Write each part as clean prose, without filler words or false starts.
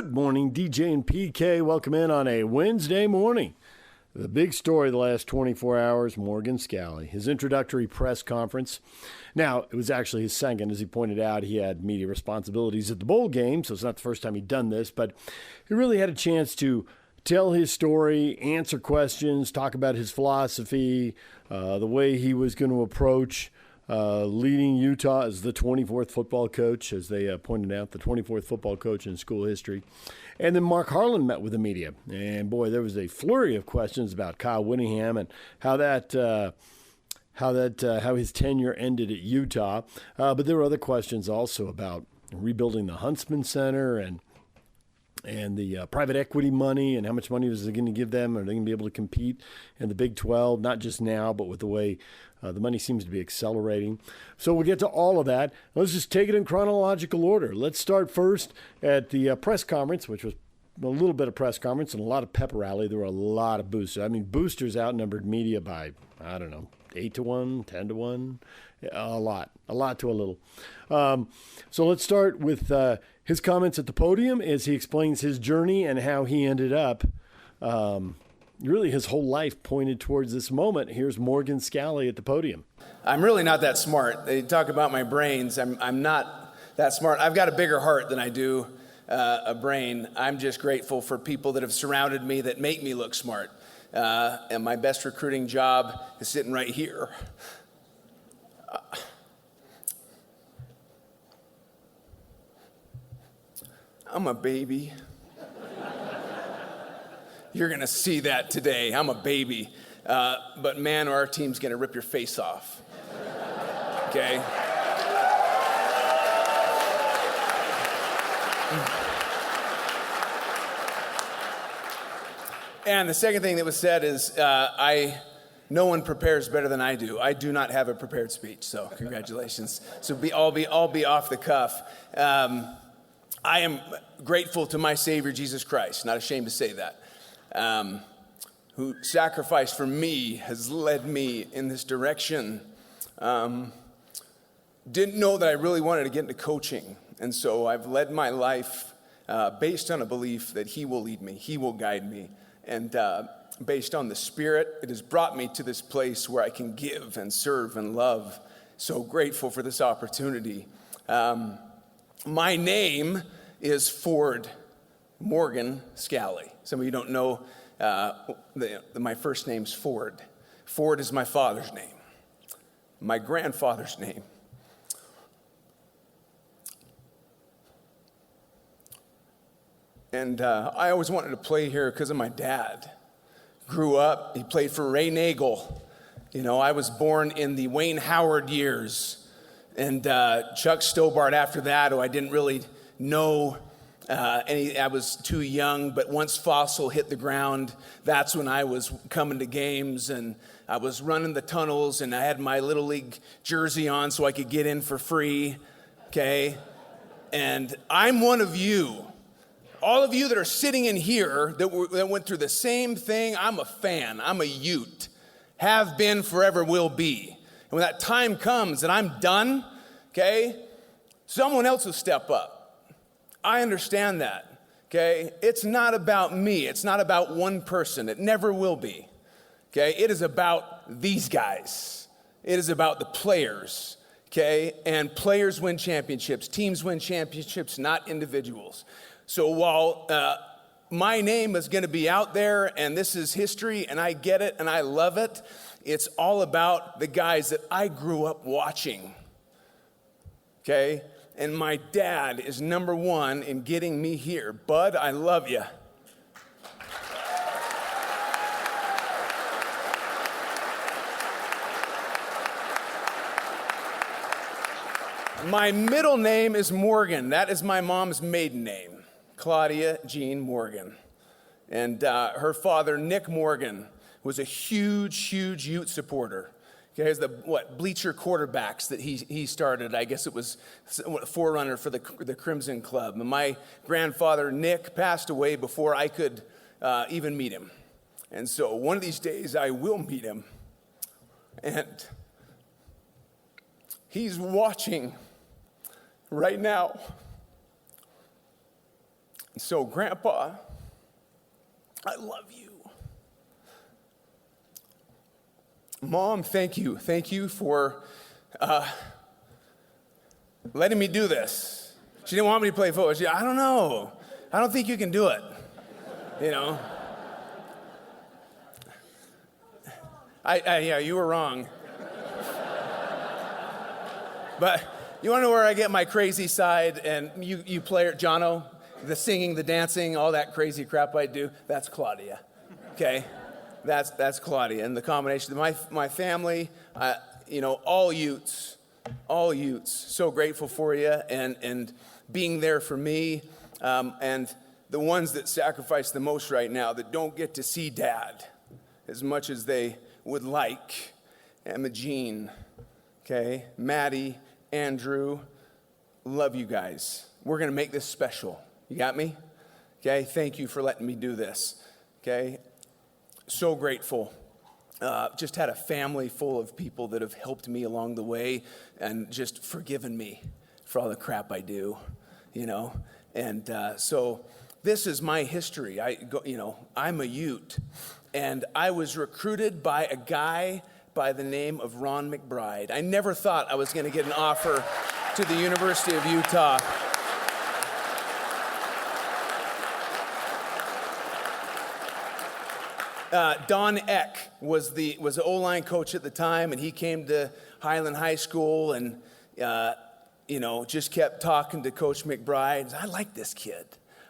Good morning, DJ and PK. Welcome in on a Wednesday morning. The big story of the last 24 hours, Morgan Scalley, his introductory press conference. Now, it was actually his second. As he pointed out, he had media responsibilities at the bowl game, so it's not the first time he'd done this, but he really had a chance to tell his story, answer questions, talk about his philosophy, the way he was going to approach leading Utah as the 24th football coach, as they pointed out, the 24th football coach in school history. And then Mark Harlan met with the media. And, boy, there was a flurry of questions about Kyle Whittingham and how his tenure ended at Utah. But there were other questions also about rebuilding the Huntsman Center and the private equity money and how much money was it going to give them. Are they going to be able to compete in the Big 12, not just now, but with the way the money seems to be accelerating. So we'll get to all of that. Let's just take it in chronological order. Let's start first at the press conference, which was a little bit of press conference and a lot of pep rally. There were a lot of boosters. I mean, boosters outnumbered media by, 8-1, 10-1, a lot to a little. So let's start with his comments at the podium as he explains his journey and how he ended up. Really, his whole life pointed towards this moment. Here's Morgan Scalley at the podium. I'm really not that smart. They talk about my brains. I'm not that smart. I've got a bigger heart than I do a brain. I'm just grateful for people that have surrounded me that make me look smart. And my best recruiting job is sitting right here. I'm a baby. You're going to see that today. I'm a baby. But man, our team's going to rip your face off. Okay? And the second thing that was said is, no one prepares better than I do. I do not have a prepared speech, so congratulations. So I'll be off the cuff. I am grateful to my Savior, Jesus Christ, not ashamed to say that, who sacrificed for me, has led me in this direction. Didn't know that I really wanted to get into coaching, and so I've led my life based on a belief that He will lead me, He will guide me, and based on the Spirit, it has brought me to this place where I can give and serve and love. So grateful for this opportunity. My name is Ford Morgan Scalley. Some of you don't know my first name's Ford. Ford is my father's name, my grandfather's name. And I always wanted to play here because of my dad. Grew up, he played for Ray Nagel. I was born in the Wayne Howard years. And Chuck Stobart after that, who I didn't really know I was too young, but once Fossil hit the ground, that's when I was coming to games, and I was running the tunnels, and I had my Little League jersey on so I could get in for free, okay? And I'm one of you. All of you that are sitting in here that went through the same thing, I'm a fan. I'm a Ute. Have been, forever will be. And when that time comes and I'm done, okay, someone else will step up. I understand that, okay? It's not about me. It's not about one person. It never will be, okay? It is about these guys. It is about the players, okay? And players win championships. Teams win championships, not individuals. So while my name is going to be out there and this is history and I get it and I love it, it's all about the guys that I grew up watching, okay? And my dad is number one in getting me here. Bud, I love you. My middle name is Morgan. That is my mom's maiden name, Claudia Jean Morgan. And her father, Nick Morgan, was a huge Ute supporter. Okay, the bleacher quarterbacks that he started. I guess it was a forerunner for the Crimson Club. And my grandfather, Nick, passed away before I could even meet him. And so one of these days I will meet him. And he's watching right now. So, Grandpa, I love you. Mom, thank you. Thank you for letting me do this. She didn't want me to play football. I don't know. I don't think you can do it. You know? Yeah, you were wrong. But you want to know where I get my crazy side? And you play it, Jono, the singing, the dancing, all that crazy crap I do, that's Claudia, okay? That's Claudia. And the combination of my family, all Utes, so grateful for you and being there for me. And the ones that sacrifice the most right now that don't get to see Dad as much as they would like. Emma Jean, okay? Maddie, Andrew, love you guys. We're going to make this special. You got me? Okay, thank you for letting me do this. Okay, so grateful. Just had a family full of people that have helped me along the way and just forgiven me for all the crap I do, And so this is my history. I'm a Ute, and I was recruited by a guy by the name of Ron McBride. I never thought I was going to get an offer to the University of Utah. Don Eck was the O-line coach at the time, and he came to Highland High School and, just kept talking to Coach McBride. I like this kid.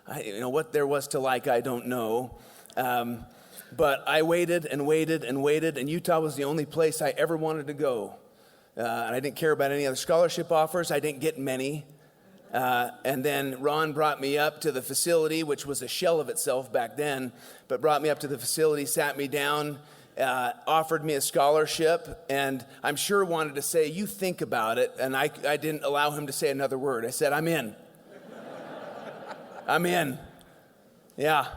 What there was to like, I don't know. But I waited and waited and waited, and Utah was the only place I ever wanted to go. And I didn't care about any other scholarship offers. I didn't get many. And then Ron brought me up to the facility, which was a shell of itself back then, but brought me up to the facility, sat me down, offered me a scholarship, and I'm sure wanted to say, you think about it, and I didn't allow him to say another word. I said, I'm in. I'm in. Yeah.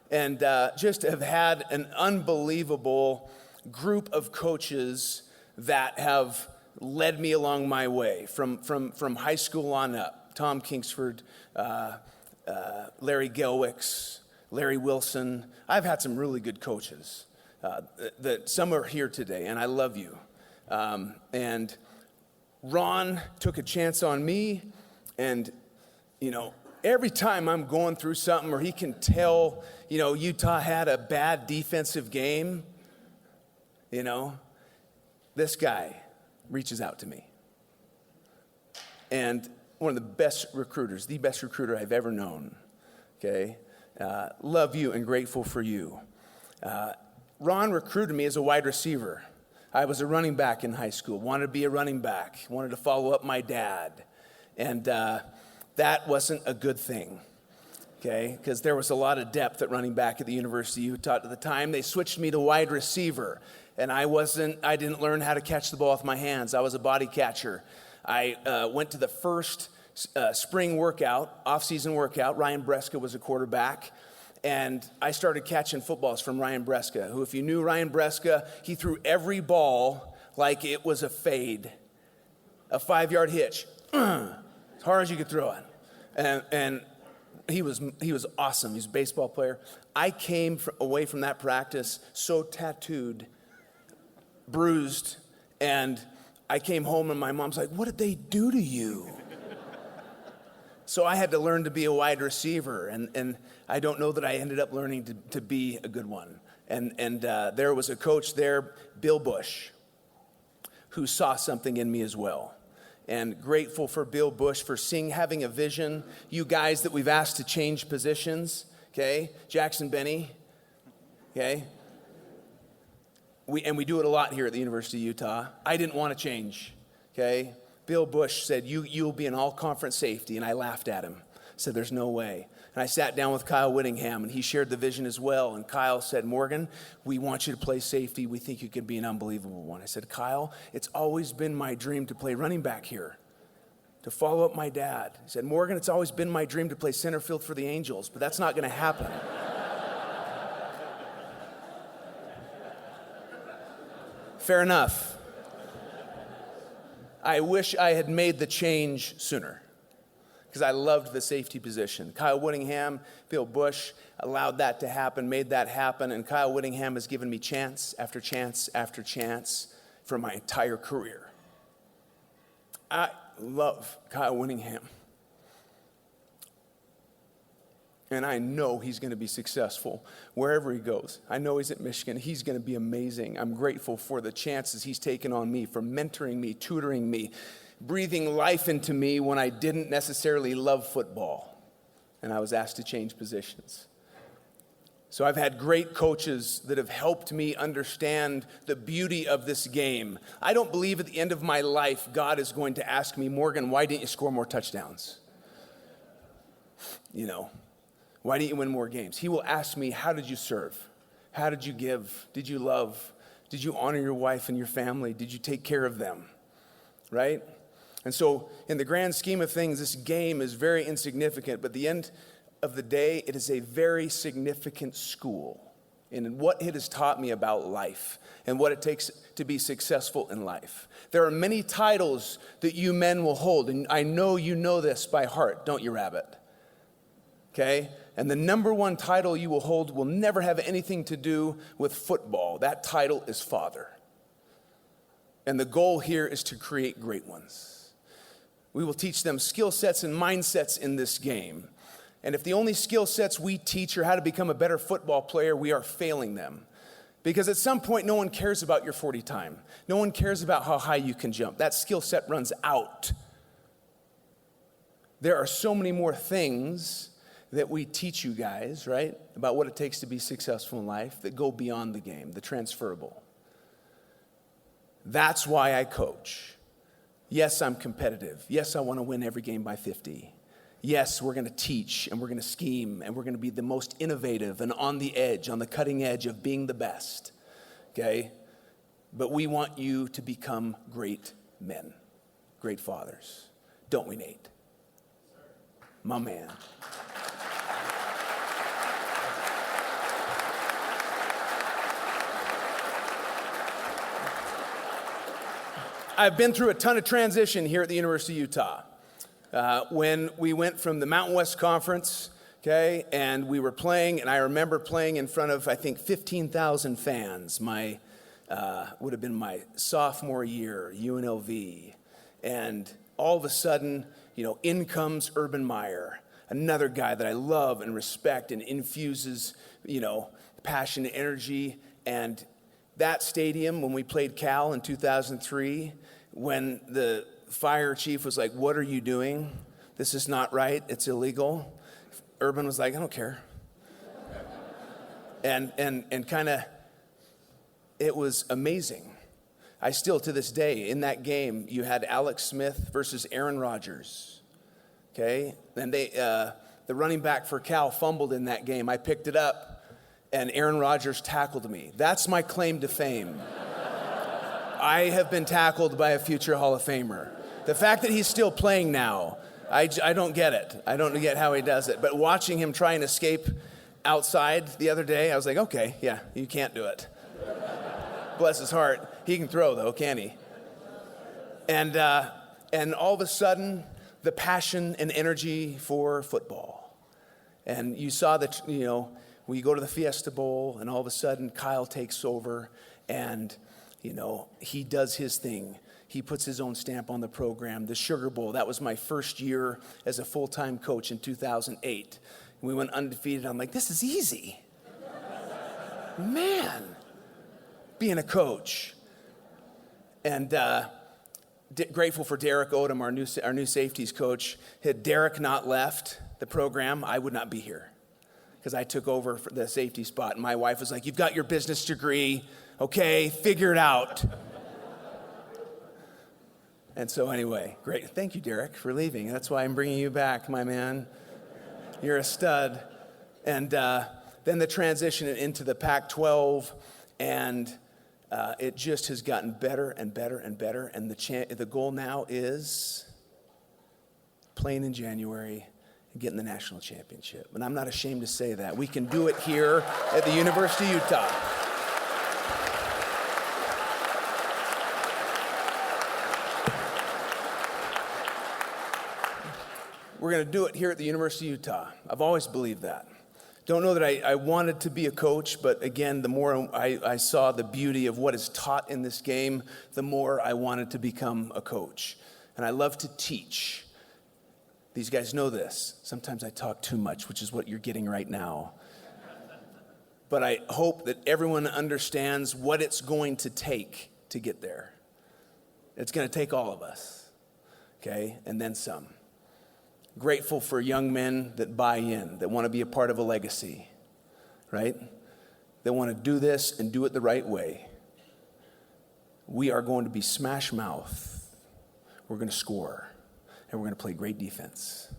And just have had an unbelievable group of coaches that have led me along my way from high school on up. Tom Kingsford, Larry Gelwicks, Larry Wilson. I've had some really good coaches. That some are here today, and I love you. And Ron took a chance on me, and every time I'm going through something, or he can tell, Utah had a bad defensive game, this guy reaches out to me. And one of the best recruiters, the best recruiter I've ever known, okay? Love you and grateful for you. Ron recruited me as a wide receiver. I was a running back in high school, wanted to be a running back, wanted to follow up my dad. And that wasn't a good thing, okay? Because there was a lot of depth at running back at the University of Utah at the time. They switched me to wide receiver, and I didn't learn how to catch the ball with my hands. I was a body catcher. I went to the first spring workout, off-season workout. Ryan Breska was a quarterback, and I started catching footballs from Ryan Breska, who, if you knew Ryan Breska, he threw every ball like it was a fade, a 5-yard hitch, as hard as you could throw it. And he was awesome. He was a baseball player. I came away from that practice so tattooed, bruised, and I came home and my mom's like, what did they do to you? So I had to learn to be a wide receiver, and I don't know that I ended up learning to be a good one. And there was a coach there, Bill Bush, who saw something in me as well. And grateful for Bill Bush for having a vision. You guys that we've asked to change positions, okay? Jackson Benny, okay? We do it a lot here at the University of Utah. I didn't want to change, okay? Bill Bush said, you'll be an all-conference safety, and I laughed at him. Said, there's no way. And I sat down with Kyle Whittingham, and he shared the vision as well. And Kyle said, Morgan, we want you to play safety. We think you could be an unbelievable one. I said, Kyle, it's always been my dream to play running back here, to follow up my dad. He said, Morgan, it's always been my dream to play center field for the Angels, but that's not going to happen. Fair enough. I wish I had made the change sooner, because I loved the safety position. Kyle Whittingham, Bill Bush allowed that to happen, made that happen, and Kyle Whittingham has given me chance after chance after chance for my entire career. I love Kyle Whittingham. And I know he's going to be successful wherever he goes. I know he's at Michigan. He's going to be amazing. I'm grateful for the chances he's taken on me, for mentoring me, tutoring me, breathing life into me when I didn't necessarily love football. And I was asked to change positions. So I've had great coaches that have helped me understand the beauty of this game. I don't believe at the end of my life, God is going to ask me, Morgan, why didn't you score more touchdowns? Why didn't you win more games? He will ask me, how did you serve? How did you give? Did you love? Did you honor your wife and your family? Did you take care of them? Right? And so in the grand scheme of things, this game is very insignificant, but at the end of the day, it is a very significant school in what it has taught me about life and what it takes to be successful in life. There are many titles that you men will hold, and I know you know this by heart, don't you, Rabbit? Okay? And the number one title you will hold will never have anything to do with football. That title is father. And the goal here is to create great ones. We will teach them skill sets and mindsets in this game. And if the only skill sets we teach are how to become a better football player, we are failing them. Because at some point, no one cares about your 40 time. No one cares about how high you can jump. That skill set runs out. There are so many more things that we teach you guys, right, about what it takes to be successful in life that go beyond the game, the transferable. That's why I coach. Yes, I'm competitive. Yes, I want to win every game by 50. Yes, we're going to teach and we're going to scheme and we're going to be the most innovative and on the edge, on the cutting edge of being the best, okay? But we want you to become great men, great fathers. Don't we, Nate? My man. I've been through a ton of transition here at the University of Utah. When we went from the Mountain West Conference, okay, and we were playing, and I remember playing in front of, I think, 15,000 fans. Would have been my sophomore year, UNLV. And all of a sudden, in comes Urban Meyer, another guy that I love and respect and infuses, passion and energy. And that stadium, when we played Cal in 2003, when the fire chief was like, "What are you doing? This is not right. It's illegal." Urban was like, "I don't care." And kind of, it was amazing. I still, to this day, in that game, you had Alex Smith versus Aaron Rodgers. Okay? And the running back for Cal fumbled in that game. I picked it up. And Aaron Rodgers tackled me. That's my claim to fame. I have been tackled by a future Hall of Famer. The fact that he's still playing now, I don't get it. I don't get how he does it. But watching him try and escape outside the other day, I was like, okay, yeah, you can't do it. Bless his heart. He can throw, though, can he? And all of a sudden, the passion and energy for football. And you saw that, we go to the Fiesta Bowl, and all of a sudden, Kyle takes over, and, he does his thing. He puts his own stamp on the program. The Sugar Bowl, that was my first year as a full-time coach in 2008. We went undefeated. I'm like, this is easy. Man, being a coach. And grateful for Derek Odom, our new safeties coach. Had Derek not left the program, I would not be here, because I took over for the safety spot. And my wife was like, "You've got your business degree. Okay, figure it out." And so anyway, great. Thank you, Derek, for leaving. That's why I'm bringing you back, my man. You're a stud. And then the transition into the Pac-12, and it just has gotten better and better and better. And the goal now is playing in January and getting the national championship. And I'm not ashamed to say that. We can do it here at the University of Utah. we're going to do it here at the University of Utah. I've always believed that. Don't know that I wanted to be a coach, but again, the more I saw the beauty of what is taught in this game, the more I wanted to become a coach. And I love to teach. These guys know this. Sometimes I talk too much, which is what you're getting right now. But I hope that everyone understands what it's going to take to get there. It's going to take all of us, okay, and then some. Grateful for young men that buy in, that want to be a part of a legacy, right? That want to do this and do it the right way. We are going to be smash mouth. We're going to score, and we're going to play great defense.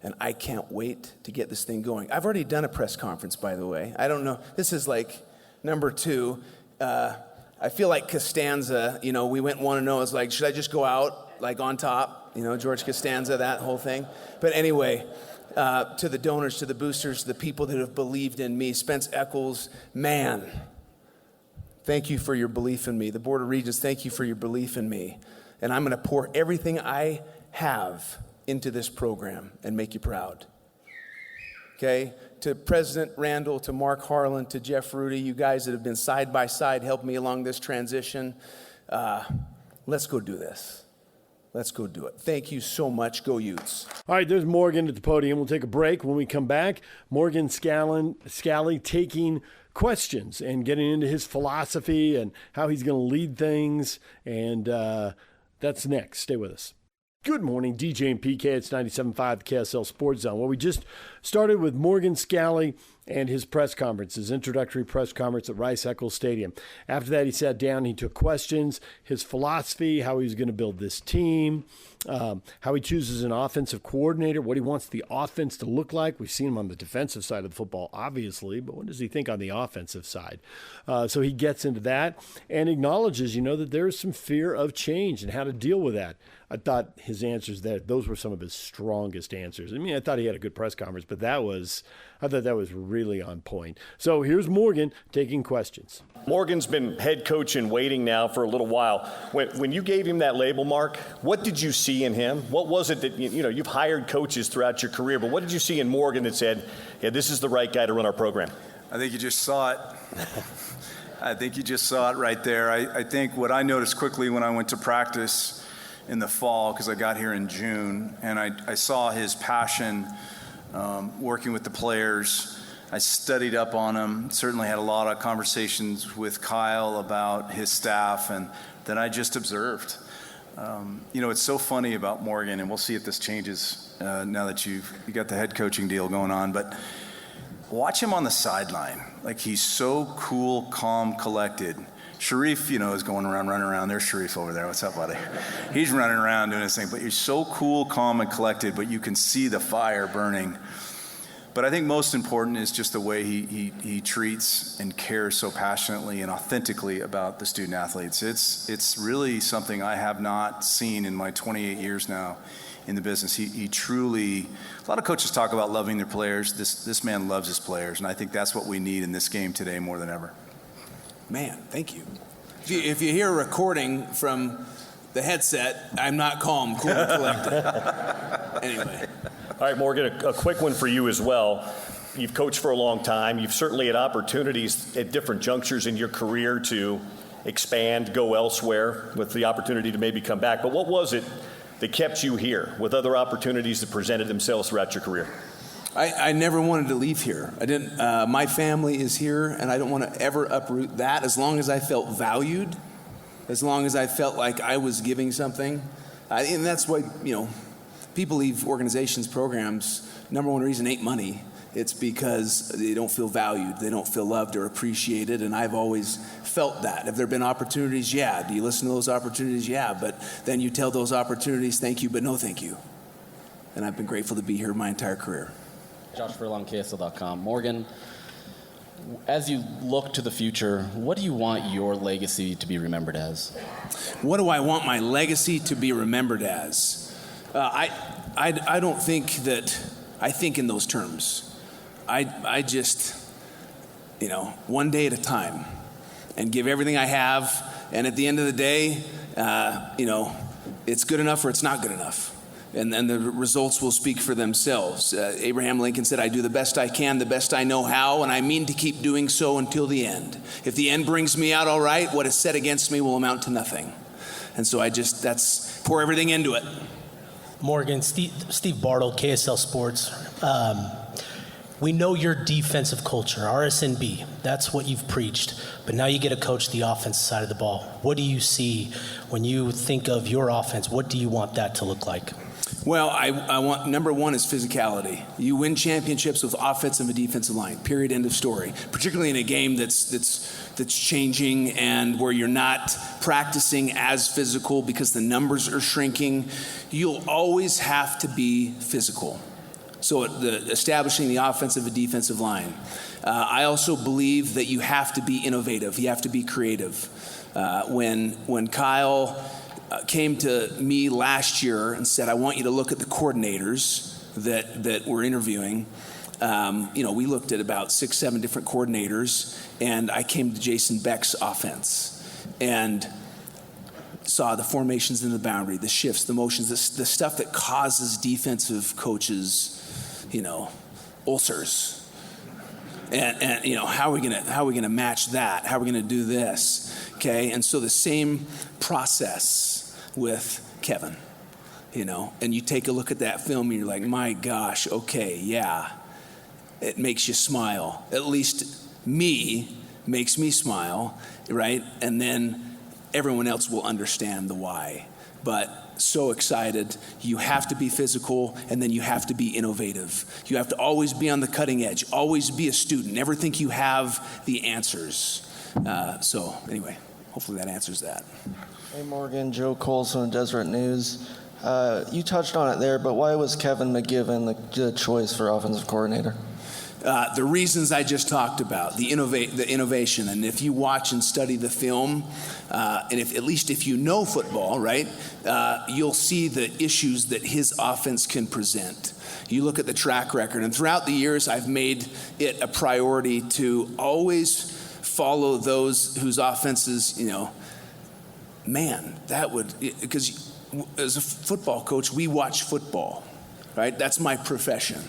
And I can't wait to get this thing going. I've already done a press conference, by the way. I don't know. This is like number 2. I feel like Costanza, we went 1-0. It's like, should I just go out like on top? George Costanza, that whole thing. But anyway, to the donors, to the boosters, the people that have believed in me, Spence Eccles, man, thank you for your belief in me. The Board of Regents, thank you for your belief in me. And I'm going to pour everything I have into this program and make you proud. Okay? To President Randall, to Mark Harlan, to Jeff Rudy, you guys that have been side by side, helping me along this transition, let's go do this. Let's go do it. Thank you so much. Go Utes. All right, there's Morgan at the podium. We'll take a break. When we come back, Morgan Scalley taking questions and getting into his philosophy and how he's going to lead things. And that's next. Stay with us. Good morning, DJ and PK. It's 97.5 KSL Sports Zone. Well, we just started with Morgan Scalley and his press conference, his introductory press conference at Rice-Eccles Stadium. After that, he sat down, he took questions, his philosophy, how he's going to build this team, how he chooses an offensive coordinator, what he wants the offense to look like. We've seen him on the defensive side of the football, obviously, but what does he think on the offensive side? So he gets into that and acknowledges, that there is some fear of change and how to deal with that. I thought his answers there, those were some of his strongest answers. I thought he had a good press conference, but I thought that was really on point. So here's Morgan taking questions. Morgan's been head coach in waiting now for a little while. When you gave him that label, Mark, what did you see in him? What was it that, you've hired coaches throughout your career, but what did you see in Morgan that said, yeah, this is the right guy to run our program? I think you just saw it. I think you just saw it right there. I think what I noticed quickly when I went to practice in the fall, because I got here in June, and I saw his passion working with the players. I studied up on him, certainly had a lot of conversations with Kyle about his staff, and that I just observed. It's so funny about Morgan, and we'll see if this changes now that you got the head coaching deal going on, but watch him on the sideline. Like, he's so cool, calm, collected. Sharif, is running around. There's Sharif over there. What's up, buddy? He's running around doing his thing. But he's so cool, calm, and collected, but you can see the fire burning. But I think most important is just the way he treats and cares so passionately and authentically about the student athletes. It's really something I have not seen in my 28 years now in the business. He truly, a lot of coaches talk about loving their players. This man loves his players, and I think that's what we need in this game today more than ever. Man, thank you. If you hear a recording from the headset, I'm not calm, cool, and collected. Anyway. All right, Morgan, a quick one for you as well. You've coached for a long time. You've certainly had opportunities at different junctures in your career to expand, go elsewhere with the opportunity to maybe come back. But what was it that kept you here with other opportunities that presented themselves throughout your career? I never wanted to leave here. I didn't. My family is here, and I don't want to ever uproot that. As long as I felt valued, as long as I felt like I was giving something, and that's why people leave organizations, programs. Number one reason ain't money. It's because they don't feel valued, they don't feel loved or appreciated, and I've always felt that. Have there been opportunities? Yeah. Do you listen to those opportunities? Yeah. But then you tell those opportunities, thank you, but no thank you. And I've been grateful to be here my entire career. Josh Furlong, KSL.com. Morgan, as you look to the future, what do you want your legacy to be remembered as? What do I want my legacy to be remembered as? I don't think that I think in those terms. I just, one day at a time, and give everything I have. And at the end of the day, it's good enough or it's not good enough. And then the results will speak for themselves. Abraham Lincoln said, I do the best I can, the best I know how, and I mean to keep doing so until the end. If the end brings me out all right, what is said against me will amount to nothing. And so that's pour everything into it. Morgan, Steve Bartle, KSL Sports. We know your defensive culture, RSNB. That's what you've preached. But now you get to coach the offensive side of the ball. What do you see when you think of your offense? What do you want that to look like? Well, I want, number one is physicality. You win championships with offensive and defensive line, period, end of story. Particularly in a game that's changing and where you're not practicing as physical because the numbers are shrinking. You'll always have to be physical. So establishing the offensive and defensive line. I also believe that you have to be innovative. You have to be creative. When Kyle came to me last year and said, I want you to look at the coordinators that we're interviewing. We looked at about 6-7 different coordinators, and I came to Jason Beck's offense and saw the formations in the boundary, the shifts, the motions, the stuff that causes defensive coaches, ulcers. And how are we gonna match that? How are we gonna do this? Okay, and so the same process with Kevin, and you take a look at that film and you're like, my gosh, okay, yeah, it makes you smile. At least makes me smile, right? And then everyone else will understand the why. But so excited. You have to be physical, and then you have to be innovative. You have to always be on the cutting edge, always be a student, never think you have the answers. So anyway, hopefully that answers that. Hey Morgan, Joe Colson, Deseret News. You touched on it there, but why was Kevin McGivern the choice for offensive coordinator? The reasons I just talked about, the innovation, and if you watch and study the film, and at least if you know football, right, you'll see the issues that his offense can present. You look at the track record, and throughout the years, I've made it a priority to always follow those whose offenses, because as a football coach, we watch football, right? That's my profession.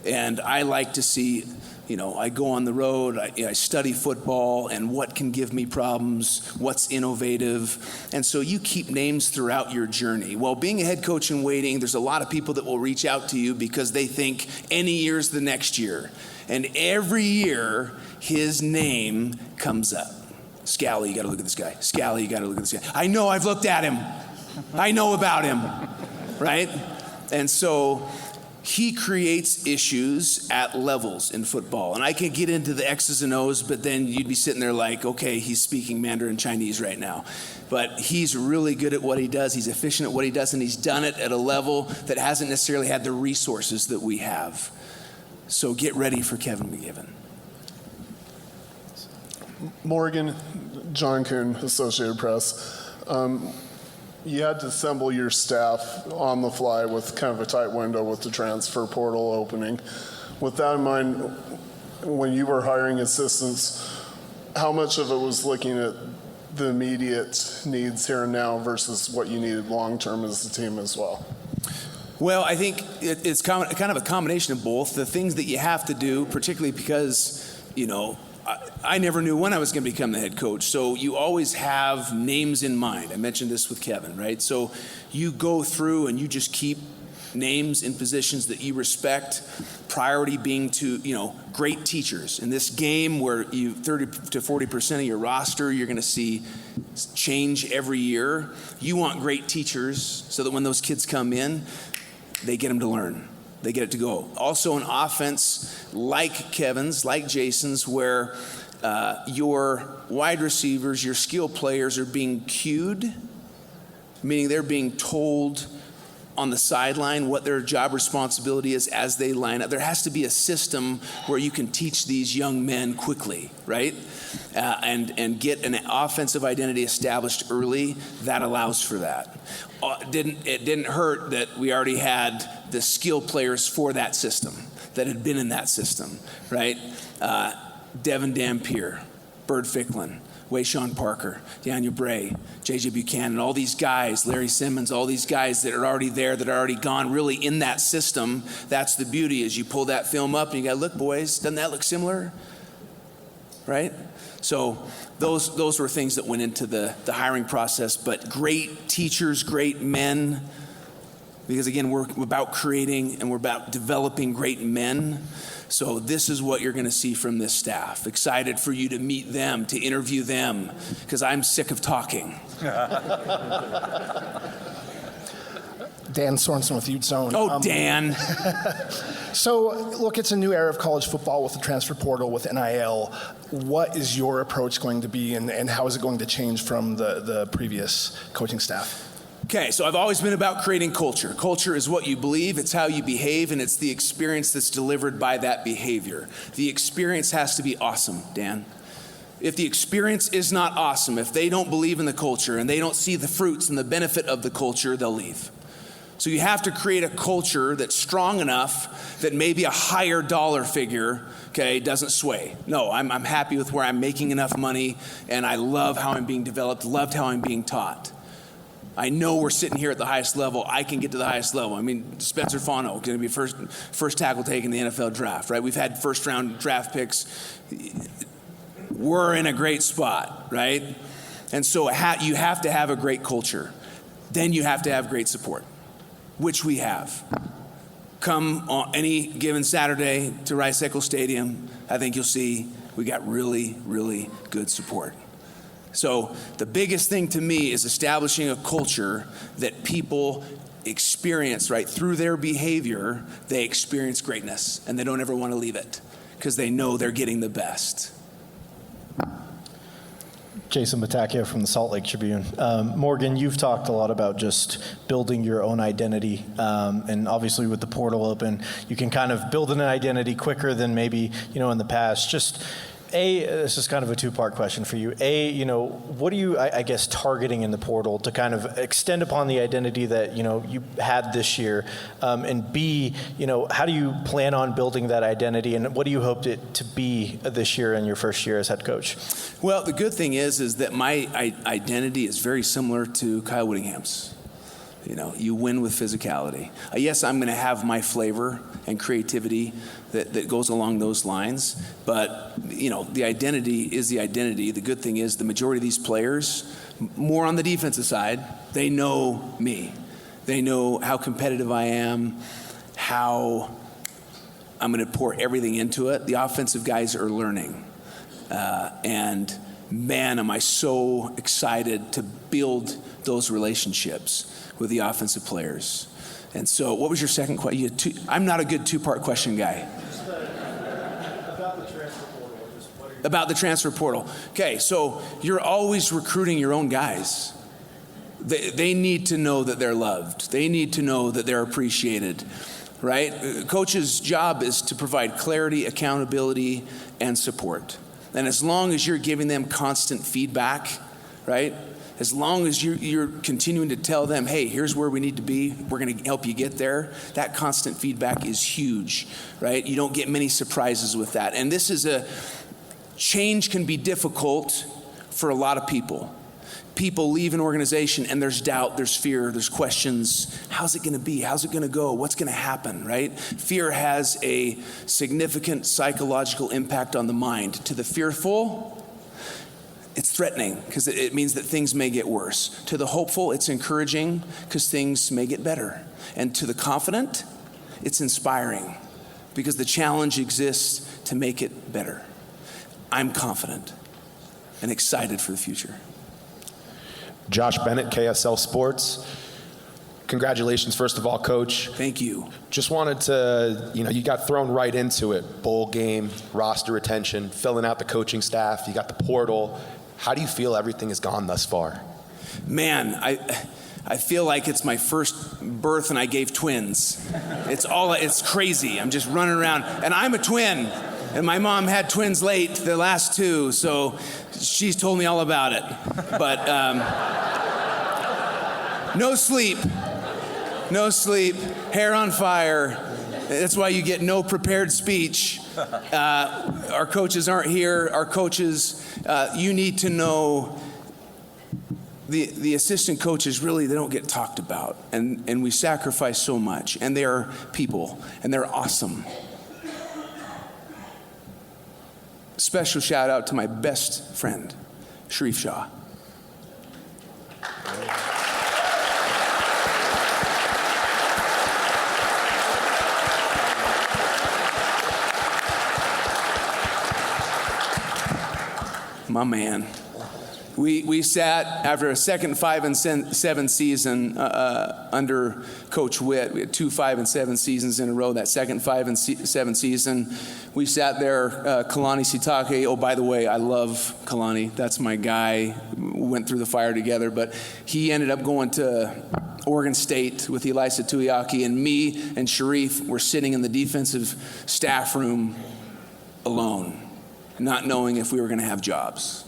And I like to see, I go on the road, I study football and what can give me problems, what's innovative. And so you keep names throughout your journey. Well, being a head coach in waiting, there's a lot of people that will reach out to you because they think any year's the next year. And every year, his name comes up. Scalley, you got to look at this guy. Scalley, you got to look at this guy. I know, I've looked at him. I know about him, right? And so he creates issues at levels in football. And I can get into the X's and O's, but then you'd be sitting there like, okay, he's speaking Mandarin Chinese right now. But he's really good at what he does. He's efficient at what he does, and he's done it at a level that hasn't necessarily had the resources that we have. So get ready for Kevin McGivern. Morgan, John Kuhn, Associated Press. You had to assemble your staff on the fly with kind of a tight window with the transfer portal opening. With that in mind, when you were hiring assistants, how much of it was looking at the immediate needs here and now versus what you needed long-term as a team as well? Well, I think it's kind of a combination of both. The things that you have to do, particularly because, I never knew when I was going to become the head coach. So you always have names in mind. I mentioned this with Kevin, right? So you go through and you just keep names in positions that you respect, priority being to, great teachers. In this game where 30 to 40% of your roster, you're going to see change every year. You want great teachers so that when those kids come in, they get them to learn. They get it to go. Also an offense like Kevin's, like Jason's, where your wide receivers, your skill players are being cued, meaning they're being told on the sideline what their job responsibility is as they line up. There has to be a system where you can teach these young men quickly, right? And get an offensive identity established early. That allows for that. It didn't hurt that we already had the skill players for that system that had been in that system, right? Devin Dampier, Bird Ficklin, Wayshawn Parker, Daniel Bray, J.J. Buchanan, all these guys, Larry Simmons, all these guys that are already there, that are already gone, really in that system. That's the beauty, is you pull that film up and you go, look, boys, doesn't that look similar? Right? So those were things that went into the hiring process. But great teachers, great men, because again, we're about creating and we're about developing great men. So this is what you're going to see from this staff. Excited for you to meet them, to interview them, because I'm sick of talking. Dan Sorensen with Ute Zone. Oh, Dan. So, look, it's a new era of college football with the transfer portal, with NIL. What is your approach going to be, and how is it going to change from the previous coaching staff? Okay, so I've always been about creating culture. Culture is what you believe, it's how you behave, and it's the experience that's delivered by that behavior. The experience has to be awesome, Dan. If the experience is not awesome, if they don't believe in the culture and they don't see the fruits and the benefit of the culture, they'll leave. So you have to create a culture that's strong enough that maybe a higher dollar figure, okay, doesn't sway. No, I'm happy with where I'm making enough money, and I love how I'm being developed, loved how I'm being taught. I know we're sitting here at the highest level. I can get to the highest level. I mean, Spencer Fano going to be first tackle taken in the NFL draft, right? We've had first round draft picks. We're in a great spot, right? And so you have to have a great culture. Then you have to have great support, which we have. Come on any given Saturday to Rice-Eccles Stadium, I think you'll see we got really, really good support. So the biggest thing to me is establishing a culture that people experience, right? Through their behavior, they experience greatness, and they don't ever want to leave it because they know they're getting the best. Jason Batacchio from the Salt Lake Tribune. Morgan, you've talked a lot about just building your own identity, and obviously with the portal open, you can kind of build an identity quicker than maybe, in the past. Just this is kind of a two-part question for you. What are you, I guess, targeting in the portal to kind of extend upon the identity that, you had this year? And B, how do you plan on building that identity, and what do you hope it to be this year in your first year as head coach? Well, the good thing is that my identity is very similar to Kyle Whittingham's. You win with physicality. Yes, I'm going to have my flavor and creativity that goes along those lines, but the identity is the identity. The good thing is the majority of these players, more on the defensive side, they know me. They know how competitive I am, how I'm going to pour everything into it. The offensive guys are learning, and man, am I so excited to build those relationships with the offensive players. And so, what was your second question? I'm not a good two-part question guy. About the transfer portal. About the transfer portal. Okay, so you're always recruiting your own guys. They need to know that they're loved. They need to know that they're appreciated, right? Coach's job is to provide clarity, accountability, and support. And as long as you're giving them constant feedback, right? As long as you're continuing to tell them, hey, here's where we need to be, we're going to help you get there, that constant feedback is huge, right? You don't get many surprises with that. And change can be difficult for a lot of people. People leave an organization and there's doubt, there's fear, there's questions. How's it going to be? How's it going to go? What's going to happen, right? Fear has a significant psychological impact on the mind. To the fearful, it's threatening because it means that things may get worse. To the hopeful, it's encouraging because things may get better. And to the confident, it's inspiring because the challenge exists to make it better. I'm confident and excited for the future. Josh Bennett, KSL Sports. Congratulations, first of all, Coach. Thank you. Just wanted to, you got thrown right into it. Bowl game, roster retention, filling out the coaching staff. You got the portal. How do you feel everything has gone thus far? Man, I feel like it's my first birth and I gave twins. It's crazy. I'm just running around. And I'm a twin. And my mom had twins late, the last two, so she's told me all about it. But no sleep, hair on fire. That's why you get no prepared speech. Our coaches aren't here. Our coaches, you need to know the assistant coaches, really, they don't get talked about. And we sacrifice so much. And they are people. And they're awesome. Special shout out to my best friend, Sharif Shah. My man. We sat after a second 5 and 7 season under Coach Witt. We had 2 5 and 7 seasons in a row. That second 5 and 7 season, we sat there. Kalani Sitake. Oh, by the way, I love Kalani. That's my guy. We went through the fire together, but he ended up going to Oregon State with Elisa Tuiaki, and me and Sharif were sitting in the defensive staff room alone, not knowing if we were going to have jobs.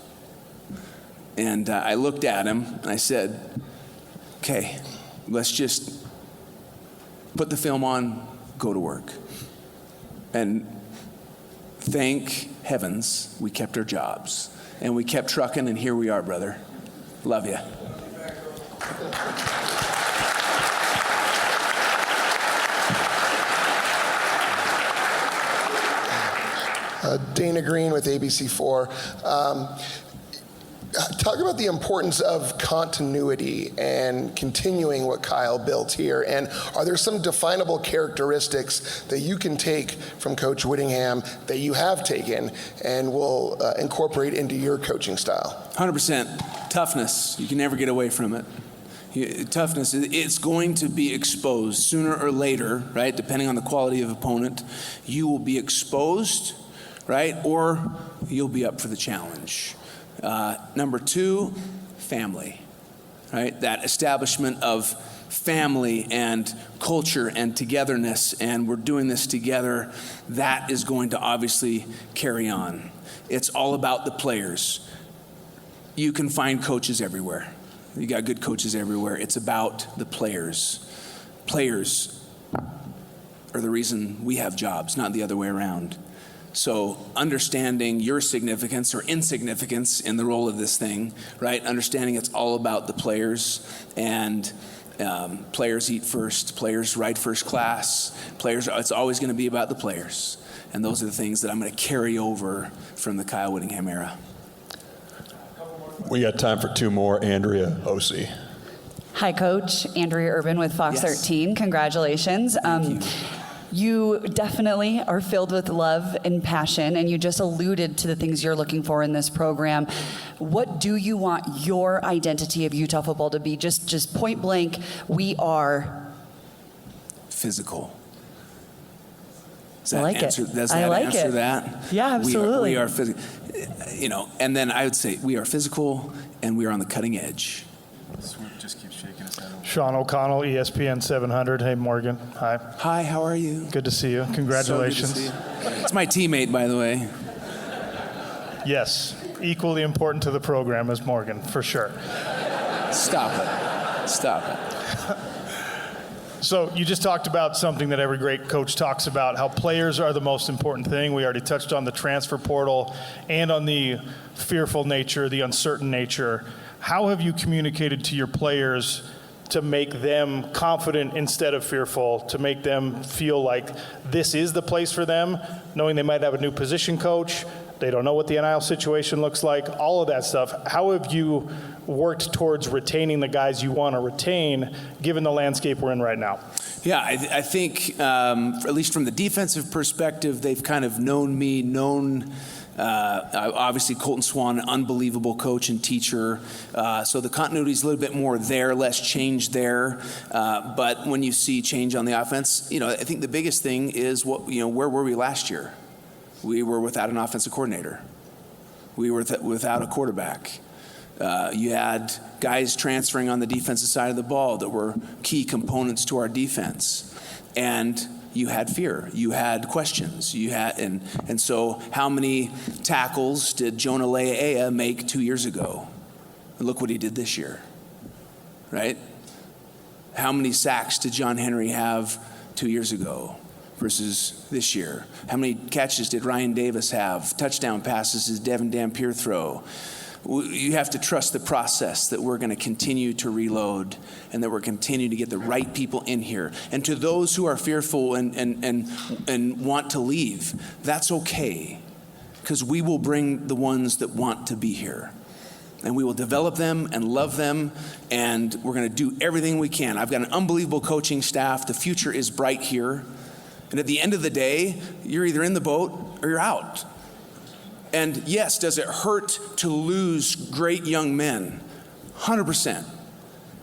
And I looked at him and I said, okay, let's just put the film on, go to work. And thank heavens we kept our jobs. And we kept trucking, and here we are, brother. Love you. Dana Green with ABC4. Talk about the importance of continuity and continuing what Kyle built here. And are there some definable characteristics that you can take from Coach Whittingham that you have taken and will incorporate into your coaching style? 100%. Toughness. You can never get away from it. Toughness, it's going to be exposed sooner or later, right? Depending on the quality of opponent. You will be exposed, right? Or you'll be up for the challenge. Number 2, family, right? That establishment of family and culture and togetherness, and we're doing this together. That is going to obviously carry on. It's all about the players. You can find coaches everywhere. You got good coaches everywhere. It's about the players. Players are the reason we have jobs, not the other way around. So understanding your significance or insignificance in the role of this thing, right? Understanding it's all about the players, and players eat first, players ride first class, players, it's always going to be about the players. And those are the things that I'm going to carry over from the Kyle Whittingham era. We got time for 2 more. Andrea Ossie. Hi, Coach. Andrea Urban with Fox 13. Congratulations. You definitely are filled with love and passion, and you just alluded to the things you're looking for in this program. What do you want your identity of Utah football to be? Just point blank, we are physical. I like it. Does that answer that? Yeah, absolutely. We are physical. You know, and then I would say we are physical and we are on the cutting edge. Just keep shaking his head. Sean O'Connell, ESPN 700. Hey, Morgan. Hi. Hi, how are you? Good to see you. Congratulations. So good to see you. It's my teammate, by the way. Yes, equally important to the program as Morgan, for sure. Stop it. Stop it. So you just talked about something that every great coach talks about, how players are the most important thing. We already touched on the transfer portal and on the fearful nature, the uncertain nature. How have you communicated to your players to make them confident instead of fearful, to make them feel like this is the place for them, knowing they might have a new position coach, they don't know what the NIL situation looks like, all of that stuff? How have you worked towards retaining the guys you want to retain, given the landscape we're in right now? Yeah, I think, at least from the defensive perspective, they've kind of known me, obviously Colton Swan, an unbelievable coach and teacher. So the continuity is a little bit more there, less change there. But when you see change on the offense, I think the biggest thing is where were we last year? We were without an offensive coordinator. We were without a quarterback. You had guys transferring on the defensive side of the ball that were key components to our defense. And you had fear, you had questions, and so how many tackles did Jonah Lea'ea make 2 years ago? And look what he did this year, right? How many sacks did John Henry have 2 years ago versus this year? How many catches did Ryan Davis have? Touchdown passes did Devin Dampier throw? You have to trust the process that we're going to continue to reload and that we're continuing to get the right people in here. And to those who are fearful and want to leave, that's okay, because we will bring the ones that want to be here. And we will develop them and love them, and we're going to do everything we can. I've got an unbelievable coaching staff. The future is bright here. And at the end of the day, you're either in the boat or you're out. And yes, does it hurt to lose great young men? 100%.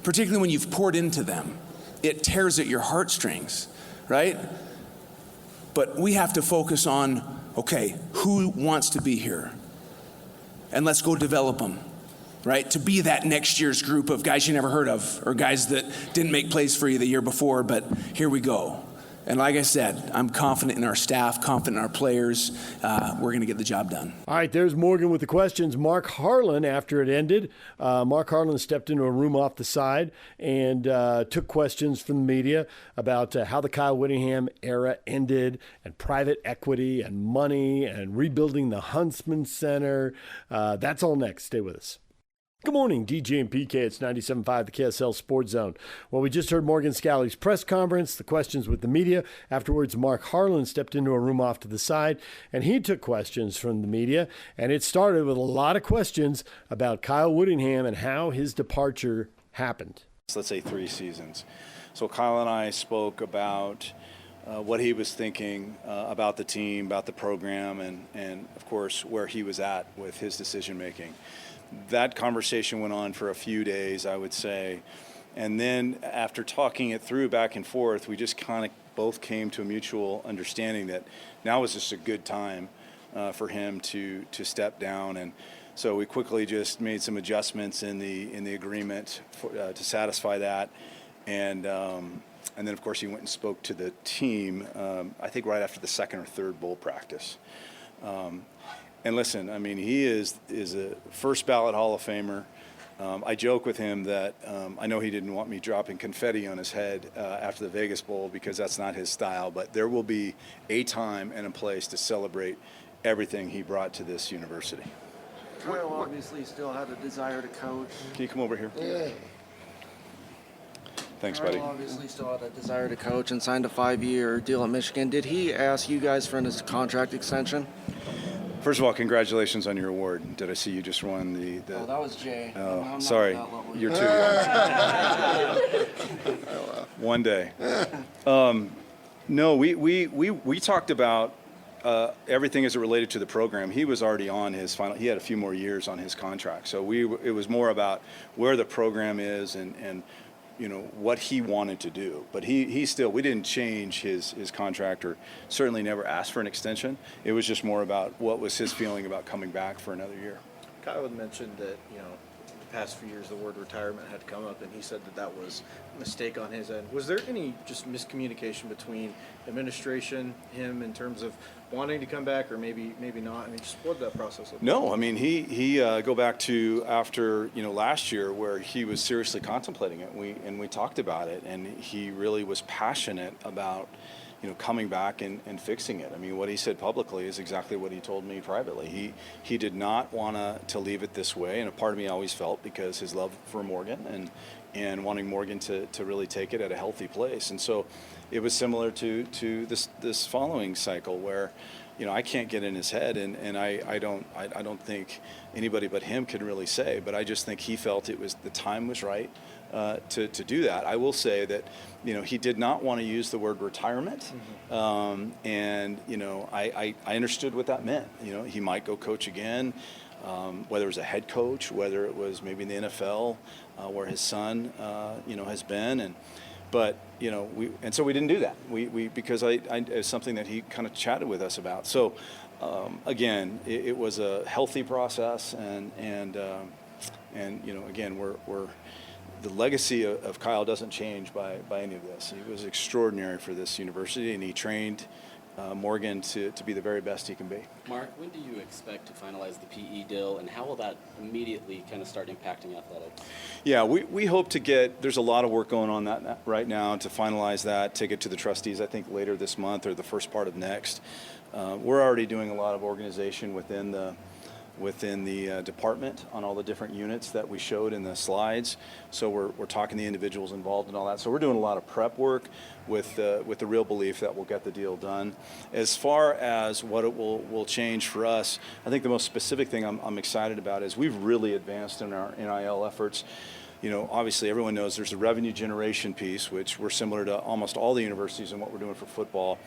Particularly when you've poured into them. It tears at your heartstrings, right? But we have to focus on, okay, who wants to be here? And let's go develop them, right? To be that next year's group of guys you never heard of, or guys that didn't make plays for you the year before, but here we go. And like I said, I'm confident in our staff, confident in our players. We're going to get the job done. All right, there's Morgan with the questions. Mark Harlan, after it ended, Mark Harlan stepped into a room off the side and took questions from the media about how the Kyle Whittingham era ended, and private equity and money and rebuilding the Huntsman Center. That's all next. Stay with us. Good morning, DJ and PK. It's 97.5, the KSL Sports Zone. Well, we just heard Morgan Scalley's press conference, the questions with the media. Afterwards, Mark Harlan stepped into a room off to the side, and he took questions from the media. And it started with a lot of questions about Kyle Whittingham and how his departure happened. Let's say 3 seasons. So Kyle and I spoke about what he was thinking about the team, about the program, and of course, where he was at with his decision-making. That conversation went on for a few days, I would say. And then after talking it through back and forth, we just kind of both came to a mutual understanding that now was just a good time for him to step down. And so we quickly just made some adjustments in the agreement to satisfy that. And then, of course, he went and spoke to the team, I think right after the second or third bowl practice. And listen, I mean, he is a first ballot Hall of Famer. I joke with him that I know he didn't want me dropping confetti on his head after the Vegas Bowl because that's not his style, but there will be a time and a place to celebrate everything he brought to this university. Kyle obviously still had a desire to coach. Can you come over here? Yeah. Thanks, Kyle buddy. obviously still had a desire to coach and signed a 5-year deal at Michigan. Did he ask you guys for his contract extension? First of all, congratulations on your award. Did I see you just won the Oh, that was Jay. Oh, I'm sorry. not that level You're yet. too young. One day. No, we talked about everything as it related to the program. He was already on his final. He had a few more years on his contract. So it was more about where the program is and you know what he wanted to do, but he still, we didn't change his contract or certainly never asked for an extension. It was just more about what was his feeling about coming back for another year. Kyle had mentioned that, you know, the past few years the word retirement had come up, and he said that was a mistake on his end. Was there any just miscommunication between administration, him, in terms of wanting to come back, or maybe not? I mean, just what did that process look like? No, I mean, he go back to after, you know, last year where he was seriously contemplating it. We talked about it, and he really was passionate about, you know, coming back and fixing it. I mean, what he said publicly is exactly what he told me privately. He did not want to leave it this way, and a part of me always felt, because his love for Morgan and wanting Morgan to really take it at a healthy place. And so it was similar to this following cycle where, you know, I can't get in his head, and I don't think anybody but him can really say, but I just think he felt the time was right to do that. I will say that, you know, he did not want to use the word retirement, and you know, I understood what that meant. You know, he might go coach again, whether it was a head coach, whether it was maybe in the NFL, where his son, you know, has been, but you know, so we didn't do that. We because it's something that he kind of chatted with us about. So again, it was a healthy process, and you know, again, we're the legacy of Kyle doesn't change by any of this. He was extraordinary for this university, and he trained Morgan to be the very best he can be. Mark, when do you expect to finalize the PE deal, and how will that immediately kind of start impacting athletics? Yeah, we hope to get, there's a lot of work going on that right now to finalize that, take it to the trustees, I think later this month or the first part of next. We're already doing a lot of organization within the department on all the different units that we showed in the slides. So we're talking to the individuals involved and all that. So we're doing a lot of prep work with the real belief that we'll get the deal done. As far as what it will change for us, I think the most specific thing I'm excited about is we've really advanced in our NIL efforts. Obviously everyone knows there's a revenue generation piece, which we're similar to almost all the universities in what we're doing for football.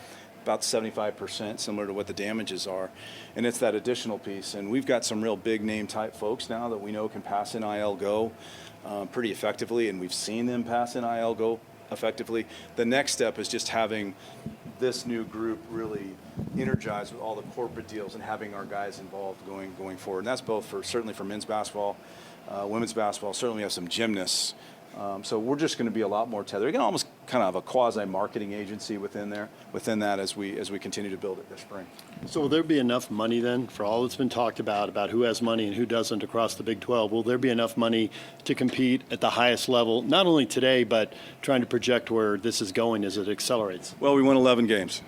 About 75% similar to what the damages are. And it's that additional piece. And we've got some real big name type folks now that we know can pass NIL Go pretty effectively, and we've seen them pass NIL Go effectively. The next step is just having this new group really energized with all the corporate deals and having our guys involved going forward. And that's both certainly for men's basketball, women's basketball. Certainly we have some gymnasts. So we're just going to be a lot more tethered. Again, almost kind of a quasi-marketing agency within that as we continue to build it this spring. So will there be enough money then for all that's been talked about who has money and who doesn't across the Big 12? Will there be enough money to compete at the highest level, not only today, but trying to project where this is going as it accelerates? Well, we won 11 games.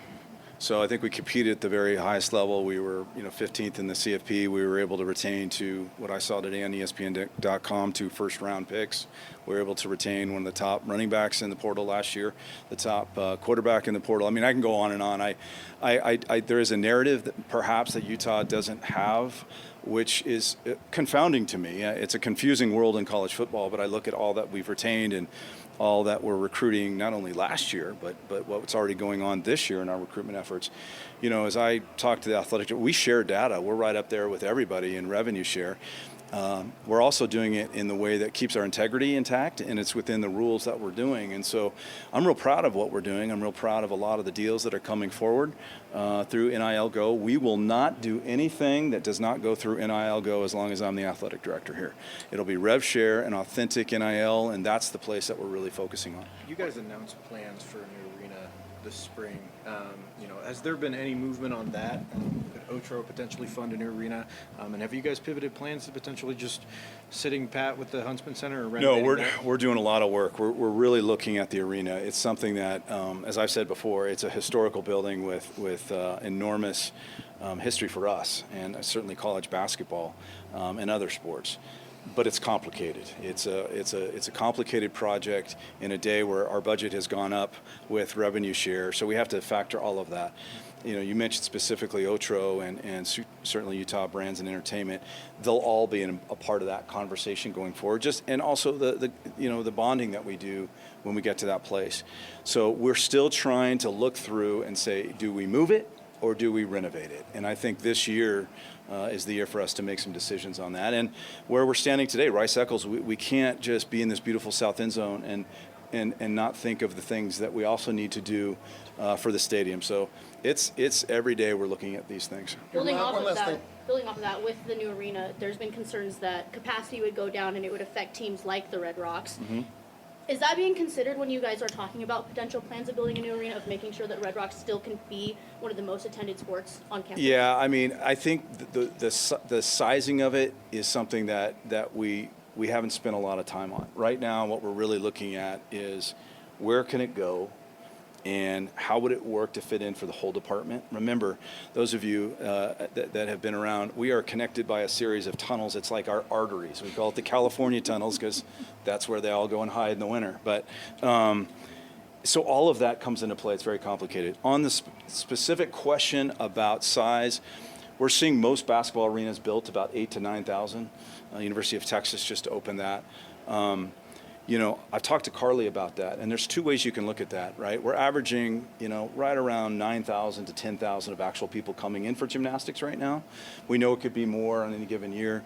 So I think we competed at the very highest level. We were 15th in the CFP. We were able to retain to what I saw today on ESPN.com 2 first-round picks. We were able to retain one of the top running backs in the portal last year, the top quarterback in the portal. I mean, I can go on and on. There is a narrative that perhaps that Utah doesn't have, which is confounding to me. It's a confusing world in college football, but I look at all that we've retained and all that we're recruiting not only last year, but what's already going on this year in our recruitment efforts. As I talk to the athletic, we share data. We're right up there with everybody in revenue share. We're also doing it in the way that keeps our integrity intact, and it's within the rules that we're doing. And so I'm real proud of what we're doing. I'm real proud of a lot of the deals that are coming forward through NIL Go. We will not do anything that does not go through NIL Go as long as I'm the athletic director here. It'll be rev share and authentic NIL, and that's the place that we're really focusing on. You guys announced plans for a new arena this spring. Has there been any movement on that? Could Otro potentially fund a new arena? And have you guys pivoted plans to potentially just sitting pat with the Huntsman Center or renovating we're doing a lot of work. We're really looking at the arena. It's something that, as I've said before, it's a historical building with enormous history for us, and certainly college basketball and other sports. But it's complicated. It's a complicated project in a day where our budget has gone up with revenue share. So we have to factor all of that. You mentioned specifically Otro and certainly Utah Brands and Entertainment. They'll all be a part of that conversation going forward. And also the bonding that we do when we get to that place. So we're still trying to look through and say, do we move it or do we renovate it? And I think this year is the year for us to make some decisions on that. And where we're standing today, Rice Eccles, we can't just be in this beautiful south end zone and not think of the things that we also need to do for the stadium. So it's every day we're looking at these things. Building off of that, with the new arena, there's been concerns that capacity would go down and it would affect teams like the Red Rocks. Mm-hmm. Is that being considered when you guys are talking about potential plans of building a new arena, of making sure that Red Rocks still can be one of the most attended sports on campus? Yeah, I mean, I think the sizing of it is something that we haven't spent a lot of time on. Right now, what we're really looking at is where can it go and how would it work to fit in for the whole department? Remember, those of you that have been around, we are connected by a series of tunnels. It's like our arteries. We call it the California tunnels because that's where they all go and hide in the winter. But so all of that comes into play. It's very complicated. On the specific question about size, we're seeing most basketball arenas built about 8,000 to 9,000. University of Texas just opened that. I've talked to Carly about that, and there's two ways you can look at that, right? We're averaging, right around 9,000 to 10,000 of actual people coming in for gymnastics right now. We know it could be more on any given year,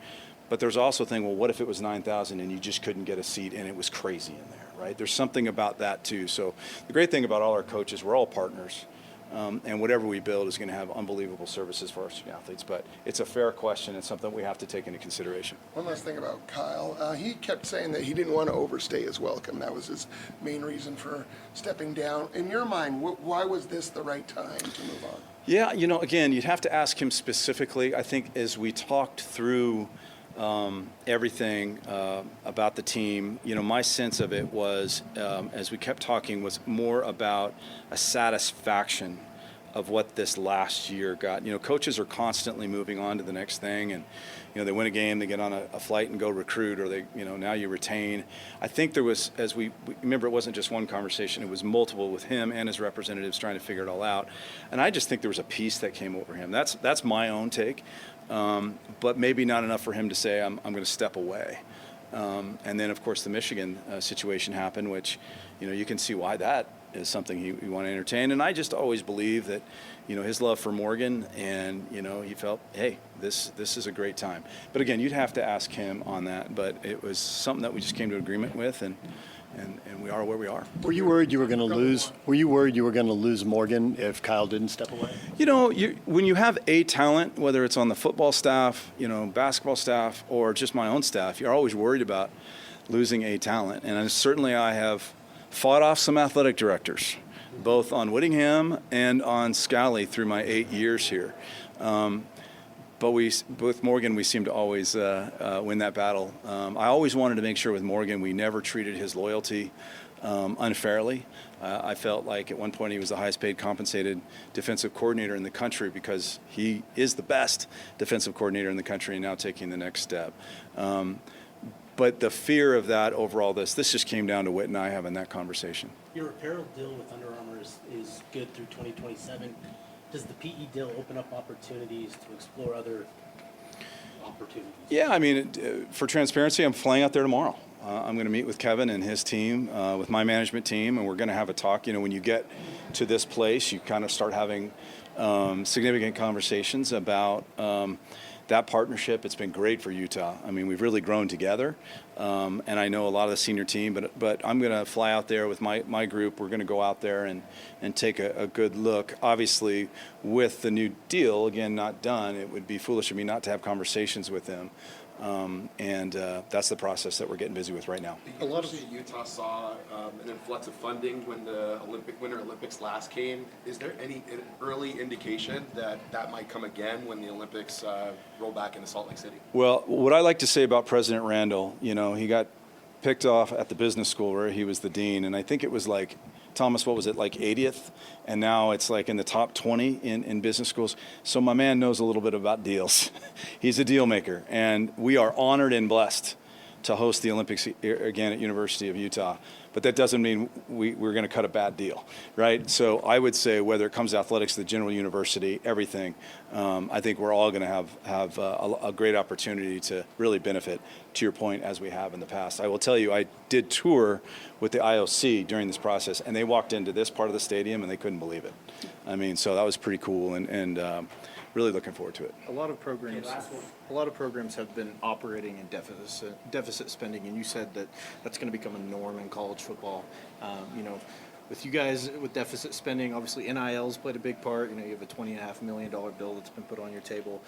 but there's also a thing, well, what if it was 9,000 and you just couldn't get a seat and it was crazy in there, right? There's something about that too. So the great thing about all our coaches, we're all partners. And whatever we build is going to have unbelievable services for our student athletes. But it's a fair question and something we have to take into consideration. One last thing about Kyle. He kept saying that he didn't want to overstay his welcome. That was his main reason for stepping down. In your mind, why was this the right time to move on? Yeah, again, you'd have to ask him specifically. I think as we talked through everything about the team, my sense of it was, as we kept talking, was more about a satisfaction of what this last year got. Coaches are constantly moving on to the next thing, and they win a game, they get on a flight and go recruit, or they, now you retain. I think there was, as we remember, it wasn't just one conversation, it was multiple with him and his representatives trying to figure it all out. And I just think there was a peace that came over him. That's my own take, but maybe not enough for him to say, I'm going to step away. And then, of course, the Michigan situation happened, which, you can see why that is something he want to entertain. And I just always believe that, his love for Morgan, and, he felt, hey, this is a great time. But again, you'd have to ask him on that. But it was something that we just came to agreement with, and we are where we are. Were you worried you were going to lose? Were you worried you were going to lose Morgan if Kyle didn't step away? When you have a talent, whether it's on the football staff, basketball staff, or just my own staff, you're always worried about losing a talent. And certainly I have fought off some athletic directors, both on Whittingham and on Scalley through my 8 years here. But with Morgan, we seem to always win that battle. I always wanted to make sure with Morgan we never treated his loyalty unfairly. I felt like at one point he was the highest paid compensated defensive coordinator in the country because he is the best defensive coordinator in the country and now taking the next step. But the fear of that over all this just came down to Whit and I having that conversation. Your apparel deal with Under Armour is good through 2027. Does the PE deal open up opportunities to explore other opportunities? Yeah, for transparency, I'm flying out there tomorrow. I'm going to meet with Kevin and his team, with my management team, and we're going to have a talk. When you get to this place, you kind of start having significant conversations about that partnership. It's been great for Utah. We've really grown together, and I know a lot of the senior team, but I'm going to fly out there with my group. We're going to go out there and take a good look. Obviously, with the new deal, again, not done, it would be foolish of me not to have conversations with them, and that's the process that we're getting busy with right now. The University of Utah saw an influx of funding when the Winter Olympics last came. Is there any early indication that might come again when the Olympics roll back into Salt Lake City? Well, what I like to say about President Randall, he got picked off at the business school where he was the dean, and I think it was like, Thomas, what was it, like 80th? And now it's like in the top 20 in business schools. So my man knows a little bit about deals. He's a deal maker, and we are honored and blessed to host the Olympics again at University of Utah. But that doesn't mean we're going to cut a bad deal, right? So I would say whether it comes to athletics, the general university, everything, I think we're all going to have a great opportunity to really benefit, to your point, as we have in the past. I will tell you, I did tour with the IOC during this process, and they walked into this part of the stadium, and they couldn't believe it. So that was pretty cool, and really looking forward to it. A lot of programs have been operating in deficit spending, and you said that that's going to become a norm in college football. With you guys with deficit spending, obviously NIL's played a big part. You have a $20.5 million bill that's been put on your table.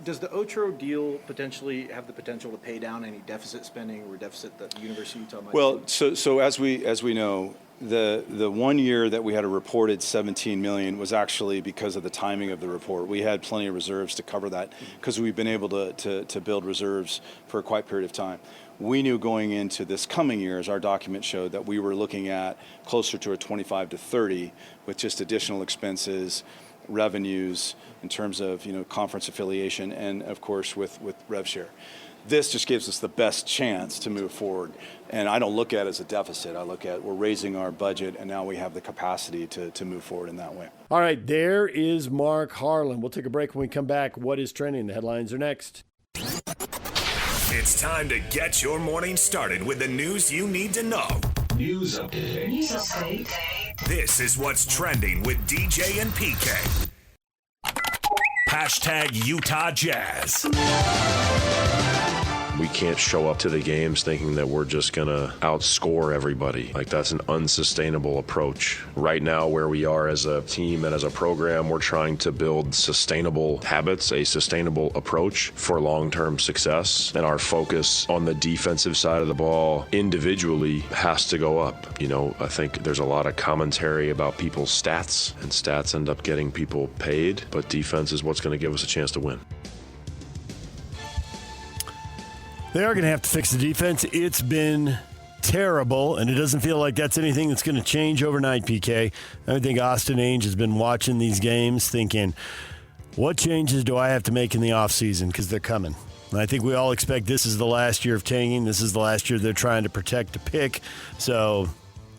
Does the Otro deal potentially have the potential to pay down any deficit spending or deficit that the University of Utah might? Well, so as we know, the 1 year that we had a reported $17 million was actually because of the timing of the report. We had plenty of reserves to cover that because we've been able to build reserves for a quite period of time. We knew going into this coming year, as our document showed, that we were looking at closer to a 25 to 30 with just additional expenses, revenues in terms of conference affiliation, and of course with rev share. This just gives us the best chance to move forward. And I don't look at it as a deficit. I look at we're raising our budget, and now we have the capacity to move forward in that way. All right, there is Mark Harlan. We'll take a break when we come back. What is trending? The headlines are next. It's time to get your morning started with the news you need to know. News update. This is what's trending with DJ and PK. # Utah Jazz. We can't show up to the games thinking that we're just going to outscore everybody. Like, that's an unsustainable approach. Right now, where we are as a team and as a program, we're trying to build sustainable habits, a sustainable approach for long-term success. And our focus on the defensive side of the ball individually has to go up. You know, I think there's a lot of commentary about people's stats, and stats end up getting people paid, but defense is what's going to give us a chance to win. They are going to have to fix the defense. It's been terrible, and it doesn't feel like that's anything that's going to change overnight, PK. I think Austin Ainge has been watching these games thinking, what changes do I have to make in the offseason? Because they're coming. And I think we all expect this is the last year of tanking. This is the last year they're trying to protect a pick. So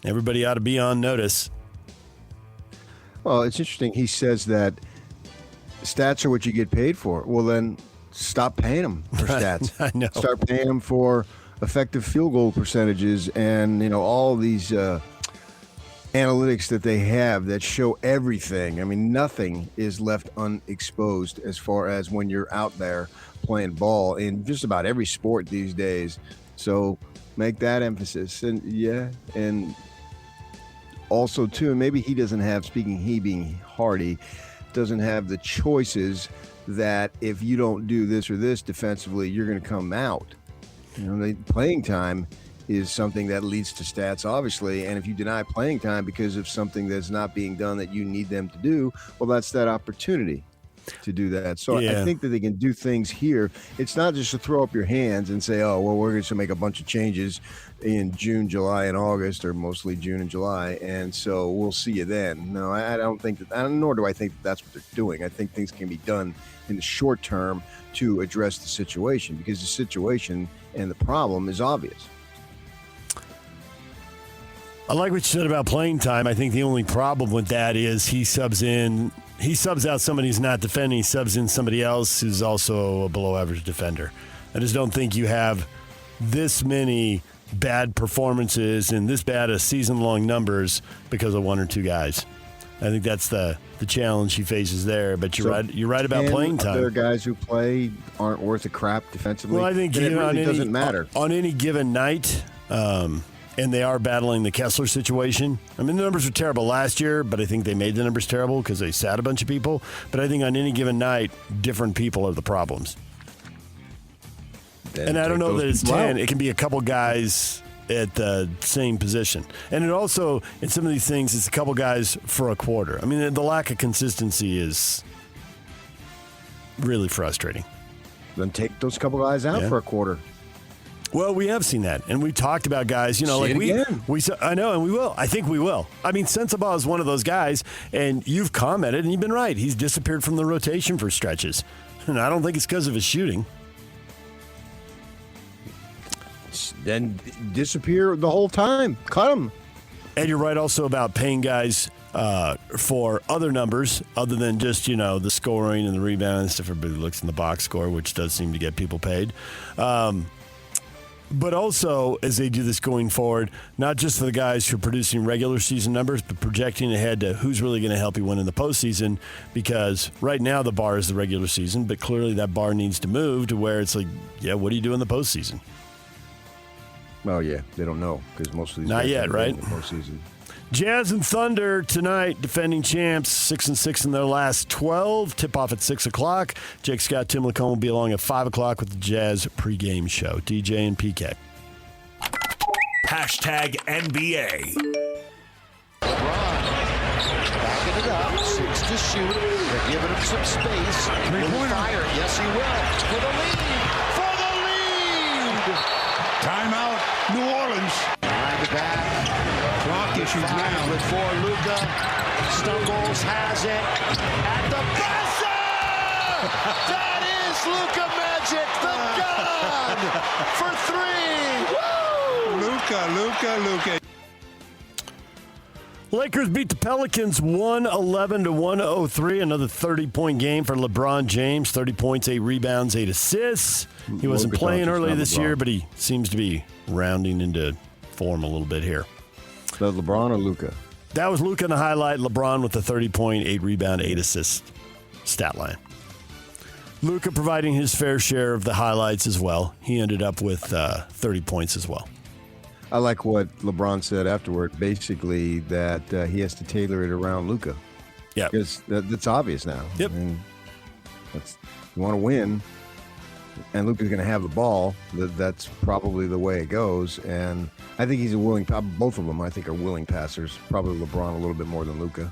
everybody ought to be on notice. Well, it's interesting. He says that stats are what you get paid for. Well, then stop paying them for stats. I know. Start paying them for effective field goal percentages and, you know, all these analytics that they have that show everything. I mean, nothing is left unexposed as far as when you're out there playing ball in just about every sport these days. So make that emphasis. And also, too, and maybe he doesn't have, he being Hardy, doesn't have the choices that if you don't do this or this defensively, you're going to come out. You know, the playing time is something that leads to stats, obviously. And if you deny playing time because of something that's not being done that you need them to do, well, that's that opportunity to do that. So I think that they can do things here. It's not just to throw up your hands and say, oh, well, we're going to make a bunch of changes in June, July, and August, or mostly June and July, and so we'll see you then. No, I don't think that, nor do I think that that's what they're doing. I think things can be done in the short term to address the situation, because the situation and the problem is obvious. I like what you said about playing time. I think the only problem with that is he subs out somebody who's not defending. He subs in somebody else who's also a below-average defender. I just don't think you have this many bad performances and this bad a season-long numbers because of one or two guys. I think that's the challenge he faces there. But you're right about playing time. Other guys who play aren't worth a crap defensively. Well, I think it really doesn't matter on any given night. And they are battling the Kessler situation. I mean, the numbers were terrible last year, but I think they made the numbers terrible because they sat a bunch of people. But I think on any given night, different people are the problems. And I don't know that it's 10. It can be a couple guys at the same position. And it also, in some of these things, it's a couple guys for a quarter. I mean, the lack of consistency is really frustrating. Then take those couple guys out for a quarter. Well, we have seen that, and we talked about guys. You know, like I know, and we will. I think we will. I mean, Sensabaugh is one of those guys, and you've commented, and you've been right. He's disappeared from the rotation for stretches, and I don't think it's because of his shooting. Then disappear the whole time. Cut him. And you're right also about paying guys for other numbers other than just, you know, the scoring and the rebound and stuff. Everybody looks in the box score, which does seem to get people paid. But also, as they do this going forward, not just for the guys who are producing regular season numbers, but projecting ahead to who's really going to help you win in the postseason. Because right now the bar is the regular season, but clearly that bar needs to move to where it's like, yeah, what do you do in the postseason? Well, yeah, they don't know because most of these not yet, right? In the postseason. Jazz and Thunder tonight, defending champs, 6-6 in their last 12. Tip off at 6 o'clock. Jake Scott, Tim LaComb will be along at 5 o'clock with the Jazz pregame show. DJ and PK. Hashtag NBA. LeBron backing it up, 6 to shoot. They're giving him some space. Three-pointer. Fire. Yes, he will. For the lead. For the lead. Timeout, New Orleans. Behind the back. Clock issues now. With 4, Luka stumbles, has it at the buzzer. That is Luka Magic, the gun for 3. Woo! Luka. Lakers beat the Pelicans 111-103. Another 30-point game for LeBron James. 30 points, 8 rebounds, 8 assists. He wasn't playing early this year, but he seems to be rounding into form a little bit here. So LeBron or Luka? That was Luka in the highlight. LeBron with the 30-point, 8 rebound, 8 assist stat line. Luka providing his fair share of the highlights as well. He ended up with 30 points as well. I like what LeBron said afterward, basically that he has to tailor it around Luka. Yeah. Because that's obvious now. Yep. And you want to win, and Luka's going to have the ball. That's probably the way it goes. And I think he's a willing, both of them I think are willing passers. Probably LeBron a little bit more than Luka.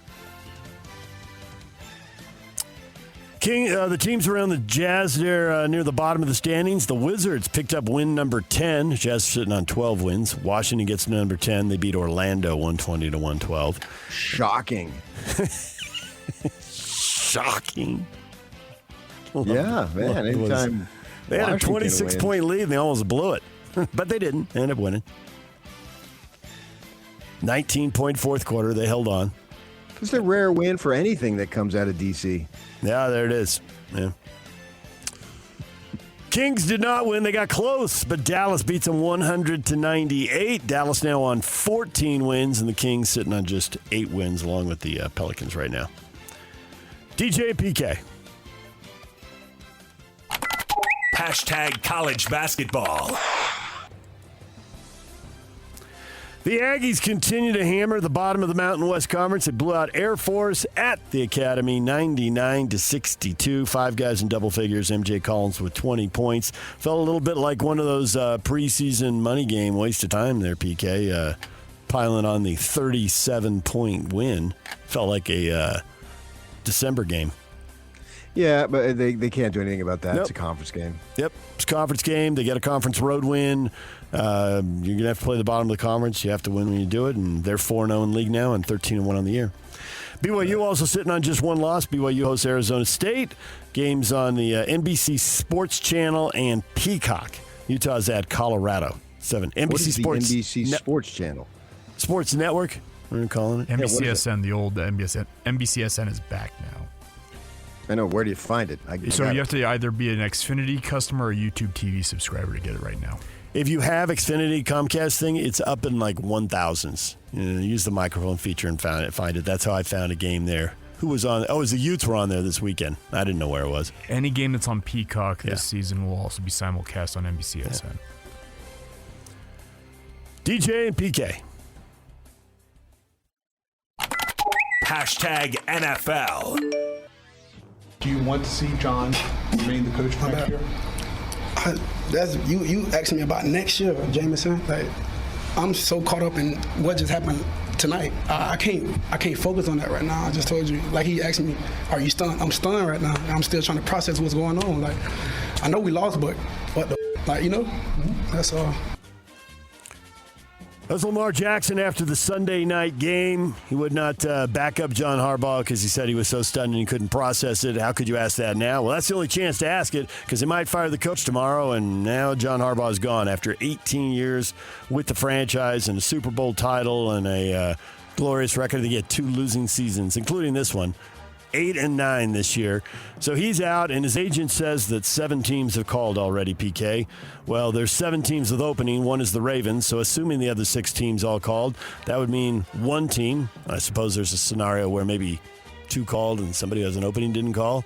The teams around the Jazz there near the bottom of the standings. The Wizards picked up win number 10. Jazz sitting on 12 wins. Washington gets number 10. They beat Orlando 120-112. Shocking. Shocking. Yeah, man. Anytime they had a 26-point lead and they almost blew it. But they didn't. They ended up winning. 19-point fourth quarter. They held on. It's a rare win for anything that comes out of D.C. Yeah, there it is. Yeah. Kings did not win. They got close, but Dallas beats them 100-98. Dallas now on 14 wins, and the Kings sitting on just 8 wins along with the Pelicans right now. DJ and PK. Hashtag college basketball. The Aggies continue to hammer the bottom of the Mountain West Conference. They blew out Air Force at the Academy, 99-62. 5 guys in double figures. MJ Collins with 20 points. Felt a little bit like one of those preseason money game waste of time there, PK. Piling on the 37-point win. Felt like a December game. Yeah, but they can't do anything about that. Nope. It's a conference game. Yep, it's a conference game. They get a conference road win. You're going to have to play the bottom of the conference. You have to win when you do it, and they're 4-0 in league now and 13-1 on the year. BYU also sitting on just one loss. BYU hosts Arizona State. Games on the NBC Sports Channel and Peacock. Utah's at Colorado. 7. NBC What is Sports the NBC Sports Channel? Sports Network, we're calling it. NBCSN, the old NBCSN is back now. I know. Where do you find it? So you have to either be an Xfinity customer or a YouTube TV subscriber to get it right now. If you have Xfinity Comcast thing, it's up in like 1,000s. Use the microphone feature and find it. That's how I found a game there. Who was on? Oh, it was the Utes were on there this weekend. I didn't know where it was. Any game that's on Peacock this season will also be simulcast on NBCSN. DJ and PK. Hashtag NFL. Do you want to see John remain the coach next year? You asking me about next year, Jameson. Like, I'm so caught up in what just happened tonight. I can't focus on that right now. I just told you. Like, he asked me, "Are you stunned?" I'm stunned right now. I'm still trying to process what's going on. Like, I know we lost, but what the like, that's all. That's Lamar Jackson after the Sunday night game. He would not back up John Harbaugh because he said he was so stunned and he couldn't process it. How could you ask that now? Well, that's the only chance to ask it because they might fire the coach tomorrow, and now John Harbaugh is gone after 18 years with the franchise and a Super Bowl title and a glorious record. They get 2 losing seasons, including this one. 8-9 this year. So he's out, and his agent says that 7 teams have called already, PK. Well, there's 7 teams with opening. One is the Ravens. So assuming the other 6 teams all called, that would mean 1 team. I suppose there's a scenario where maybe 2 called and somebody who has an opening didn't call.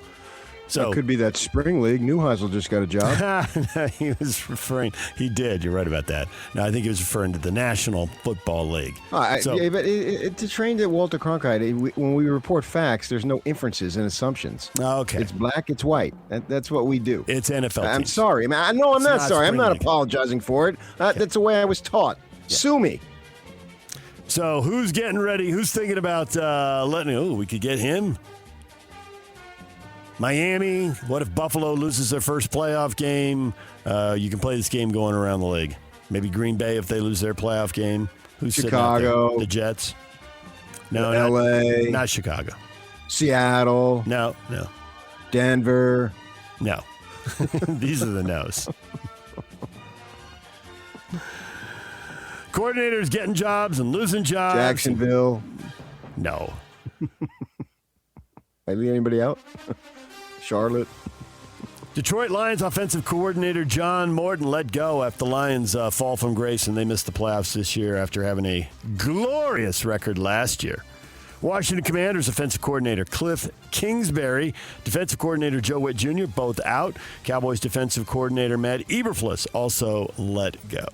So it could be that spring league. Neuheisel just got a job. He was referring. He did. You're right about that. No, I think he was referring to the National Football League. But to train at Walter Cronkite, when we report facts, there's no inferences and assumptions. Okay. It's black, it's white. That's what we do. It's NFL. I'm sorry. I'm not sorry. I'm not apologizing for it. That's the way I was taught. Yeah. Sue me. So who's getting ready? Who's thinking about letting? Oh, we could get him. Miami, what if Buffalo loses their first playoff game? You can play this game going around the league. Maybe Green Bay if they lose their playoff game. Who's Chicago? The Jets? No, LA. Not Chicago. Seattle. No. Denver. No. These are the no's. Coordinators getting jobs and losing jobs. Jacksonville. No. I leave anybody out? Charlotte. Detroit Lions offensive coordinator John Morton let go after the Lions fall from grace and they missed the playoffs this year after having a glorious record last year. Washington Commanders offensive coordinator Cliff Kingsbury, defensive coordinator Joe Witt Jr., both out. Cowboys defensive coordinator Matt Eberflus also let go.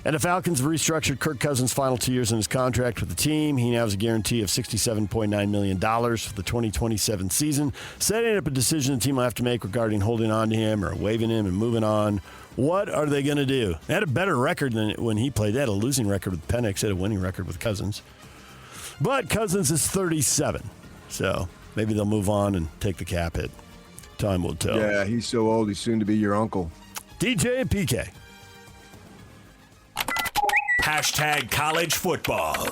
And the Falcons have restructured Kirk Cousins' final 2 years in his contract with the team. He now has a guarantee of $67.9 million for the 2027 season, setting up a decision the team will have to make regarding holding on to him or waiving him and moving on. What are they going to do? They had a better record than when he played. They had a losing record with Penix. They had a winning record with Cousins. But Cousins is 37, so maybe they'll move on and take the cap hit. Time will tell. Yeah, he's so old, he's soon to be your uncle. DJ and PK. #college football.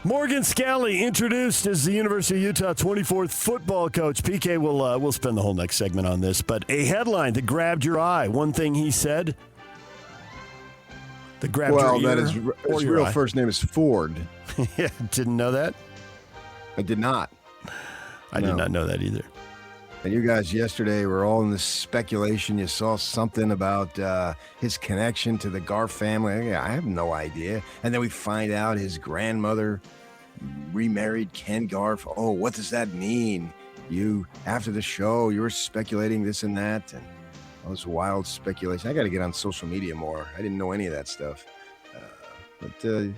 Morgan Scalley introduced as the University of Utah 24th football coach. PK will spend the whole next segment on this, but a headline that grabbed your eye. One thing he said that grabbed your ear. Well, his real first name is Ford. Yeah, didn't know that? I did not. I did not know that either. And you guys yesterday were all in this speculation. You saw something about his connection to the Garf family. I have no idea. And then we find out his grandmother remarried Ken Garf. Oh, what does that mean? After the show, you were speculating this and that. And all this wild speculation. I got to get on social media more. I didn't know any of that stuff. But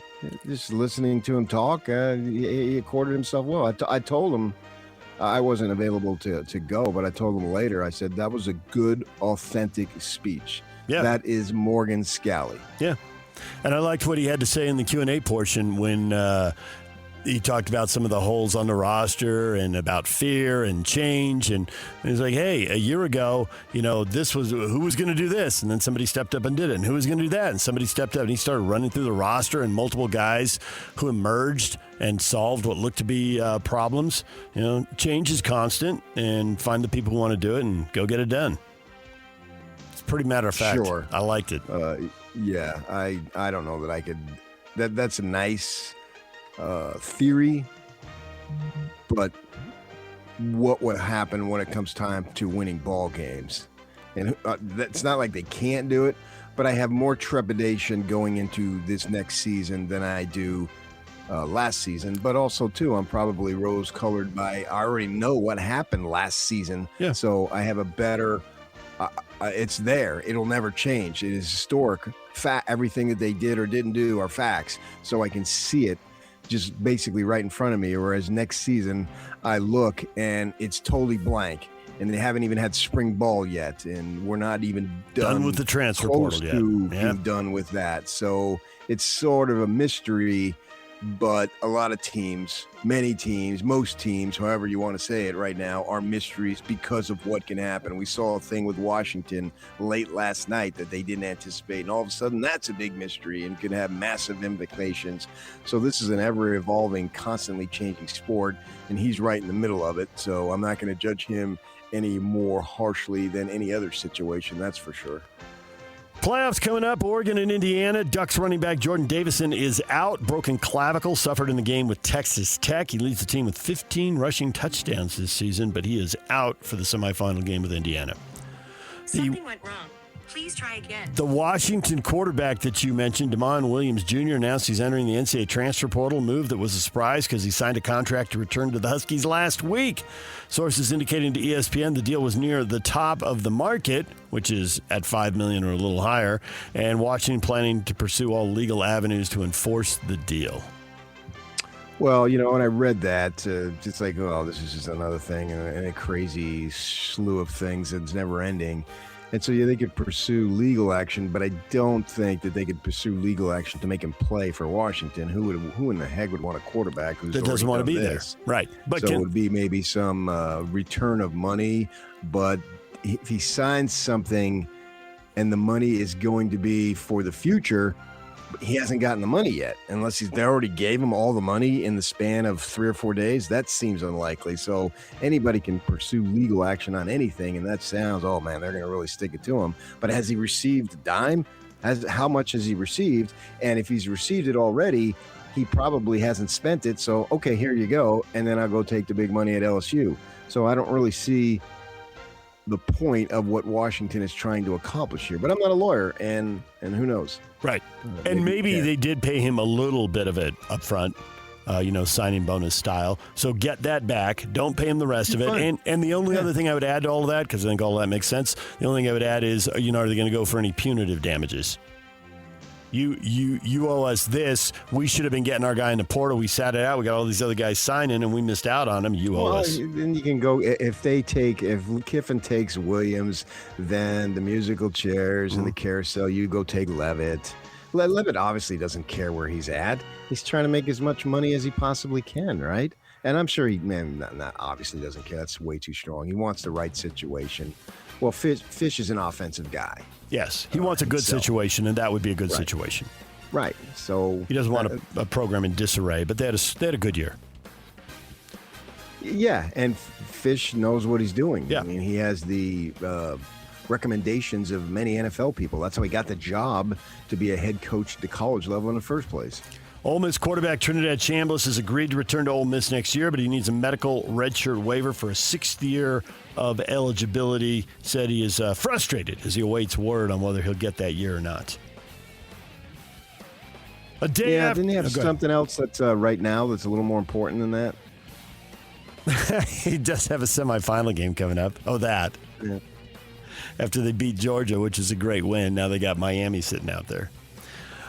just listening to him talk, he accorded himself well. I told him I wasn't available to go, but I told him later, I said, that was a good, authentic speech. Yeah. That is Morgan Scalley. Yeah. And I liked what he had to say in the Q&A portion when he talked about some of the holes on the roster and about fear and change. And he's like, hey, a year ago, this was who was going to do this? And then somebody stepped up and did it. And who was going to do that? And somebody stepped up and he started running through the roster and multiple guys who emerged and solved what looked to be problems. Change is constant, and find the people who want to do it and go get it done. It's pretty matter of fact. Sure. I liked it. Yeah, I don't know that I could. That's a nice theory, but what would happen when it comes time to winning ball games? And it's not like they can't do it, but I have more trepidation going into this next season than I do last season. But also, too, I'm probably rose-colored by I already know what happened last season. Yeah. So I have a better it's there. It'll never change. It is historic. Everything that they did or didn't do are facts. So I can see it just basically right in front of me. Whereas next season, I look and it's totally blank. And they haven't even had spring ball yet. And we're not even done with the transfer close portal yet. to being done with that. So it's sort of a mystery. But a lot of teams, many teams, most teams, however you want to say it right now, are mysteries because of what can happen. We saw a thing with Washington late last night that they didn't anticipate. And all of a sudden, that's a big mystery and could have massive implications. So this is an ever-evolving, constantly changing sport, and he's right in the middle of it. So I'm not going to judge him any more harshly than any other situation, that's for sure. Playoffs coming up, Oregon and Indiana. Ducks running back Jordan Davison is out. Broken clavicle, suffered in the game with Texas Tech. He leads the team with 15 rushing touchdowns this season, but he is out for the semifinal game with Indiana. Something went wrong. Please try again. The Washington quarterback that you mentioned, Damon Williams Jr., announced he's entering the NCAA transfer portal, move that was a surprise because he signed a contract to return to the Huskies last week. Sources indicating to ESPN the deal was near the top of the market, which is at $5 million or a little higher, and Washington planning to pursue all legal avenues to enforce the deal. Well, when I read that, it's like, oh, this is just another thing and a crazy slew of things that's never ending. And so, they could pursue legal action, but I don't think that they could pursue legal action to make him play for Washington. Who in the heck would want a quarterback who's that doesn't want to be there? Right. But so it would be maybe some return of money. But if he signs something and the money is going to be for the future, he hasn't gotten the money yet. Unless they already gave him all the money in the span of 3 or 4 days, that seems unlikely. So anybody can pursue legal action on anything, and that sounds, oh man, they're going to really stick it to him. But has he received a dime? How much has he received? And if he's received it already, he probably hasn't spent it. So, okay, here you go. And then I'll go take the big money at LSU. So I don't really see the point of what Washington is trying to accomplish here. But I'm not a lawyer, and who knows? Right. And maybe they did pay him a little bit of it up front, signing bonus style. So get that back. Don't pay him the rest of it. And the only other thing I would add to all of that, because I think all that makes sense, the only thing I would add is, are they going to go for any punitive damages? You owe us this. We should have been getting our guy in the portal. We sat it out. We got all these other guys signing, and we missed out on him. You owe us. Then you can go if Kiffin takes Williams, then the musical chairs and the carousel. You go take Levitt. Levitt obviously doesn't care where he's at. He's trying to make as much money as he possibly can, right? And I'm sure not obviously doesn't care. That's way too strong. He wants the right situation. Well, Fish is an offensive guy. Yes, he wants a good situation, and that would be a good situation. Right. So he doesn't want a program in disarray, but they had a good year. Yeah, and Fish knows what he's doing. Yeah. I mean, he has the recommendations of many NFL people. That's how he got the job to be a head coach at the college level in the first place. Ole Miss quarterback Trinidad Chambliss has agreed to return to Ole Miss next year, but he needs a medical redshirt waiver for a 6th year of eligibility. Said he is frustrated as he awaits word on whether he'll get that year or not. Didn't he have something else that's right now that's a little more important than that? He does have a semifinal game coming up. Oh, that. Yeah. After they beat Georgia, which is a great win, now they got Miami sitting out there.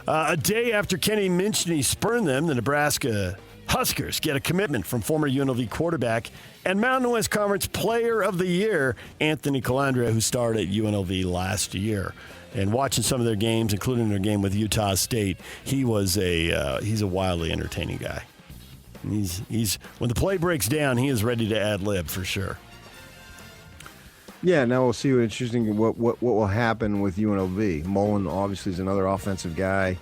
A day after Kenny Minchney spurned them, the Nebraska Huskers get a commitment from former UNLV quarterback and Mountain West Conference Player of the Year, Anthony Calandria, who starred at UNLV last year. And watching some of their games, including their game with Utah State, he's a wildly entertaining guy. He's when the play breaks down, he is ready to ad lib for sure. Yeah, now we'll see what will happen with UNLV. Mullen obviously is another offensive guy.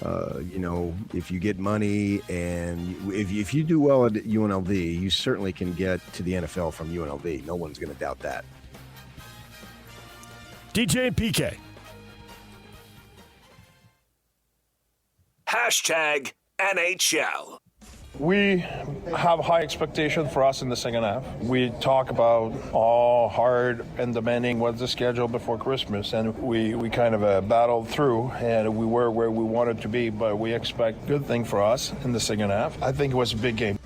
If you get money and if you do well at UNLV, you certainly can get to the NFL from UNLV. No one's going to doubt that. DJ and PK. #NHL. We have high expectations for us in the second half. We talk about hard and demanding what's the schedule before Christmas, and we kind of battled through, and we were where we wanted to be, but we expect good thing for us in the second half. I think it was a big game.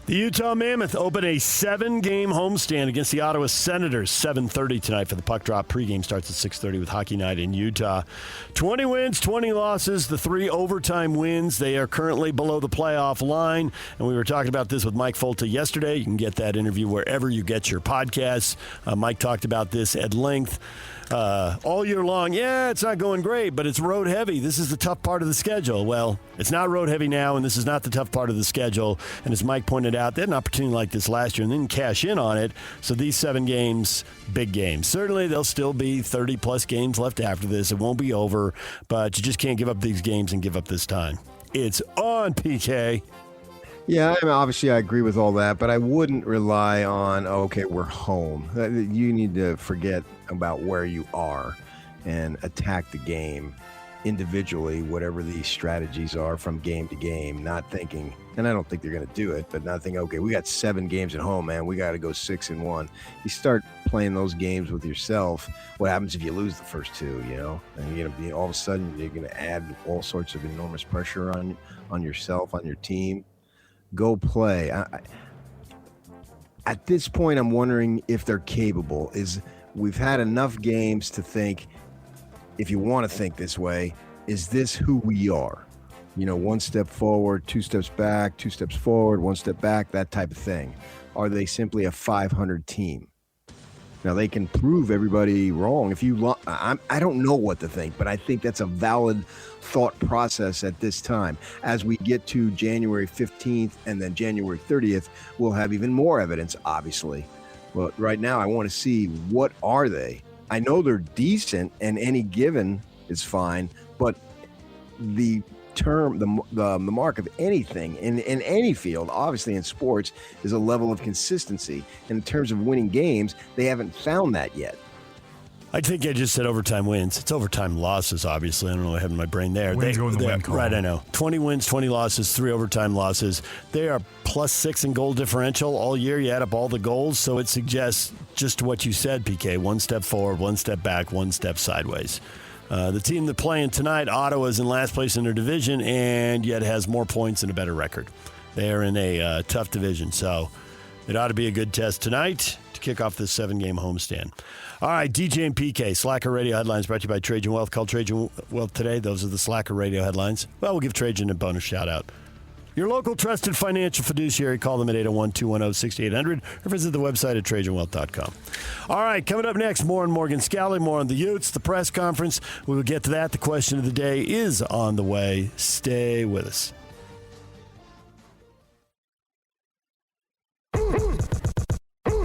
The Utah Mammoth open a 7-game homestand against the Ottawa Senators. 7:30 tonight for the puck drop. Pregame starts at 6:30 with Hockey Night in Utah. 20 wins, 20 losses, the 3 overtime wins. They are currently below the playoff line. And we were talking about this with Mike Folta yesterday. You can get that interview wherever you get your podcasts. Mike talked about this at length. All year long, it's not going great, but it's road heavy. This is the tough part of the schedule. Well, it's not road heavy now, and this is not the tough part of the schedule. And as Mike pointed out, they had an opportunity like this last year and didn't cash in on it. So these 7 games, big games. Certainly, there'll still be 30-plus games left after this. It won't be over, but you just can't give up these games and give up this time. It's on, PK. Yeah, obviously I agree with all that, but I wouldn't rely on, we're home. You need to forget about where you are and attack the game individually, whatever these strategies are from game to game, not thinking, and I don't think they're going to do it, but not thinking, we got 7 games at home, man. We got to go 6-1. You start playing those games with yourself. What happens if you lose the first 2, And you're going to be all of a sudden you're going to add all sorts of enormous pressure on yourself, on your team. Go play. At this point, I'm wondering if they're capable. We've had enough games to think, if you want to think this way, is this who we are? 1 step forward, 2 steps back, 2 steps forward, 1 step back, that type of thing. Are they simply a 500 team? Now, they can prove everybody wrong. I don't know what to think, but I think that's a valid thought process at this time. As we get to January 15th and then January 30th, we'll have even more evidence, obviously. But right now, I want to see, what are they? I know they're decent, and any given is fine, but the mark of anything in any field, obviously in sports, is a level of consistency. In terms of winning games, they haven't found that yet. I think I just said overtime wins. It's overtime losses, obviously. I don't know what I have in my brain there. Wins go in the win column. Right, I know. 20 wins, 20 losses, 3 overtime losses. They are +6 in goal differential all year. You add up all the goals, so it suggests just what you said, PK. 1 step forward, 1 step back, 1 step sideways. The team that's playing tonight, Ottawa, is in last place in their division and yet has more points and a better record. They are in a tough division, so it ought to be a good test tonight to kick off this 7-game homestand. All right, DJ and PK, Slacker Radio headlines brought to you by Trajan Wealth. Call Trajan Wealth today. Those are the Slacker Radio headlines. Well, we'll give Trajan a bonus shout-out. Your local trusted financial fiduciary. Call them at 801-210-6800 or visit the website at TrajanWealth.com. All right, coming up next, more on Morgan Scalley, more on the Utes, the press conference. We will get to that. The question of the day is on the way. Stay with us.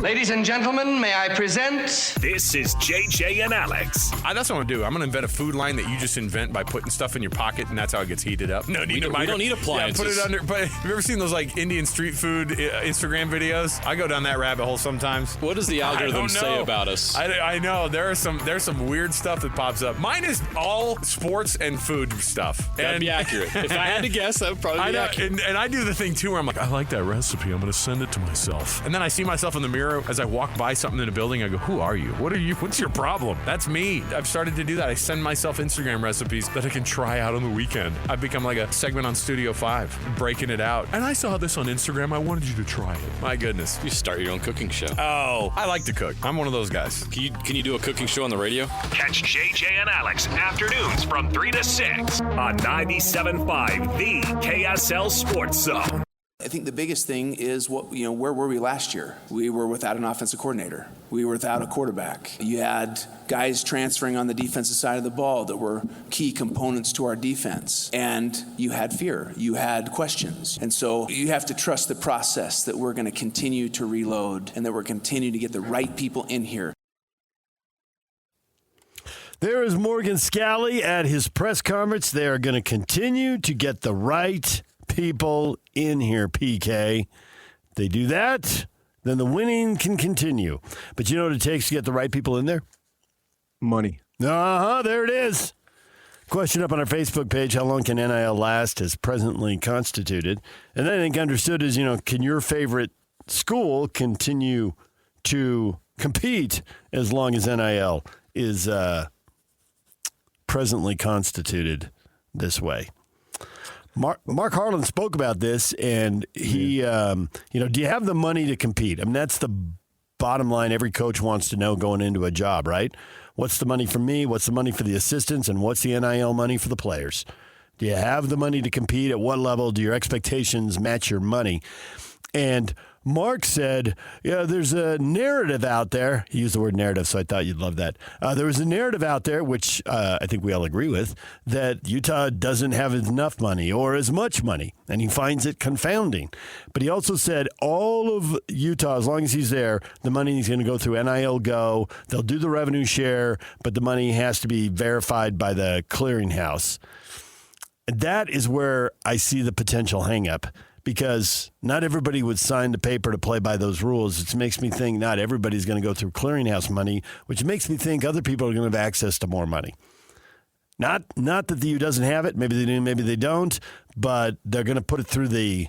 Ladies and gentlemen, may I present... This is JJ and Alex. That's what I'm going to do. I'm going to invent a food line that you just invent by putting stuff in your pocket, and that's how it gets heated up. No need to we don't need appliances. Yeah, put it under. But have you ever seen those like Indian street food Instagram videos? I go down that rabbit hole sometimes. What does the algorithm say about us? I know. There's some weird stuff that pops up. Mine is all sports and food stuff. That'd be accurate. If I had to guess, that would probably be accurate. And I do the thing, too, where I'm like, I like that recipe. I'm going to send it to myself. And then I see myself in the mirror as I walk by something in a building. I go, who are you? What are you? What's your problem? That's me. I've started to do that. I send myself Instagram recipes that I can try out on the weekend. I've become like a segment on Studio 5, breaking it out. And I saw this on Instagram. I wanted you to try it. My goodness. You start your own cooking show. Oh, I like to cook. I'm one of those guys. Can you do a cooking show on the radio? Catch JJ and Alex afternoons from 3 to 6 on 97.5, the KSL Sports Zone. I think the biggest thing is where were we last year? We were without an offensive coordinator. We were without a quarterback. You had guys transferring on the defensive side of the ball that were key components to our defense. And you had fear. You had questions. And so you have to trust the process that we're going to continue to reload and that we're continuing to get the right people in here. There is Morgan Scalley at his press conference. They are going to continue to get the right people in here, PK. If they do that, then the winning can continue. But you know what it takes to get the right people in there? Money. There it is. Question up on our Facebook page, how long can NIL last as presently constituted? And I think understood is, can your favorite school continue to compete as long as NIL is presently constituted this way? Mark Harlan spoke about this, and he, do you have the money to compete? I mean, that's the bottom line every coach wants to know going into a job, right? What's the money for me? What's the money for the assistants? And what's the NIL money for the players? Do you have the money to compete? At what level do your expectations match your money? And Mark said, there's a narrative out there. He used the word narrative, so I thought you'd love that. There was a narrative out there, which I think we all agree with, that Utah doesn't have enough money or as much money, and he finds it confounding. But he also said all of Utah, as long as he's there, the money is going to go through NIL Go. They'll do the revenue share, but the money has to be verified by the clearinghouse. That is where I see the potential hang-up. Because not everybody would sign the paper to play by those rules. It makes me think not everybody's going to go through clearinghouse money, which makes me think other people are going to have access to more money. Not that the U doesn't have it. Maybe they do, maybe they don't. But they're going to put it through the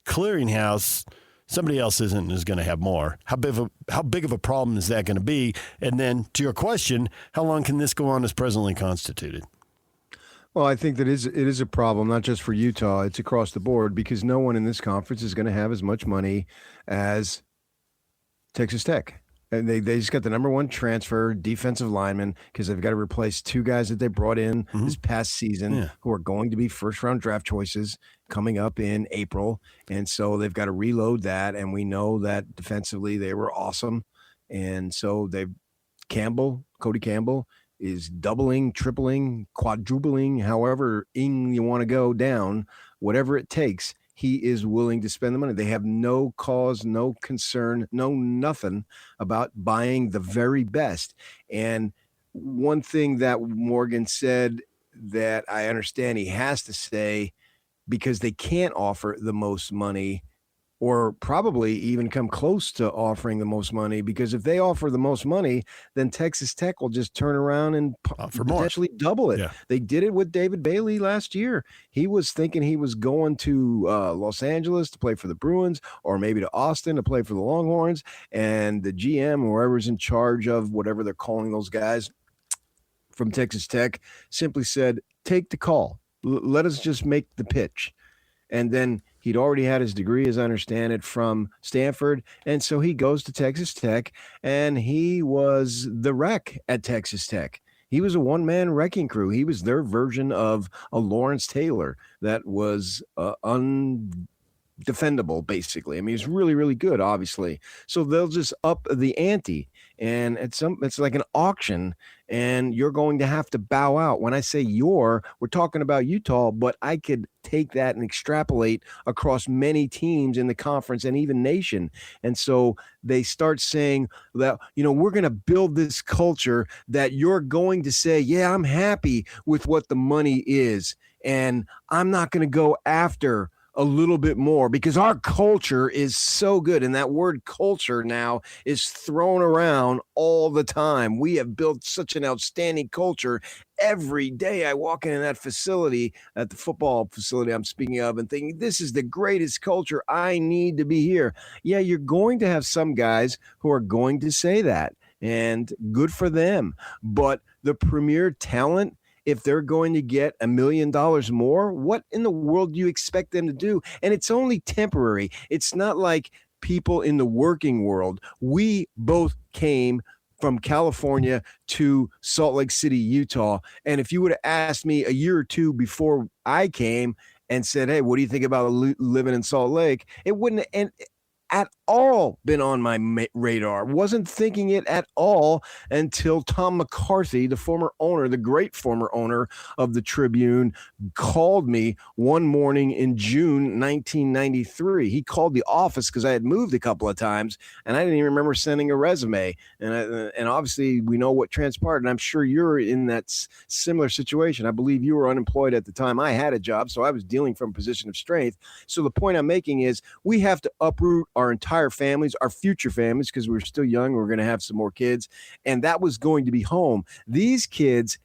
clearinghouse. Somebody else is going to have more. How big of a problem is that going to be? And then to your question, how long can this go on as presently constituted? Well, I think that it is a problem, not just for Utah. It's across the board because no one in this conference is going to have as much money as Texas Tech. And they just got the number one transfer defensive lineman because they've got to replace 2 guys that they brought in this past season who are going to be first-round draft choices coming up in April. And so they've got to reload that, and we know that defensively they were awesome. And so Cody Campbell, is doubling, tripling, quadrupling, however you want to go down, whatever it takes, he is willing to spend the money. They have no cause, no concern, no nothing about buying the very best. And one thing that Morgan said that I understand he has to say, because they can't offer the most money, or probably even come close to offering the most money, because if they offer the most money, then Texas Tech will just turn around and potentially double it. Yeah. They did it with David Bailey last year. He was thinking he was going to Los Angeles to play for the Bruins, or maybe to Austin to play for the Longhorns, and the GM, or whoever's in charge of whatever they're calling those guys from Texas Tech, simply said, take the call. Let us just make the pitch. And then he'd already had his degree, as I understand it, from Stanford. And so he goes to Texas Tech, and he was the wreck at Texas Tech. He was a one-man wrecking crew. He was their version of a Lawrence Taylor that was undefendable, basically. I mean, he's really, really good, obviously. So they'll just up the ante. And it's like an auction, and you're going to have to bow out. When I say we're talking about Utah, but I could take that and extrapolate across many teams in the conference and even nation. And so they start saying that, we're going to build this culture that you're going to say, yeah, I'm happy with what the money is, and I'm not going to go after a little bit more because our culture is so good. And that word culture now is thrown around all the time. We have built such an outstanding culture. Every day I walk into that facility, at the football facility I'm speaking of, and thinking, this is the greatest culture. I need to be here. Yeah, you're going to have some guys who are going to say that, and good for them. But the premier talent, if they're going to get $1 million more, what in the world do you expect them to do? And it's only temporary. It's not like people in the working world. We both came from California to Salt Lake City, Utah. And if you would have asked me a year or two before I came and said, hey, what do you think about living in Salt Lake? It wouldn't at all been on my radar. Wasn't thinking it at all until Tom McCarthy, the former owner, the great former owner of the Tribune, called me one morning in June 1993. He called the office because I had moved a couple of times, and I didn't even remember sending a resume. And obviously we know what transpired, and I'm sure you're in that similar situation. I believe you were unemployed at the time. I had a job, so I was dealing from a position of strength. So the point I'm making is we have to uproot our entire families, our future families, because we're still young. We're going to have some more kids. And that was going to be home. These kids,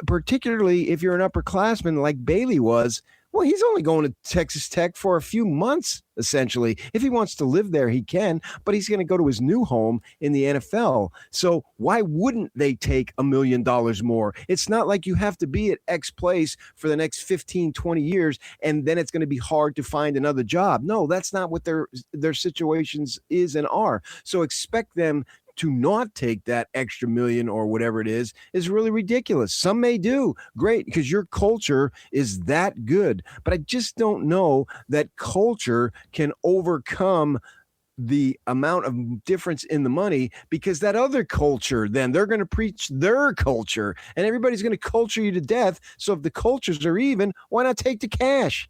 particularly if you're an upperclassman like Bailey was, well, he's only going to Texas Tech for a few months, essentially. If he wants to live there, he can, but he's going to go to his new home in the NFL. So why wouldn't they take $1 million more? It's not like you have to be at X place for the next 15, 20 years, and then it's going to be hard to find another job. No, that's not what their situations is and are. So expect them to not take that extra million or whatever it is really ridiculous. Some may do great because your culture is that good, but I just don't know that culture can overcome the amount of difference in the money, because that other culture, then they're going to preach their culture and everybody's going to culture you to death. So if the cultures are even, why not take the cash?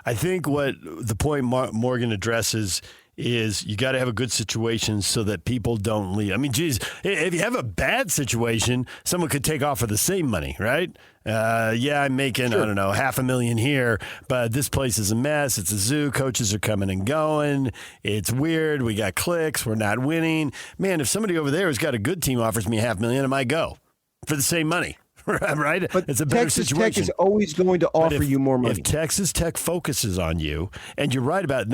I think what the point Morgan addresses is you got to have a good situation so that people don't leave. I mean, geez, if you have a bad situation, someone could take off for the same money, right? Yeah, I'm making, I don't know, $500,000 here, but this place is a mess. It's a zoo. Coaches are coming and going. It's weird. We got clicks. We're not winning. Man, if somebody over there who's got a good team offers me $500,000, I might go for the same money. Right? But it's a better Texas situation. Tech is always going to offer you more money. If Texas Tech focuses on you, and you're right about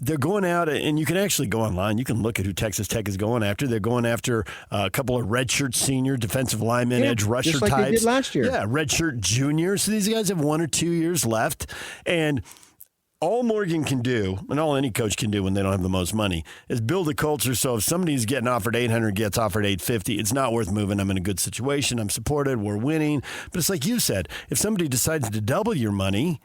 they're going out, and you can actually go online. You can look at who Texas Tech is going after. They're going after a couple of redshirt senior defensive linemen, edge rusher just like types. They did last year. Yeah, redshirt juniors. So these guys have 1 or 2 years left, and all Morgan can do, and all any coach can do when they don't have the most money, is build a culture so if somebody's getting offered $800, gets offered $850, it's not worth moving. I'm in a good situation. I'm supported. We're winning. But it's like you said, if somebody decides to double your money,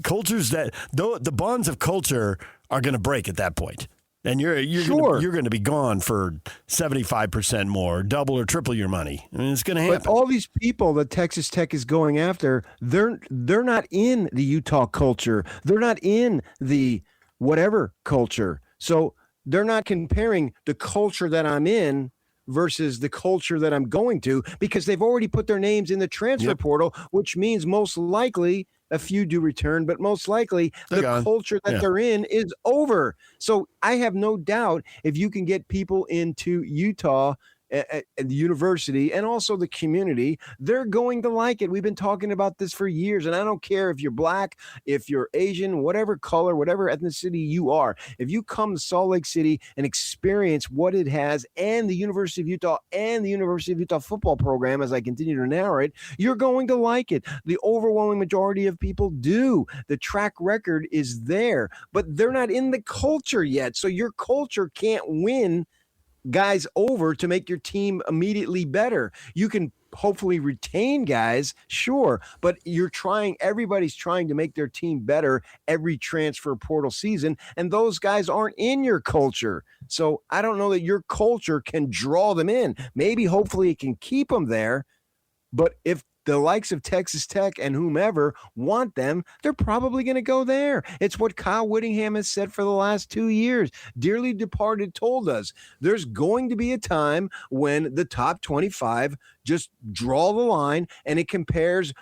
cultures the bonds of culture are going to break at that point. And you're going to be gone for 75% more, double or triple your money. I mean, it's going to happen. But all these people that Texas Tech is going after, they're not in the Utah culture. They're not in the whatever culture. So they're not comparing the culture that I'm in versus the culture that I'm going to, because they've already put their names in the transfer portal, which means most likely A few do return, but most likely the culture that they're in is over. So I have no doubt if you can get people into Utah at the university and also the community, they're going to like it. We've been talking about this for years, and I don't care if you're black, if you're Asian, whatever color, whatever ethnicity you are. If you come to Salt Lake City and experience what it has and the University of Utah and the University of Utah football program, as I continue to narrate, you're going to like it. The overwhelming majority of people do. The track record is there, but they're not in the culture yet. So your culture can't win guys over to make your team immediately better. You can hopefully retain guys, sure, but everybody's trying to make their team better every transfer portal season, and those guys aren't in your culture. So I don't know that your culture can draw them in. Maybe hopefully it can keep them there, but if the likes of Texas Tech and whomever want them, they're probably going to go there. It's what Kyle Whittingham has said for the last 2 years. Dearly departed told us there's going to be a time when the top 25 just draw the line, and it compares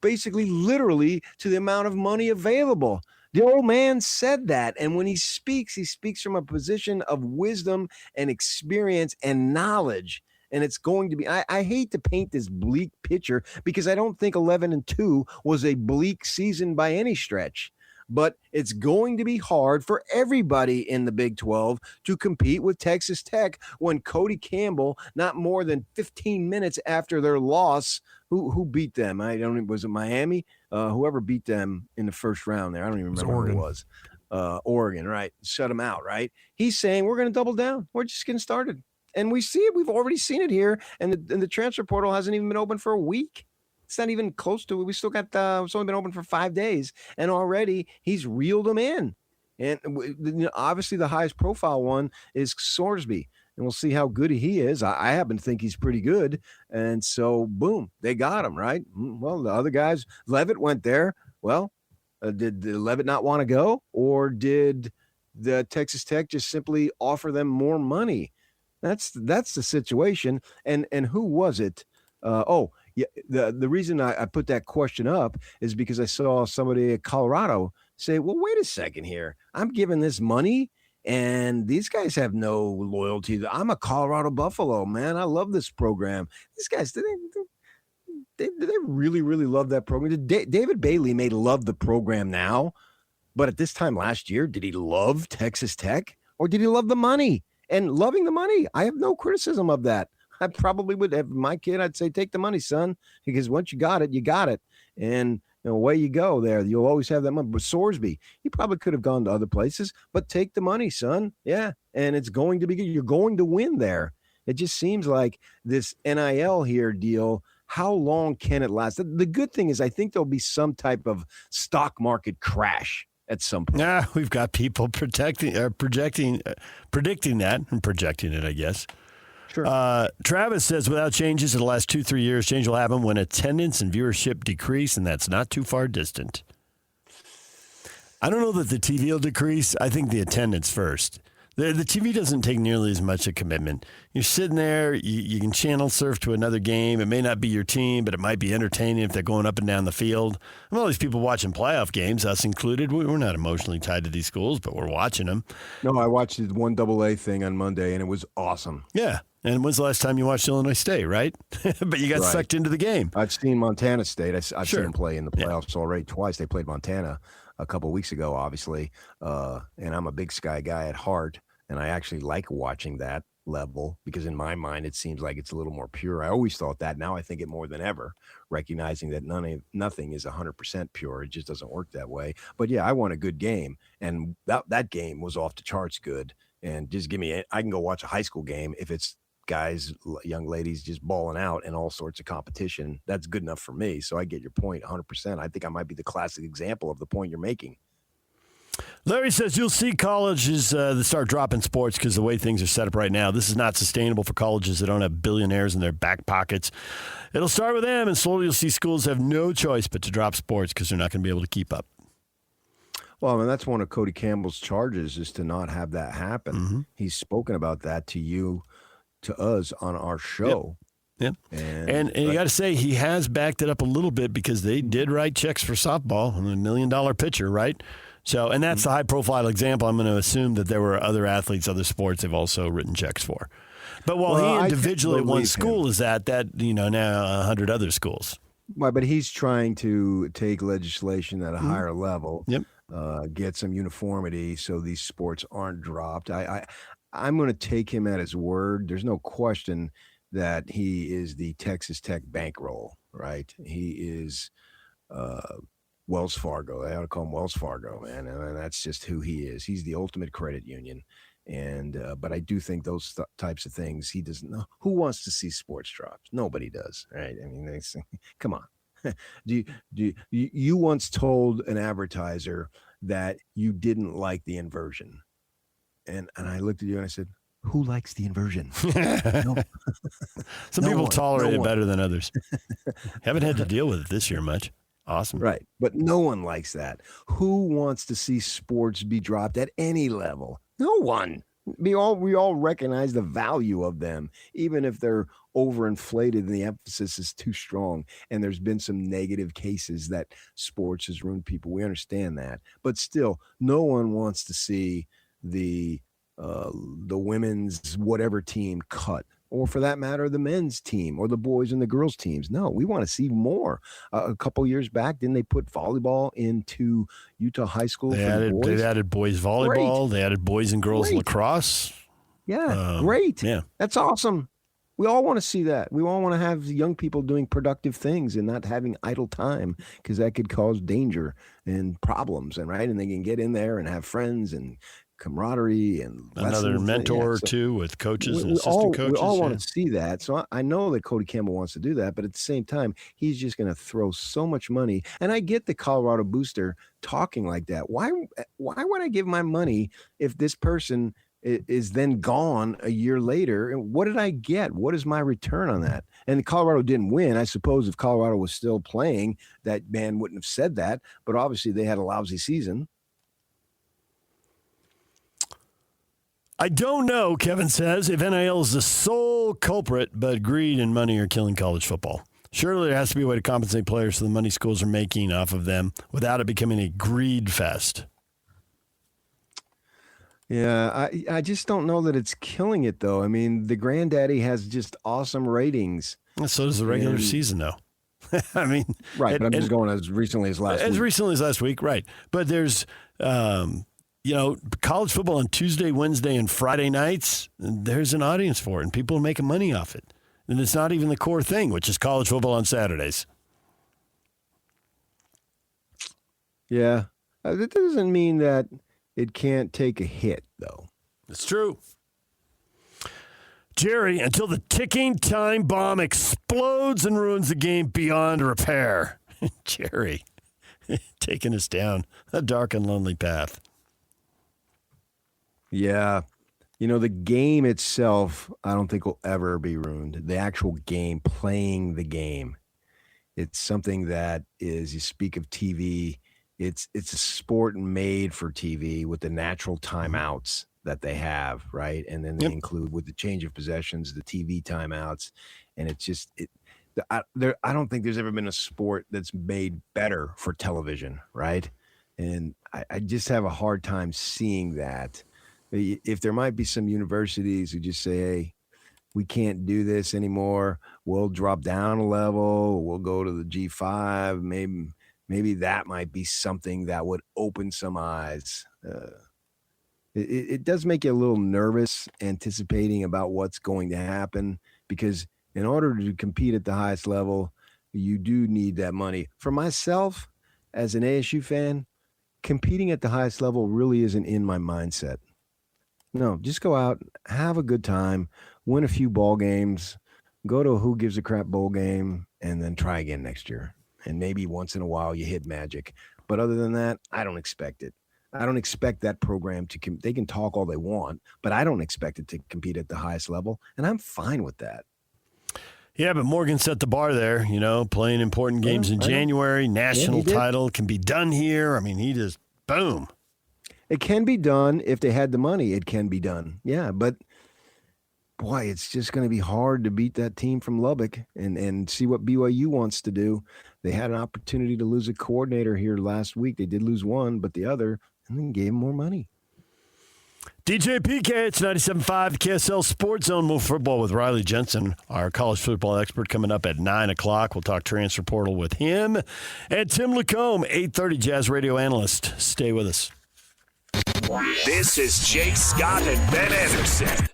basically literally to the amount of money available. The old man said that, and when he speaks from a position of wisdom and experience and knowledge. And it's going to be, I hate to paint this bleak picture because I don't think 11-2 was a bleak season by any stretch. But it's going to be hard for everybody in the Big 12 to compete with Texas Tech when Cody Campbell, not more than 15 minutes after their loss, who beat them? Was it Miami? Whoever beat them in the first round there. I don't even remember who it was. Oregon, right? Shut them out, right? He's saying we're going to double down. We're just getting started. And we see it. We've already seen it here. And the transfer portal hasn't even been open for a week. It's not even close to it. We still got, it's only been open for 5 days. And already he's reeled them in. And obviously the highest profile one is Sorsby. And we'll see how good he is. I happen to think he's pretty good. And so, boom, they got him, right? Well, the other guys, Levitt went there. Well, did Levitt not want to go? Or did the Texas Tech just simply offer them more money? That's the situation. And who was it? The reason I put that question up is because I saw somebody at Colorado say, well, wait a second here. I'm giving this money and these guys have no loyalty. I'm a Colorado Buffalo, man. I love this program. These guys, did they really, really love that program? David Bailey may love the program now, but at this time last year, did he love Texas Tech or did he love the money? And loving the money, I have no criticism of that. I probably would have my kid. I'd say, take the money, son, because once you got it, you got it. And away you go there. You'll always have that money. But Sorsby, he probably could have gone to other places, but take the money, son. Yeah. And it's going to be good. You're going to win there. It just seems like this NIL here deal, how long can it last? The good thing is I think there'll be some type of stock market crash at some point. Yeah, we've got people predicting that and projecting it, I guess. Sure. Travis says, without changes in the last 2-3 years, change will happen when attendance and viewership decrease, and that's not too far distant. I don't know that the TV will decrease. I think the attendance first. The TV doesn't take nearly as much a commitment. You're sitting there, you can channel surf to another game. It may not be your team, but it might be entertaining if they're going up and down the field. I mean, all these people watching playoff games, us included, we're not emotionally tied to these schools, but we're watching them. No, I watched the 1AA thing on Monday, and it was awesome. Yeah. And when's the last time you watched Illinois State, right? But you got sucked into the game. I've seen Montana State. I've seen them play in the playoffs already twice. They played Montana a couple of weeks ago, obviously. And I'm a Big Sky guy at heart, and I actually like watching that level because in my mind, it seems like it's a little more pure. I always thought that. Now I think it more than ever, recognizing that nothing is 100% pure. It just doesn't work that way. But, yeah, I want a good game, and that game was off the charts good. And just I can go watch a high school game if it's guys, young ladies just balling out and all sorts of competition. That's good enough for me. So I get your point 100%. I think I might be the classic example of the point you're making. Larry says you'll see colleges that start dropping sports because the way things are set up right now, this is not sustainable for colleges that don't have billionaires in their back pockets. It'll start with them, and slowly you'll see schools have no choice but to drop sports because they're not going to be able to keep up. Well, I mean, that's one of Cody Campbell's charges is to not have that happen. Mm-hmm. He's spoken about that to you, to us on our show. Yep. And you got to say he has backed it up a little bit because they did write checks for softball on $1 million pitcher, right? So, and that's the high-profile example. I'm going to assume that there were other athletes, other sports they've also written checks for. But while he individually at one school is that now 100 other schools. Well, but he's trying to take legislation at a higher level, get some uniformity so these sports aren't dropped. I'm going to take him at his word. There's no question that he is the Texas Tech bankroll, right? He is Wells Fargo. They ought to call him Wells Fargo, man. And that's just who he is. He's the ultimate credit union. And but I do think those types of things he doesn't know. Who wants to see sports drops? Nobody does, right? I mean, come on. You once told an advertiser that you didn't like the inversion, and I looked at you and I said, who likes the inversion? Some people tolerate it better than others. Haven't had to deal with it this year much. Awesome. Right. But no one likes that. Who wants to see sports be dropped at any level? No one. We all recognize the value of them, even if they're overinflated and the emphasis is too strong. And there's been some negative cases that sports has ruined people. We understand that. But still, no one wants to see the women's whatever team cut, or for that matter, the men's team or the boys and the girls teams. No, we want to see more. A couple years back, didn't they put volleyball into Utah high school? They added boys volleyball. Great. They added boys and girls lacrosse. Yeah, great. Yeah, that's awesome. We all want to see that. We all want to have young people doing productive things and not having idle time, because that could cause danger and problems. And they can get in there and have friends and camaraderie and another mentor or two with coaches and assistant coaches. We all want to see that. So I know that Cody Campbell wants to do that, but at the same time, he's just going to throw so much money. And I get the Colorado booster talking like that. Why would I give my money if this person is then gone a year later? And what did I get? What is my return on that? And Colorado didn't win. I suppose if Colorado was still playing, that man wouldn't have said that. But obviously they had a lousy season. I don't know, Kevin says, if NIL is the sole culprit, but greed and money are killing college football. Surely there has to be a way to compensate players for the money schools are making off of them without it becoming a greed fest. Yeah, I just don't know that it's killing it, though. I mean, the Granddaddy has just awesome ratings. So does the regular season, though. I mean, right, but I'm just going as recently as last week. As recently as last week, right. But there's... college football on Tuesday, Wednesday, and Friday nights, there's an audience for it, and people are making money off it. And it's not even the core thing, which is college football on Saturdays. Yeah. That doesn't mean that it can't take a hit, though. It's true. Jerry, until the ticking time bomb explodes and ruins the game beyond repair. Jerry, taking us down a dark and lonely path. Yeah. The game itself, I don't think will ever be ruined. The actual game, playing the game. It's something that is, you speak of TV, it's a sport made for TV with the natural timeouts that they have, right? And then they include with the change of possessions, the TV timeouts. And it's just, I don't think there's ever been a sport that's made better for television, right? And I just have a hard time seeing that. If there might be some universities who just say, hey, we can't do this anymore, we'll drop down a level, we'll go to the G5, maybe that might be something that would open some eyes. It does make you a little nervous anticipating about what's going to happen, because in order to compete at the highest level, you do need that money. For myself, as an ASU fan, competing at the highest level really isn't in my mindset. No, just go out, have a good time, win a few ball games, go to a Who Gives a Crap bowl game, and then try again next year. And maybe once in a while you hit magic. But other than that, I don't expect it. I don't expect that program to they can talk all they want, but I don't expect it to compete at the highest level, and I'm fine with that. Yeah, but Morgan set the bar there, playing important games in January, national title can be done here. I mean, he just, boom. It can be done if they had the money. It can be done. Yeah, but boy, it's just going to be hard to beat that team from Lubbock and see what BYU wants to do. They had an opportunity to lose a coordinator here last week. They did lose one, but the other, and then gave them more money. DJ PK, it's 97.5, the KSL Sports Zone. More football with Riley Jensen, our college football expert, coming up at 9 o'clock. We'll talk transfer portal with him. And Tim LaComb, 8:30, Jazz Radio analyst. Stay with us. This is Jake Scott and Ben Anderson.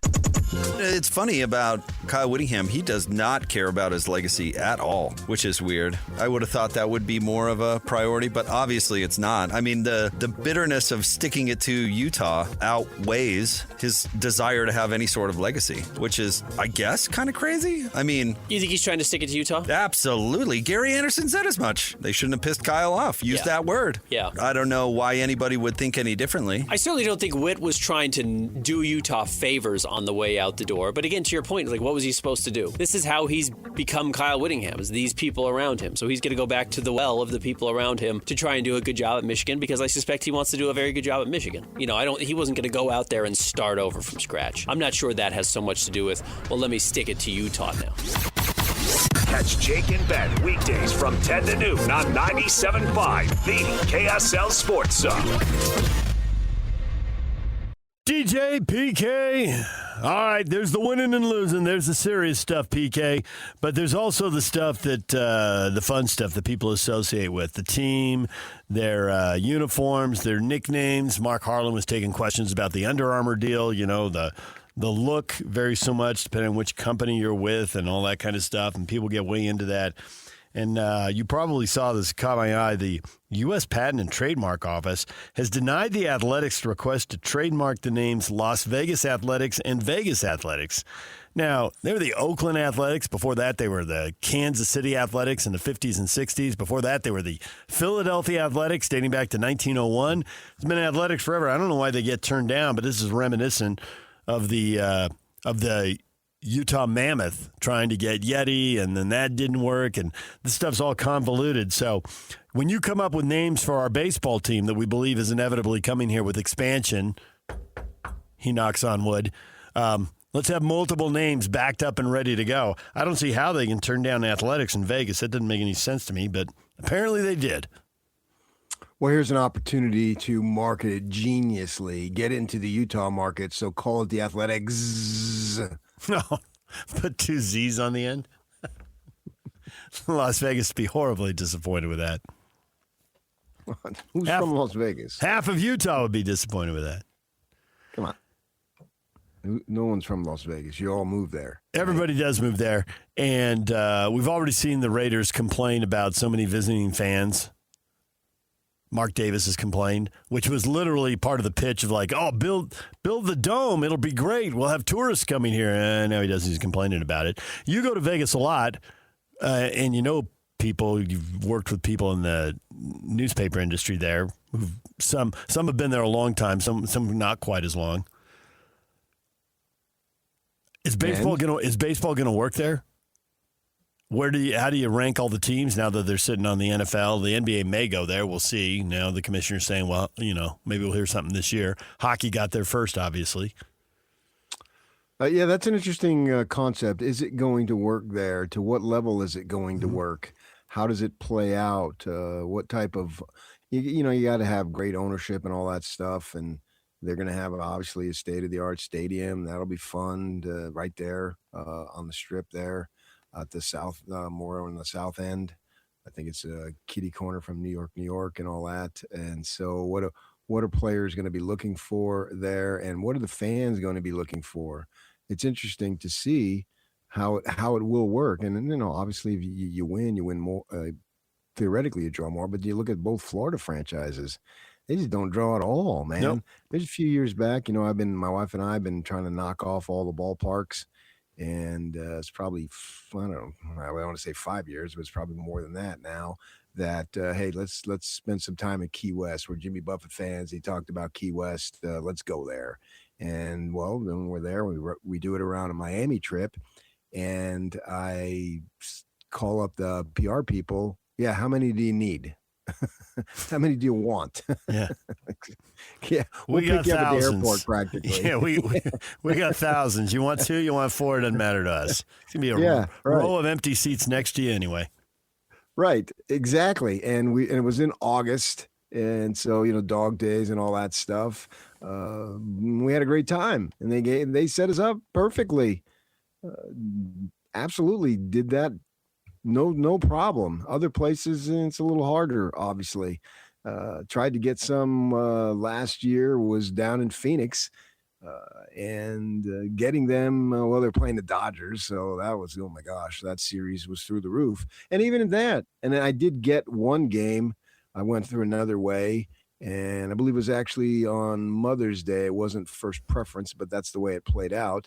It's funny about Kyle Whittingham. He does not care about his legacy at all, which is weird. I would have thought that would be more of a priority, but obviously it's not. I mean, the bitterness of sticking it to Utah outweighs his desire to have any sort of legacy, which is, I guess, kind of crazy. I mean... You think he's trying to stick it to Utah? Absolutely. Gary Anderson said as much. They shouldn't have pissed Kyle off. Use that word. Yeah. I don't know why anybody would think any differently. I certainly don't think Witt was trying to do Utah favors on the way out the door. But again, to your point, like, what was he supposed to do? This is how he's become Kyle Whittingham, is these people around him. So he's going to go back to the well of the people around him to try and do a good job at Michigan, because I suspect he wants to do a very good job at Michigan. You know, he wasn't going to go out there and start over from scratch. I'm not sure that has so much to do with, well, let me stick it to Utah now. Catch Jake and Ben weekdays from 10 to noon on 97.5, the KSL Sports Zone. DJ PK. All right, there's the winning and losing. There's the serious stuff, PK. But there's also the stuff that, the fun stuff that people associate with the team, their uniforms, their nicknames. Mark Harlan was taking questions about the Under Armour deal, you know, the look varies so much depending on which company you're with and all that kind of stuff. And people get way into that. And you probably saw this, caught my eye. The U.S. Patent and Trademark Office has denied the Athletics' request to trademark the names Las Vegas Athletics and Vegas Athletics. Now, they were the Oakland Athletics. Before that, they were the Kansas City Athletics in the 50s and 60s. Before that, they were the Philadelphia Athletics dating back to 1901. It's been Athletics forever. I don't know why they get turned down, but this is reminiscent of the Utah Mammoth trying to get Yeti, and then that didn't work, and this stuff's all convoluted. So when you come up with names for our baseball team that we believe is inevitably coming here with expansion, he knocks on wood, let's have multiple names backed up and ready to go. I don't see how they can turn down Athletics in Vegas. That doesn't make any sense to me, but apparently they did. Well, here's an opportunity to market it geniusly, get into the Utah market, so call it the Athletics. No, put 2 Z's on the end. Las Vegas would be horribly disappointed with that. Who's from Las Vegas? Half of Utah would be disappointed with that. Come on. No one's from Las Vegas. You all moved there. Everybody does move there. And we've already seen the Raiders complain about so many visiting fans. Mark Davis has complained, which was literally part of the pitch of like, oh, build the dome. It'll be great. We'll have tourists coming here. And now he doesn't. He's complaining about it. You go to Vegas a lot, and you know people. You've worked with people in the newspaper industry there. Some have been there a long time. Some not quite as long. Is baseball gonna work there? How do you rank all the teams now that they're sitting on the NFL? The NBA may go there. We'll see. Now the commissioner's saying, well, you know, maybe we'll hear something this year. Hockey got there first, obviously. Yeah, that's an interesting concept. Is it going to work there? To what level is it going to work? How does it play out? What type of, you know, you got to have great ownership and all that stuff. And they're going to have, obviously, a state-of-the-art stadium. That'll be fun right there on the strip there. At the south, more on the south end. I think it's a kitty corner from New York, and all that. And so what are players going to be looking for there, and what are the fans going to be looking for? It's interesting to see how it will work. And you know, obviously, if you win more. Theoretically, you draw more. But you look at both Florida franchises; they just don't draw at all, man. Nope. There's a few years back, you know, my wife and I have been trying to knock off all the ballparks. And it's probably, I don't know, I want to say 5 years, but it's probably more than that now, that, hey, let's spend some time at Key West. We're Jimmy Buffett fans. He talked about Key West. Let's go there. And, well, then we're there. We do it around a Miami trip. And I call up the PR people. Yeah, how many do you need? How many do you want? Yeah. Yeah, we'll We got pick you up at the thousands. airport practically. Yeah, we got thousands. You want 2, you want 4, it doesn't matter to us. It's going to be a row of empty seats next to you anyway. Right, exactly. And it was in August, and so dog days and all that stuff. We had a great time, and they set us up perfectly. Absolutely did that. No problem. Other places it's a little harder, obviously. Tried to get some last year, was down in Phoenix, and getting them, they're playing the Dodgers. So that was, oh my gosh, that series was through the roof. And even in that, and then I did get one game. I went through another way, and I believe it was actually on Mother's Day. It wasn't first preference, but that's the way it played out.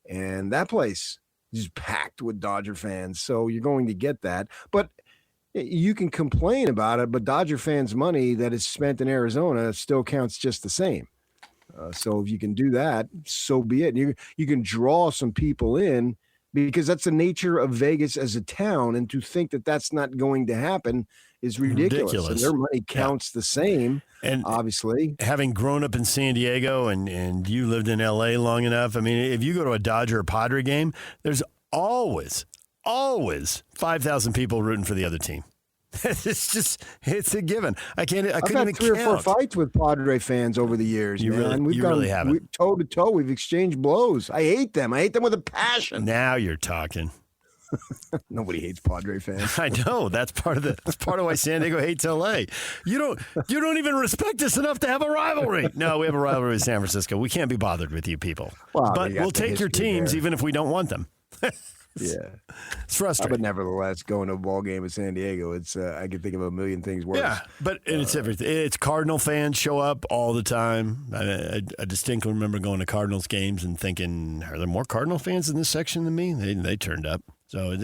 And that place is packed with Dodger fans. So you're going to get that. But you can complain about it, but Dodger fans' money that is spent in Arizona still counts just the same. So if you can do that, so be it. You can draw some people in, because that's the nature of Vegas as a town. And to think that that's not going to happen is ridiculous. And their money counts the same, and obviously. Having grown up in San Diego and you lived in L.A. long enough, I mean, if you go to a Dodger or Padre game, there's always 5,000 people rooting for the other team. It's a given. I've had 3 or 4 fights with Padre fans over the years. You man. really haven't. Toe to toe. We've exchanged blows. I hate them. I hate them with a passion. Now you're talking. Nobody hates Padre fans. I know. That's part of why San Diego hates LA. You don't even respect us enough to have a rivalry. No, we have a rivalry with San Francisco. We can't be bothered with you people. Well, but we'll take your teams even if we don't want them. Yeah, it's frustrating. But nevertheless, going to a ball game in San Diego, it's I can think of a million things worse. Yeah, but it's everything. It's Cardinal fans show up all the time. I distinctly remember going to Cardinals games and thinking, are there more Cardinal fans in this section than me? They turned up. So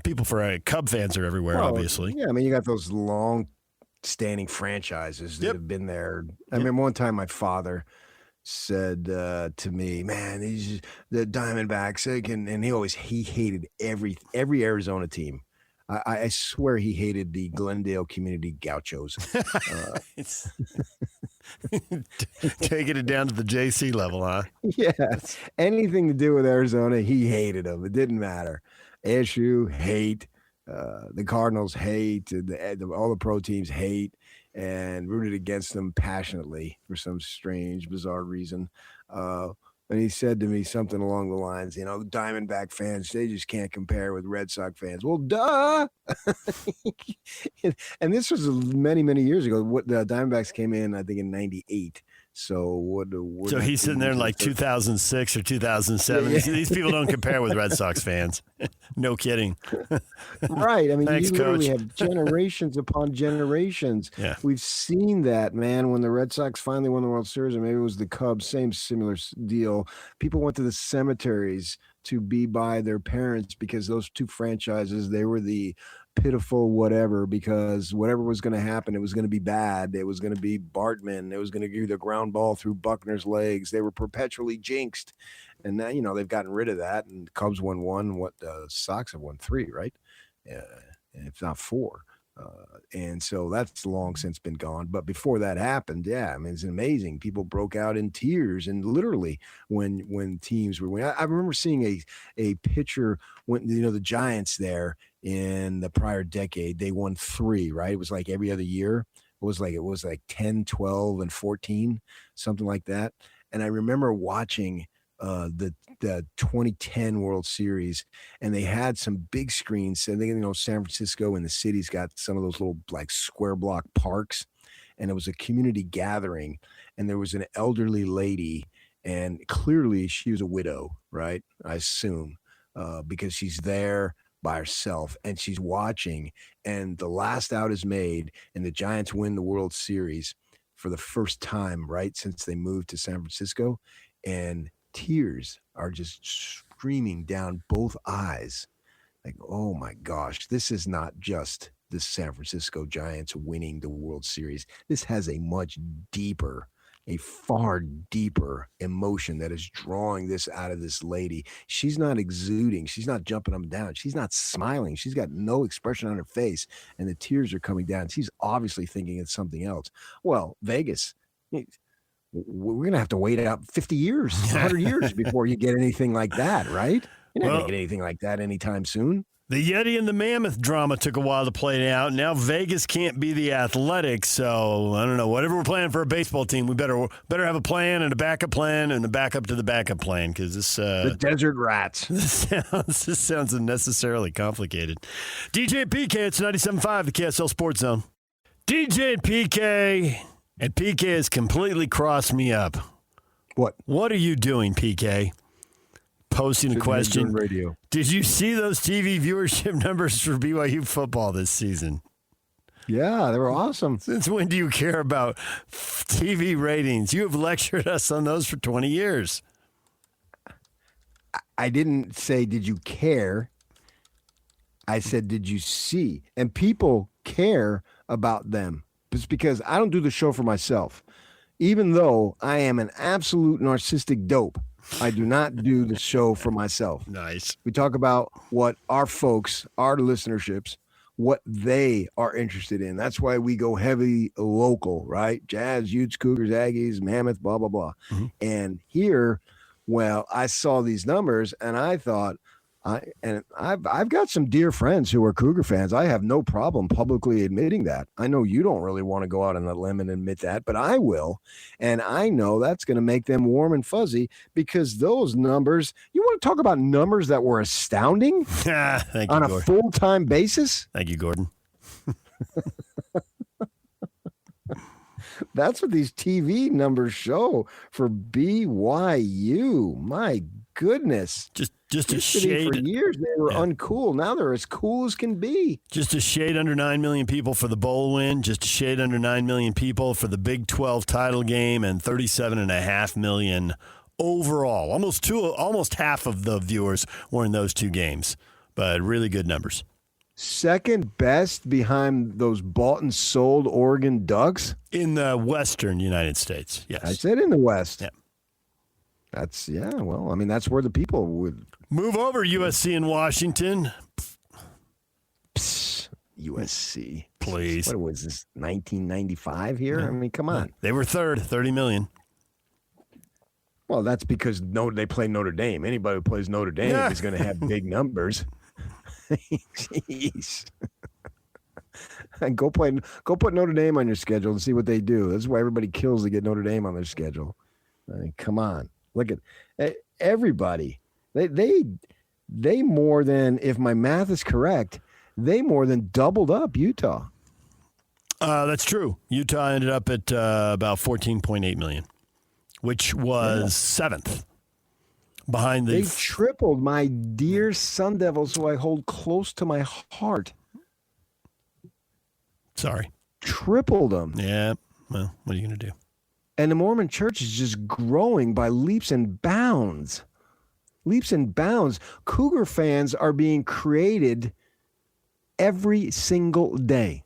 people for Cub fans are everywhere, obviously. Yeah, I mean, you got those long-standing franchises that have been there. I remember one time my father said to me, man, the Diamondbacks, and he hated every Arizona team. I swear he hated the Glendale Community Gauchos. Taking it down to the JC level, huh? Yeah, anything to do with Arizona, he hated them. It didn't matter. ASU, hate. The Cardinals, hate. All the pro teams, hate. And rooted against them passionately for some strange, bizarre reason. And he said to me something along the lines, the Diamondback fans, they just can't compare with Red Sox fans. Well, duh. And this was many, many years ago. What the Diamondbacks came in, I think, in '98. So So he's sitting there in like 2006 or 2007. Yeah. These people don't compare with Red Sox fans. No kidding. Right. I mean, Thanks, you literally Coach. have generations upon generations. Yeah. We've seen that, man, when the Red Sox finally won the World Series, or maybe it was the Cubs, similar deal. People went to the cemeteries to be by their parents because those two franchises, they were the pitiful whatever, because whatever was going to happen, it was going to be bad. It was going to be Bartman. It was going to give the ground ball through Buckner's legs. They were perpetually jinxed. And now, they've gotten rid of that, and the Cubs won 1. The Sox have won 3, right? If not 4. And so that's long since been gone. But before that happened, I mean, it's amazing. People broke out in tears, and literally when teams were winning. I remember seeing a picture when the Giants there in the prior decade, they won 3, right? It was like every other year. It was like 10, 12, and 14, something like that. And I remember watching the 2010 World Series, and they had some big screens. And San Francisco and the city's got some of those little like square block parks, and it was a community gathering, and there was an elderly lady, and clearly she was a widow, right? I assume, because she's there by herself and she's watching, and the last out is made, and the Giants win the World Series for the first time, right, since they moved to San Francisco, and tears are just streaming down both eyes. Like, oh my gosh, this is not just the San Francisco Giants winning the World Series. This has a much deeper a far deeper emotion that is drawing this out of this lady. She's not exuding. She's not jumping up and down. She's not smiling. She's got no expression on her face, and the tears are coming down. She's obviously thinking it's something else. Well, Vegas, we're going to have to wait out 50 years, 100 years before you get anything like that, right? You're not going to get anything like that anytime soon. The Yeti and the Mammoth drama took a while to play out. Now Vegas can't be the Athletics, so I don't know. Whatever we're planning for a baseball team, we better have a plan and a backup plan and a backup to the backup plan because this the Desert Rats. This sounds unnecessarily complicated. DJ and PK, it's 97.5, the KSL Sports Zone. DJ and PK has completely crossed me up. What are you doing, PK? Posting a question. Radio. Did you see those TV viewership numbers for BYU football this season? Yeah, they were awesome. Since when do you care about TV ratings? You have lectured us on those for 20 years. I didn't say, did you care? I said, did you see? And people care about them. It's because I don't do the show for myself. Even though I am an absolute narcissistic dope, I do not do the show for myself. Nice. We talk about what our folks, our listenerships, what they are interested in. That's why we go heavy local, right? Jazz, Utes, Cougars, Aggies, Mammoth, blah, blah, blah. Mm-hmm. And here, well, I saw these numbers and I thought, I've got some dear friends who are Cougar fans. I have no problem publicly admitting that. I know you don't really want to go out on a limb and admit that, but I will. And I know that's going to make them warm and fuzzy because those numbers, you want to talk about numbers that were astounding Thank you, on a Gordon. full-time basis? Thank you, Gordon. That's what these TV numbers show for BYU. My goodness. Just a shade. For years, they were uncool. Now they're as cool as can be. Just a shade under 9 million people for the bowl win. Just a shade under 9 million people for the Big 12 title game, and 37.5 million overall. Almost half of the viewers were in those two games, but really good numbers. Second best behind those bought and sold Oregon Ducks in the Western United States. Yes, I said in the West. Yeah. That's well, I mean, that's where the people would move over. USC and Washington. USC, please. What was this? 1995 here? Yeah. I mean, come on. They were third, 30 million. Well, that's because they play Notre Dame. Anybody who plays Notre Dame is going to have big numbers. Jeez. And go put Notre Dame on your schedule and see what they do. That's why everybody kills to get Notre Dame on their schedule. I mean, come on. Look at everybody. They more than, if my math is correct, they more than doubled up Utah. That's true. Utah ended up at about 14.8 million, which was seventh behind the. They tripled my dear Sun Devils, who I hold close to my heart. Sorry. Tripled them. Yeah. Well, what are you going to do? And the Mormon church is just growing by leaps and bounds. Leaps and bounds. Cougar fans are being created every single day.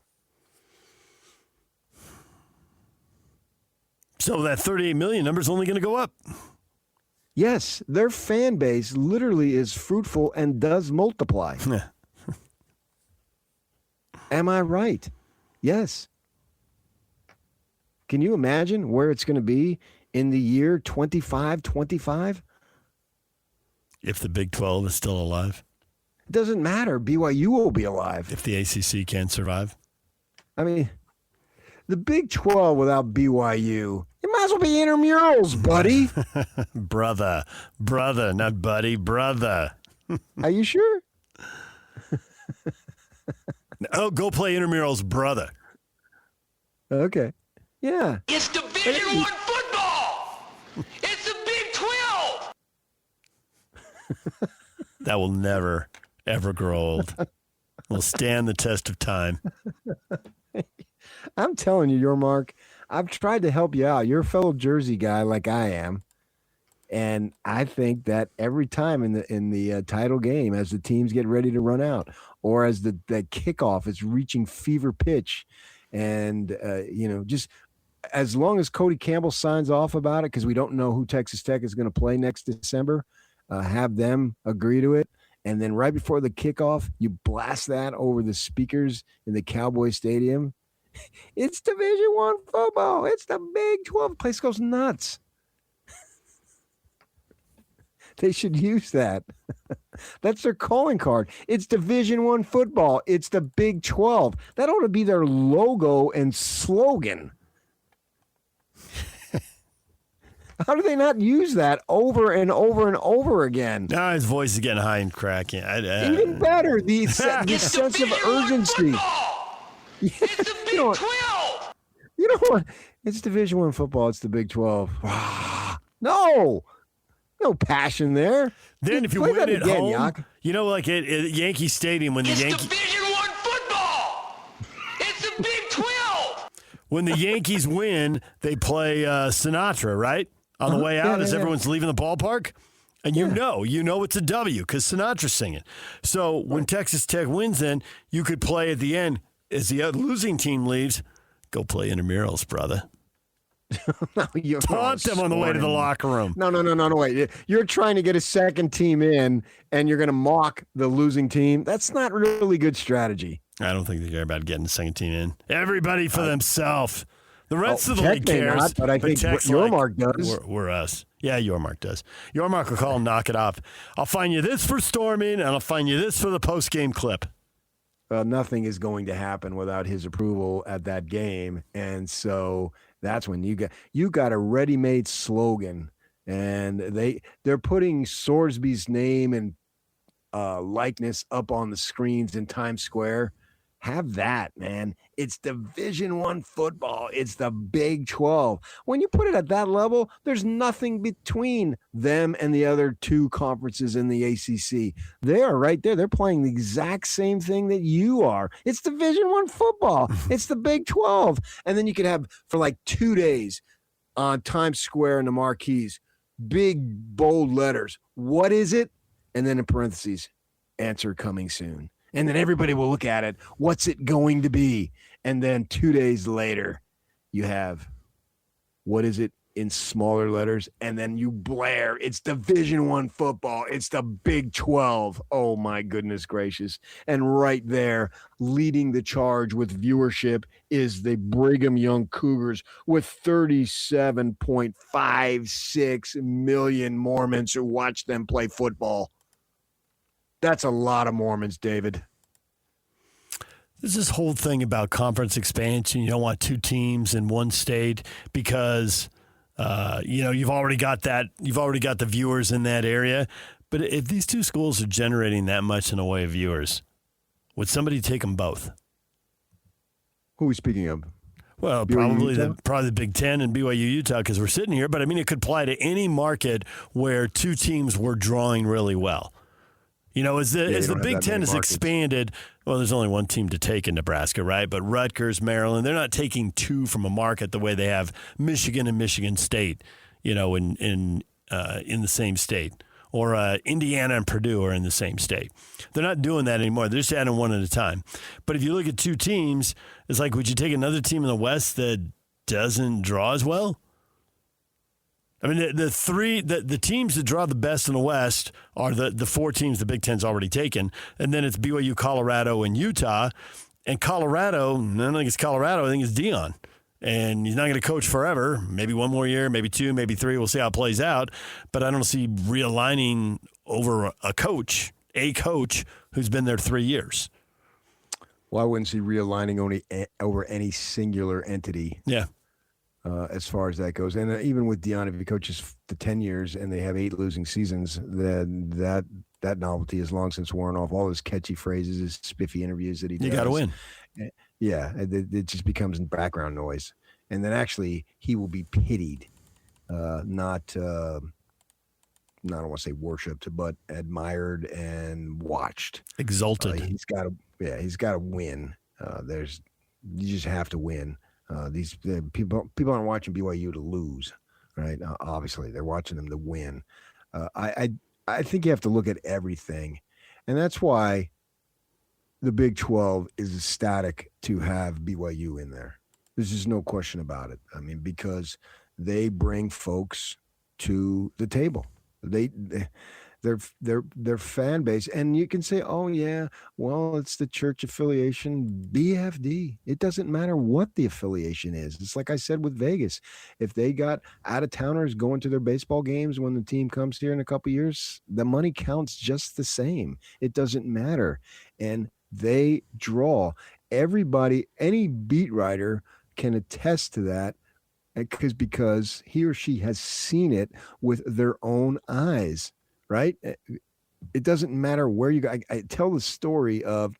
So that 38 million number is only going to go up. Yes, their fan base literally is fruitful and does multiply. Am I right? Yes. Can you imagine where it's going to be in the year 2525? If the Big 12 is still alive. It doesn't matter. BYU will be alive. If the ACC can survive. I mean, the Big 12 without BYU, it might as well be intramurals, buddy. brother, not buddy, brother. Are you sure? Oh, go play intramurals, brother. Okay. Yeah. It's Division I football. It's the Big 12. That will never, ever grow old. Will stand the test of time. I'm telling you, your Mark, I've tried to help you out. You're a fellow Jersey guy like I am. And I think that every time in the title game, as the teams get ready to run out, or as the kickoff is reaching fever pitch, and just as long as Cody Campbell signs off about it, because we don't know who Texas Tech is going to play next December, have them agree to it. And then right before the kickoff, you blast that over the speakers in the Cowboy Stadium. It's Division I football. It's the Big 12. The place goes nuts. They should use that. That's their calling card. It's Division I football. It's the Big 12. That ought to be their logo and slogan. How do they not use that over and over and over again? Now his voice is getting high and cracking. Even better, the sense of urgency. It's the Big 12. You know what? It's Division I football. It's the Big 12. No passion there. Then if you win at home, Yak. You know, like at Yankee Stadium when the Yankees. Division I football. It's the Big 12. When the Yankees win, they play Sinatra, right? On the way out as everyone's leaving the ballpark. And you know it's a W because Sinatra's singing. So when Texas Tech wins, then you could play at the end as the losing team leaves, go play intramurals, brother. Taunt them on the way to the locker room. No, wait. You're trying to get a second team in, and you're going to mock the losing team. That's not really good strategy. I don't think they care about getting the second team in. Everybody for themselves. The rest of the league cares. Not, but I think Yormark does. We're us. Yeah, Yormark does. Yormark will call and knock it off. I'll find you this for storming, and I'll find you this for the post-game clip. Nothing is going to happen without his approval at that game, and so that's when you got a ready-made slogan, and they're putting Sorsby's name and likeness up on the screens in Times Square. Have that, man. It's Division I football. It's the Big 12. When you put it at that level, there's nothing between them and the other two conferences in the ACC. They are right there. They're playing the exact same thing that you are. It's Division I football. It's the Big 12. And then you could have for like 2 days on Times Square and the marquees, big bold letters. What is it? And then in parentheses, answer coming soon. And then everybody will look at it. What's it going to be? And then 2 days later, you have, what is it in smaller letters? And then you blare, it's Division I football. It's the Big 12. Oh, my goodness gracious. And right there, leading the charge with viewership is the Brigham Young Cougars with 37.56 million Mormons who watch them play football. That's a lot of Mormons, David. There's this whole thing about conference expansion. You don't want two teams in one state because, you've already got that. You've already got the viewers in that area. But if these two schools are generating that much in the way of viewers, would somebody take them both? Who are we speaking of? Well, probably the Big Ten and BYU Utah because we're sitting here. But, I mean, it could apply to any market where two teams were drawing really well. You know, as the Big Ten has expanded, well, there's only one team to take in Nebraska, right? But Rutgers, Maryland, they're not taking two from a market the way they have Michigan and Michigan State, in the same state, or Indiana and Purdue are in the same state. They're not doing that anymore. They're just adding one at a time. But if you look at two teams, it's like, would you take another team in the West that doesn't draw as well? I mean, the teams that draw the best in the West are the four teams the Big Ten's already taken, and then it's BYU, Colorado, and Utah. And Colorado, I don't think it's Colorado. I think it's Dion, and he's not going to coach forever. Maybe one more year, maybe two, maybe three. We'll see how it plays out. But I don't see realigning over a coach who's been there 3 years. Well, I wouldn't see realigning over any singular entity. Yeah. As far as that goes. And even with Dion, if he coaches the 10 years and they have 8 losing seasons, then that novelty is long since worn off. All his catchy phrases, his spiffy interviews that he does. You got to win. Yeah, it just becomes background noise. And then actually he will be pitied, not I don't want to say worshipped, but admired and watched. Exalted. He's got to win. You just have to win. These people aren't watching BYU to lose, right? Obviously, they're watching them to win. I think you have to look at everything, and that's why the Big 12 is ecstatic to have BYU in there. There's just no question about it. I mean, because they bring folks to the table. Their fan base, and you can say, oh yeah, well, it's the church affiliation, BFD. It doesn't matter what the affiliation is. It's like I said with Vegas. If they got out-of-towners going to their baseball games when the team comes here in a couple of years, the money counts just the same. It doesn't matter. And they draw everybody. Any beat writer can attest to that because he or she has seen it with their own eyes. Right? It doesn't matter where you go. I tell the story of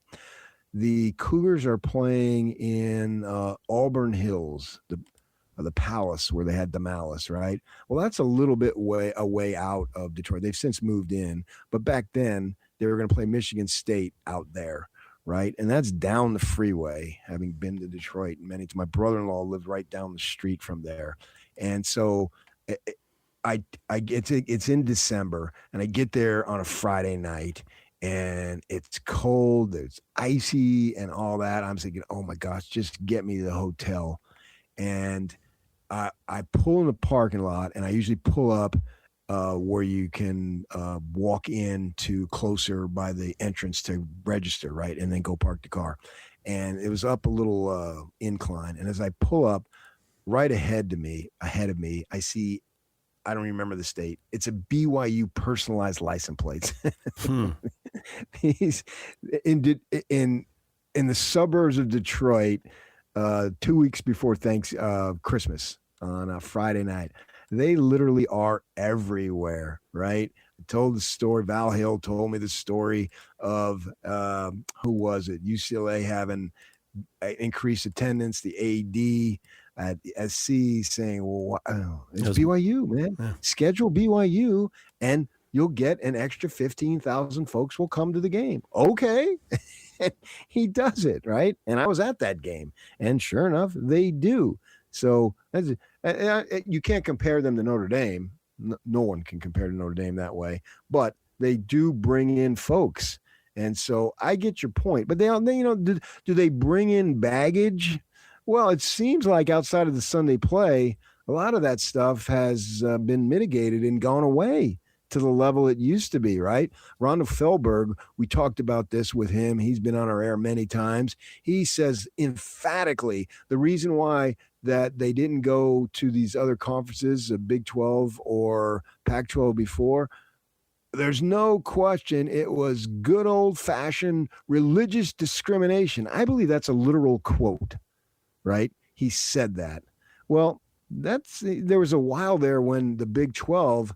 the Cougars are playing in Auburn Hills, the Palace where they had the Malice, right? Well, that's a little bit way out of Detroit. They've since moved in, but back then they were going to play Michigan State out there, right? And that's down the freeway, having been to Detroit many times. My brother-in-law lived right down the street from there. And so it's in December, and I get there on a Friday night, and it's cold, it's icy, and all that. I'm thinking, oh my gosh, just get me to the hotel. And I pull in the parking lot, and I usually pull up where you can walk in to closer by the entrance to register, right, and then go park the car. And it was up a little incline, and as I pull up, right ahead of me, I see. I don't remember the state. It's a BYU personalized license plates. He's in the suburbs of Detroit 2 weeks before Christmas on a Friday night. They literally are everywhere, right? I told the story. Val Hill told me the story of who was it? UCLA having increased attendance, the AD at SC saying, well, it's BYU, man. Yeah. Schedule BYU, and you'll get an extra 15,000 folks will come to the game. Okay. He does it, right? And I was at that game, and sure enough, they do. So you can't compare them to Notre Dame. No one can compare to Notre Dame that way, but they do bring in folks. And so I get your point, but do they bring in baggage? Well, it seems like outside of the Sunday play, a lot of that stuff has been mitigated and gone away to the level it used to be, right? Rondo Fehlberg, we talked about this with him. He's been on our air many times. He says emphatically the reason why that they didn't go to these other conferences, Big 12 or Pac-12 before, there's no question it was good old-fashioned religious discrimination. I believe that's a literal quote. Right? He said that. Well, there was a while there when the Big 12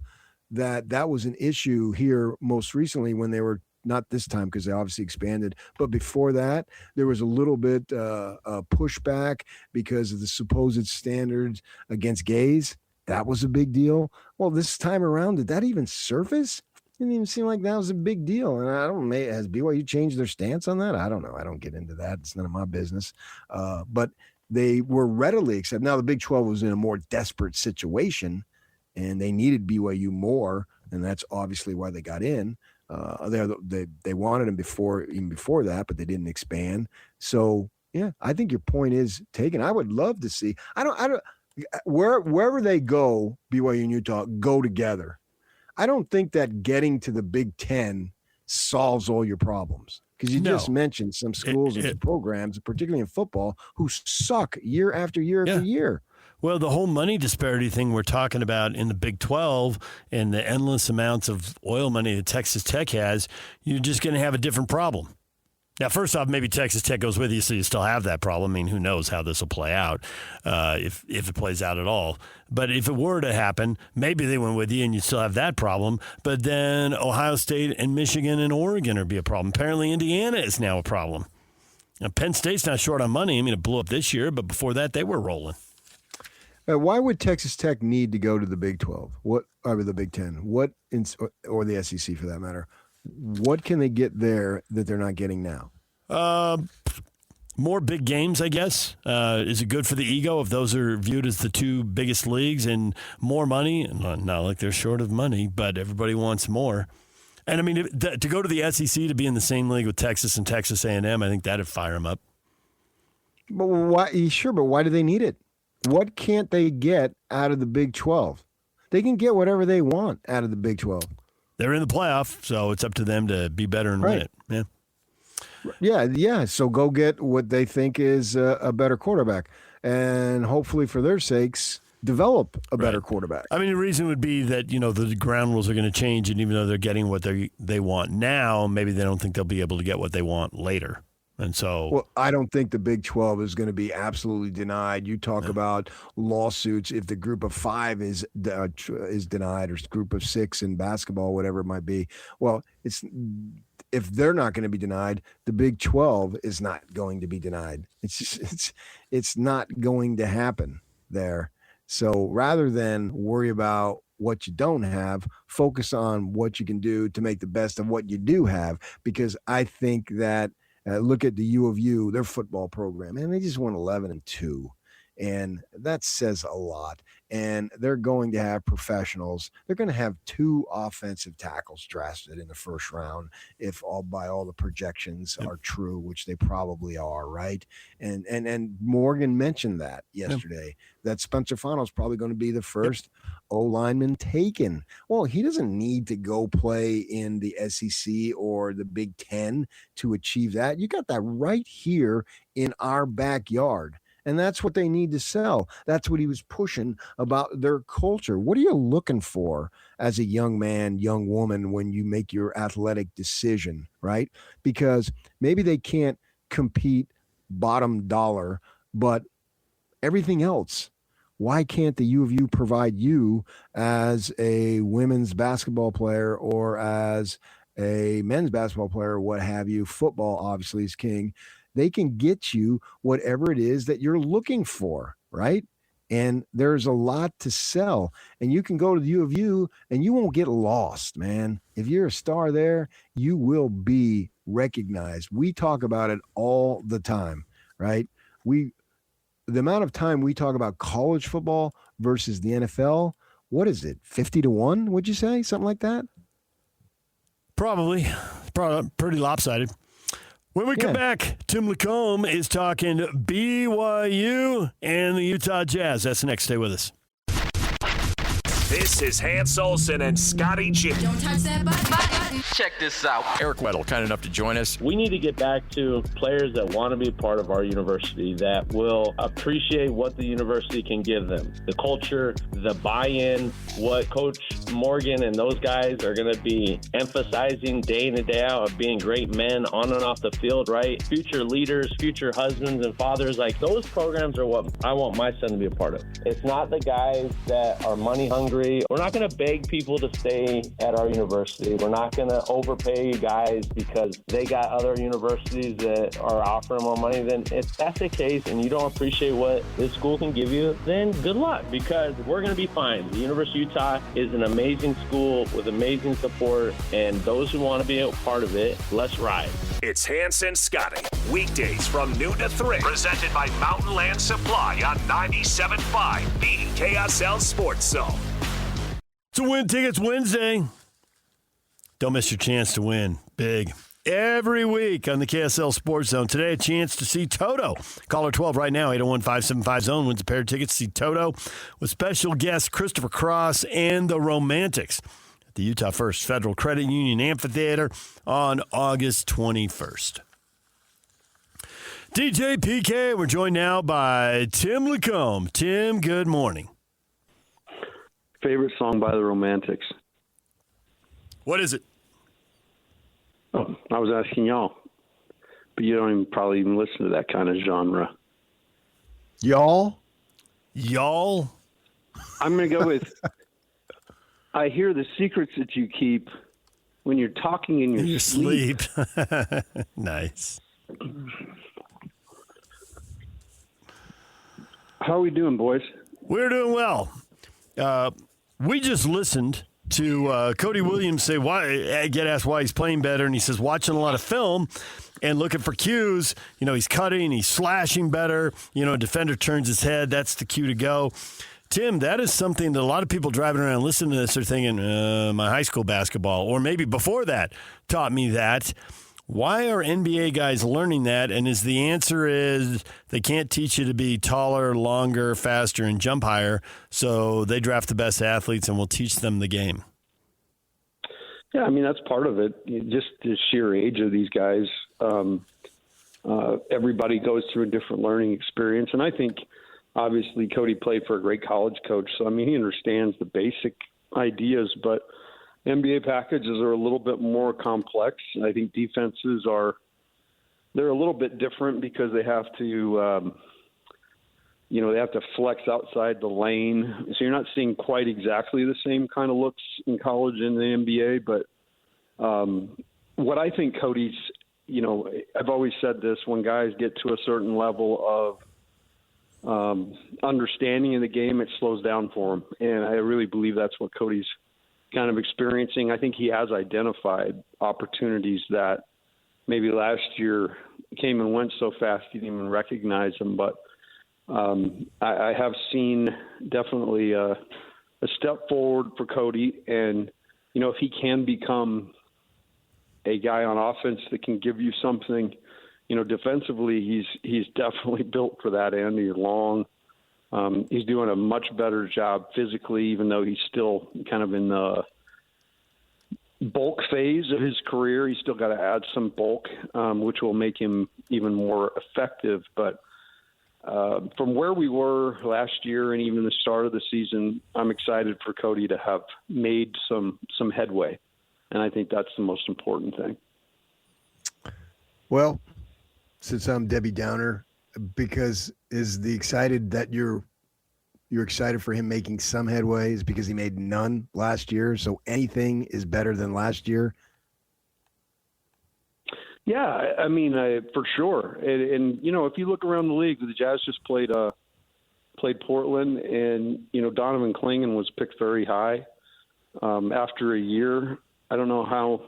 that was an issue here most recently when they were not this time because they obviously expanded, but before that there was a little bit pushback because of the supposed standards against gays. That was a big deal. Well, this time around, did that even surface? Didn't even seem like that was a big deal. And I don't know, has BYU changed their stance on that? I don't know. I don't get into that. It's none of my business. But they were readily accepted. Now, the Big 12 was in a more desperate situation, and they needed BYU more, and that's obviously why they got in. They wanted them even before that, but they didn't expand. So, yeah, I think your point is taken. I would love to see. Wherever they go, BYU and Utah go together. I don't think that getting to the Big Ten solves all your problems. Because you just mentioned some schools and some programs, particularly in football, who suck year after year after year. Well, the whole money disparity thing we're talking about in the Big 12 and the endless amounts of oil money that Texas Tech has, you're just going to have a different problem. Now, first off, maybe Texas Tech goes with you, so you still have that problem. I mean, who knows how this will play out, if it plays out at all. But if it were to happen, maybe they went with you and you still have that problem. But then Ohio State and Michigan and Oregon would be a problem. Apparently, Indiana is now a problem. Now, Penn State's not short on money. I mean, it blew up this year, but before that, they were rolling. Why would Texas Tech need to go to the Big 12? The Big 10? Or the SEC for that matter? What can they get there that they're not getting now? More big games, I guess. Is it good for the ego if those are viewed as the two biggest leagues, and more money? Not like they're short of money, but everybody wants more. And I mean, to go to the SEC to be in the same league with Texas and Texas A&M, I think that'd fire them up. But why? Sure, but why do they need it? What can't they get out of the Big 12? They can get whatever they want out of the Big 12. They're in the playoff, so it's up to them to be better and win it. Yeah. So go get what they think is a better quarterback, and hopefully for their sakes, develop a better quarterback. I mean, the reason would be that, the ground rules are going to change, and even though they're getting what they want now, maybe they don't think they'll be able to get what they want later. And so, well, I don't think the Big 12 is going to be absolutely denied. You talk about lawsuits if the group of 5 is denied, or group of 6 in basketball, whatever it might be. Well, if they're not going to be denied, the Big 12 is not going to be denied. It's not going to happen there. So rather than worry about what you don't have, focus on what you can do to make the best of what you do have. Because I think that look at the U of U, their football program, and they just won 11-2, and that says a lot. And they're going to have professionals. They're going to have 2 offensive tackles drafted in the first round, if all the projections are true, which they probably are, right? And Morgan mentioned that yesterday, that Spencer Fano is probably going to be the first O-lineman taken. Well, he doesn't need to go play in the SEC or the Big Ten to achieve that. You got that right here in our backyard. And that's what they need to sell. That's what he was pushing about their culture. What are you looking for as a young man, young woman, when you make your athletic decision, right? Because maybe they can't compete bottom dollar, but everything else. Why can't the U of U provide you as a women's basketball player or as a men's basketball player, or what have you? Football obviously is king. They can get you whatever it is that you're looking for, right? And there's a lot to sell. And you can go to the U of U and you won't get lost, man. If you're a star there, you will be recognized. We talk about it all the time, right? The amount of time we talk about college football versus the NFL, what is it, 50-1, would you say? Something like that? Probably pretty lopsided. When we come back, Tim LaComb is talking BYU and the Utah Jazz. That's next. Stay with us. This is Hans Olsen and Scotty G. Don't touch that button. Check this out. Eric Weddle, kind enough to join us. We need to get back to players that want to be part of our university, that will appreciate what the university can give them. The culture, the buy-in, what Coach Morgan and those guys are going to be emphasizing day in and day out of being great men on and off the field, right? Future leaders, future husbands and fathers. Like, those programs are what I want my son to be a part of. It's not the guys that are money hungry. We're not going to beg people to stay at our university. We're not going to overpay guys because they got other universities that are offering more money. Then if that's the case and you don't appreciate what this school can give you, then good luck, because we're going to be fine. The University of Utah is an amazing school with amazing support, and those who want to be a part of it, let's ride. It's Hans and Scotty, weekdays from noon to 3, presented by Mountain Land Supply on 97.5, the KSL Sports Zone. It's a Win Tickets Wednesday. Don't miss your chance to win big every week on the KSL Sports Zone. Today, a chance to see Toto. Caller 12 right now, 801-575-ZONE, wins a pair of tickets to see Toto with special guests Christopher Cross and the Romantics at the Utah First Federal Credit Union Amphitheater on August 21st. DJ PK, we're joined now by Tim LaComb. Tim, good morning. Favorite song by the Romantics. What is it? Oh, I was asking y'all, but you don't probably even listen to that kind of genre. Y'all? I'm going to go with, I hear the secrets that you keep when you're talking in your sleep. Nice. How are we doing, boys? We're doing well. We just listened to Cody Williams say, get asked why he's playing better, and he says watching a lot of film and looking for cues. He's cutting, he's slashing better. A defender turns his head, that's the cue to go. Tim, that is something that a lot of people driving around listening to this are thinking, my high school basketball, or maybe before that, taught me that. Why are NBA guys learning that? And is the answer is they can't teach you to be taller, longer, faster, and jump higher, so they draft the best athletes and will teach them the game? Yeah, I mean, that's part of it. Just the sheer age of these guys. Everybody goes through a different learning experience. And I think, obviously, Cody played for a great college coach. So, I mean, he understands the basic ideas. But NBA packages are a little bit more complex. I think defenses they're a little bit different because they have to they have to flex outside the lane. So you're not seeing quite exactly the same kind of looks in college and the NBA. But what I think Cody's, I've always said this, when guys get to a certain level of understanding of the game, it slows down for them. And I really believe that's what Cody's kind of experiencing. I think he has identified opportunities that maybe last year came and went so fast he didn't even recognize them. But I have seen definitely a step forward for Cody. And, if he can become a guy on offense that can give you something, defensively, he's definitely built for that end. He's long. He's doing a much better job physically, even though he's still kind of in the bulk phase of his career. He's still got to add some bulk, which will make him even more effective. But from where we were last year and even the start of the season, I'm excited for Cody to have made some headway. And I think that's the most important thing. Well, since I'm Debbie Downer, because is the excited that you're excited for him making some headway is because he made none last year. So anything is better than last year. Yeah, I mean, for sure. And if you look around the league, the Jazz just played Portland, and Donovan Clingan was picked very high after a year. I don't know how,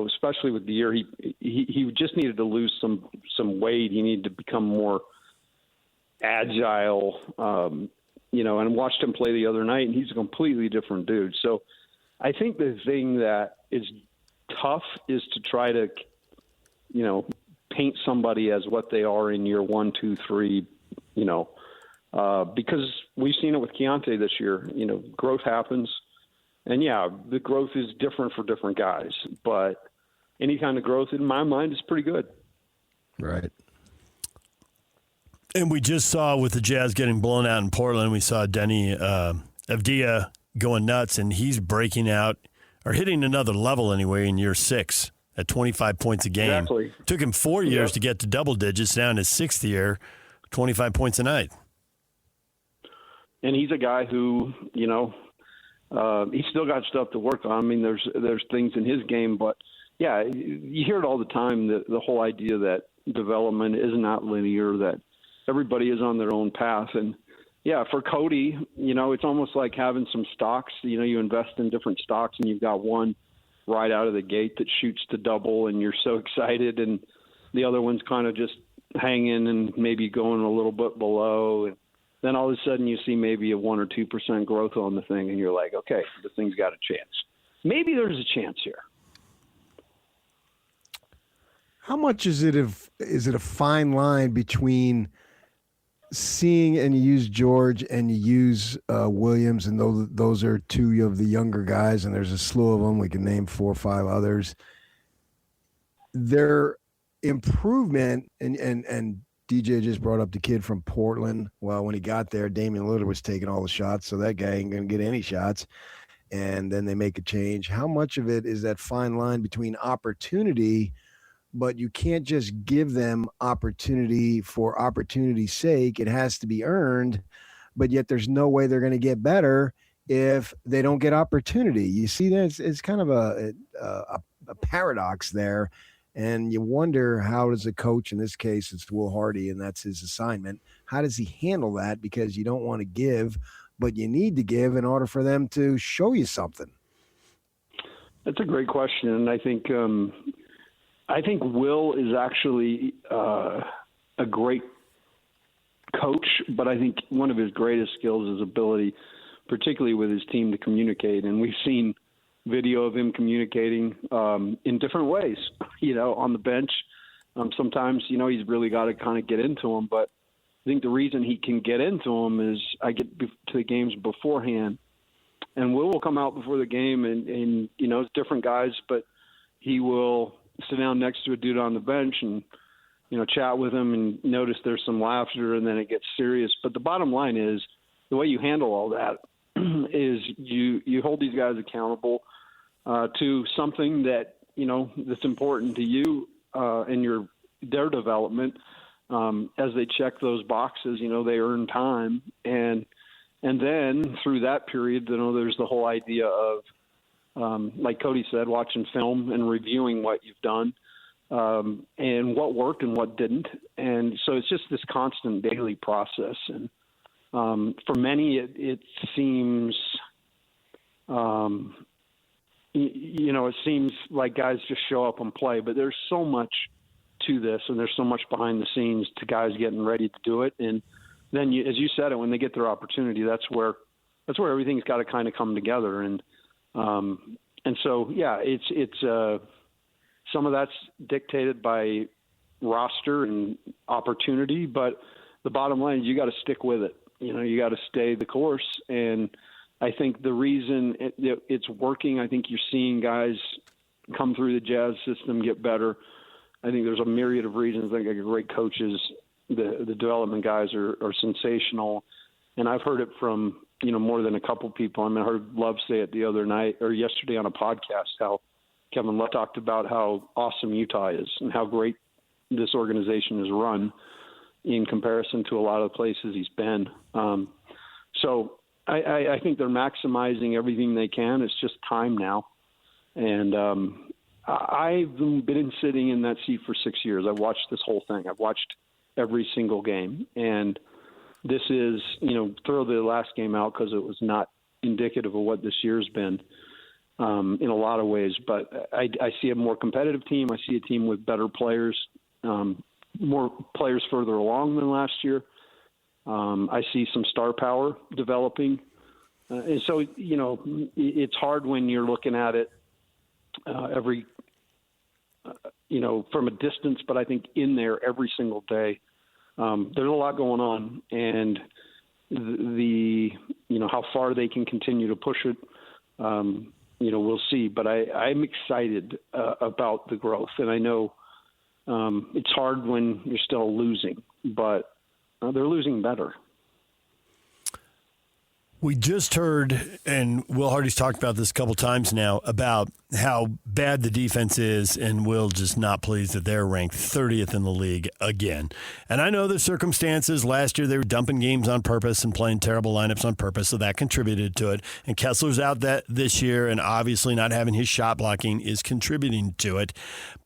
especially with the year, he just needed to lose some weight. He needed to become more agile, and I watched him play the other night, and he's a completely different dude. So I think the thing that is tough is to try to, paint somebody as what they are in year 1, 2, 3, because we've seen it with Keontae this year. Growth happens. And, yeah, the growth is different for different guys. But any kind of growth, in my mind, is pretty good. Right. And we just saw with the Jazz getting blown out in Portland, we saw Denny Avdia going nuts, and he's breaking out or hitting another level anyway in year 6 at 25 points a game. Exactly. Took him 4 years to get to double digits. Now in his 6th year, 25 points a night. And he's a guy who, he's still got stuff to work on. I mean, there's things in his game, but yeah, you hear it all the time, the whole idea that development is not linear, that everybody is on their own path. And yeah, for Cody, it's almost like having some stocks. You invest in different stocks, and you've got one right out of the gate that shoots to double, and you're so excited, and the other one's kind of just hanging and maybe going a little bit below, and then all of a sudden you see maybe a 1 or 2% growth on the thing, and you're like, okay, the thing's got a chance. Maybe there's a chance here. How much is it a fine line between seeing, and you use George and you use Williams, and those are two of the younger guys, and there's a slew of them. We can name 4 or 5 others. Their improvement, and DJ just brought up the kid from Portland. Well, when he got there, Damian Lillard was taking all the shots, so that guy ain't going to get any shots. And then they make a change. How much of it is that fine line between opportunity, but you can't just give them opportunity for opportunity's sake? It has to be earned, but yet there's no way they're going to get better if they don't get opportunity. You see that? It's kind of a paradox there. And you wonder, how does a coach, in this case, it's Will Hardy, and that's his assignment, how does he handle that? Because you don't want to give, but you need to give in order for them to show you something. That's a great question. And I think Will is actually a great coach, but I think one of his greatest skills is ability, particularly with his team, to communicate. And we've seen video of him communicating in different ways, on the bench. Sometimes, he's really got to kind of get into them. But I think the reason he can get into them is I get to the games beforehand. And Will come out before the game and it's different guys, but he will sit down next to a dude on the bench and, chat with him and notice there's some laughter and then it gets serious. But the bottom line is the way you handle all that is you hold these guys accountable to something that, that's important to you and their development. As they check those boxes, they earn time. And then through that period, there's the whole idea of, like Cody said, watching film and reviewing what you've done and what worked and what didn't. And so it's just this constant daily process. And for many, it seems, it seems like guys just show up and play. But there's so much to this, and there's so much behind the scenes to guys getting ready to do it. And then, as you said it, when they get their opportunity, that's where everything's got to kind of come together. And so, yeah, it's some of that's dictated by roster and opportunity, but the bottom line is you got to stick with it. You got to stay the course. And I think the reason it's working, I think you're seeing guys come through the Jazz system get better. I think there's a myriad of reasons. I think great coaches, the development guys are sensational. And I've heard it from, more than a couple people. I heard Love say it the other night or yesterday on a podcast, how Kevin Love talked about how awesome Utah is and how great this organization is run in comparison to a lot of the places he's been. So I think they're maximizing everything they can. It's just time now. And I've been sitting in that seat for 6 years. I've watched this whole thing. I've watched every single game. And this is, throw the last game out because it was not indicative of what this year's been in a lot of ways. But I see a more competitive team. I see a team with better players, more players further along than last year. I see some star power developing. And so, it's hard when you're looking at it from a distance, but I think in there every single day, there's a lot going on, and how far they can continue to push it, we'll see. But I'm excited about the growth, and I know it's hard when you're still losing, but they're losing better. We just heard, and Will Hardy's talked about this a couple times now, about how bad the defense is, and Will just not pleased that they're ranked 30th in the league again. And I know the circumstances. Last year they were dumping games on purpose and playing terrible lineups on purpose, so that contributed to it. And Kessler's out this year, and obviously not having his shot blocking is contributing to it.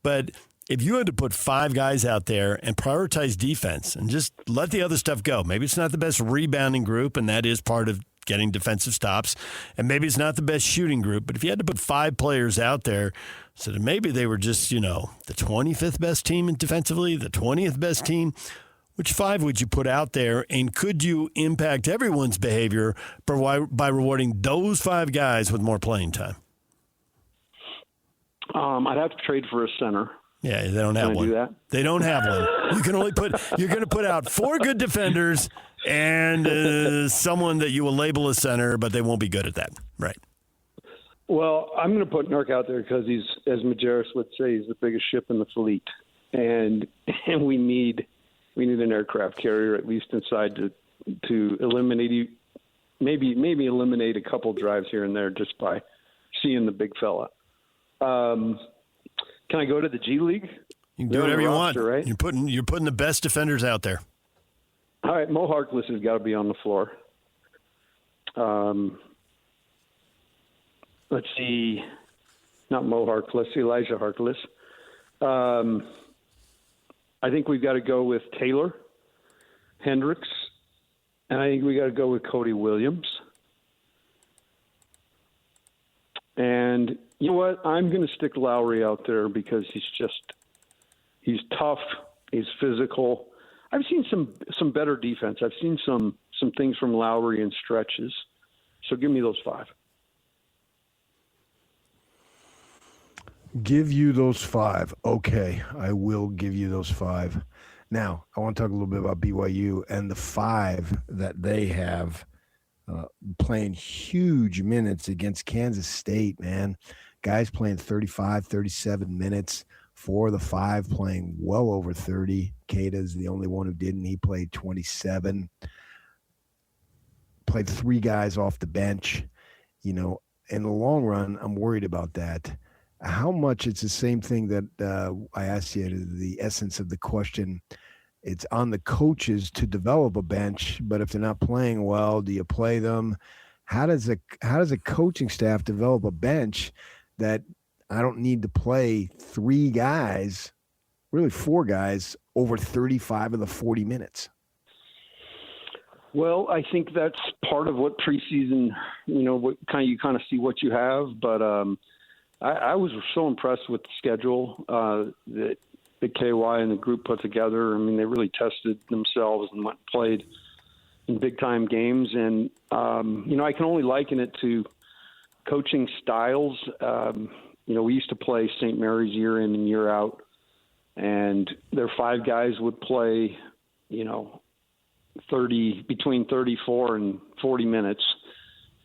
But if you had to put 5 guys out there and prioritize defense and just let the other stuff go, maybe it's not the best rebounding group, and that is part of getting defensive stops, and maybe it's not the best shooting group, but if you had to put 5 players out there, so that maybe they were just, the 25th best team defensively, the 20th best team, which 5 would you put out there, and could you impact everyone's behavior by rewarding those 5 guys with more playing time? I'd have to trade for a center. Yeah, they don't have one. Do that? They don't have one. You can only you're going to put out 4 good defenders and someone that you will label a center, but they won't be good at that. Right. Well, I'm going to put Nurk out there because he's, as Majerus would say, he's the biggest ship in the fleet, and we need an aircraft carrier at least inside to eliminate, maybe eliminate a couple drives here and there just by seeing the big fella. Can I go to the G League? You can do whatever you want. Right? You're putting the best defenders out there. All right, Mo Harkless has got to be on the floor. Let's see, not Mo Harkless, Elijah Harkless. I think we've got to go with Taylor Hendricks, and I think we got to go with Cody Williams. And you know what? I'm going to stick Lowry out there because he's tough. He's physical. I've seen some better defense. I've seen some things from Lowry in stretches. So give me those 5. Give you those 5. Okay, I will give you those 5. Now, I want to talk a little bit about BYU and the 5 that they have playing huge minutes against Kansas State, man. Guys playing 35, 37 minutes. 4 of the 5 playing well over 30. Kata's the only one who didn't. He played 27. Played 3 guys off the bench. You know, in the long run, I'm worried about that. How much it's the same thing that I asked you, the essence of the question. It's on the coaches to develop a bench, but if they're not playing well, do you play them? How does a coaching staff develop a bench that I don't need to play 3 guys, really 4 guys, over 35 of the 40 minutes? Well, I think that's part of what preseason, what you kind of see what you have, but I was so impressed with the schedule that KY and the group put together. I mean, they really tested themselves and went and played in big-time games. And, I can only liken it to coaching styles. We used to play St. Mary's year in and year out, and their 5 guys would play, between 34 and 40 minutes.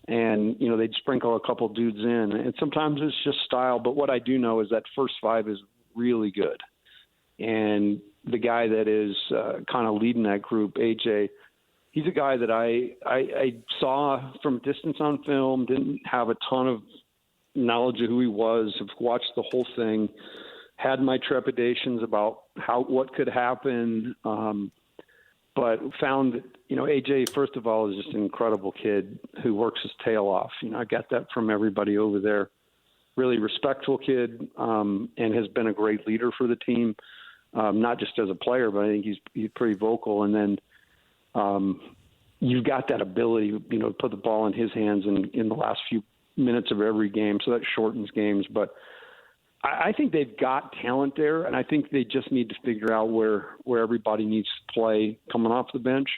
And, they'd sprinkle a couple dudes in. And sometimes it's just style. But what I do know is that first 5 is really good. And the guy that is kind of leading that group, AJ, he's a guy that I saw from distance on film, didn't have a ton of knowledge of who he was, have watched the whole thing, had my trepidations about what could happen, but found that, AJ, first of all, is just an incredible kid who works his tail off. I got that from everybody over there. Really respectful kid, and has been a great leader for the team, not just as a player, but I think he's pretty vocal. And then you've got that ability, to put the ball in his hands in the last few minutes of every game, so that shortens games. But I think they've got talent there, and I think they just need to figure out where everybody needs to play coming off the bench.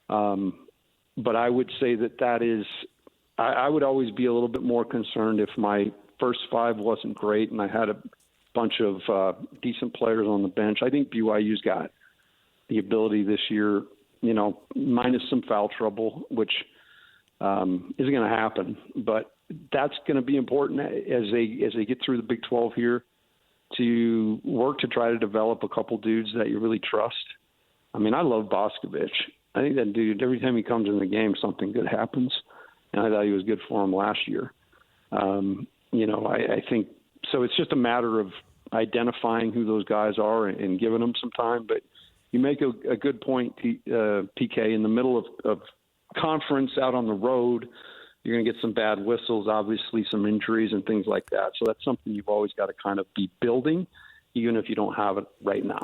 But I would say that is – I would always be a little bit more concerned if my first 5 wasn't great and I had a bunch of decent players on the bench. I think BYU's got the ability this year, minus some foul trouble, which isn't going to happen. But that's going to be important as they get through the Big 12 here, to work to try to develop a couple dudes that you really trust. I mean, I love Boscovich. I think that dude, every time he comes in the game, something good happens. And I thought he was good for him last year. I think so. It's just a matter of identifying who those guys are and giving them some time. But you make a good point, PK, in the middle of conference out on the road. You're going to get some bad whistles, obviously some injuries and things like that. So that's something you've always got to kind of be building, even if you don't have it right now.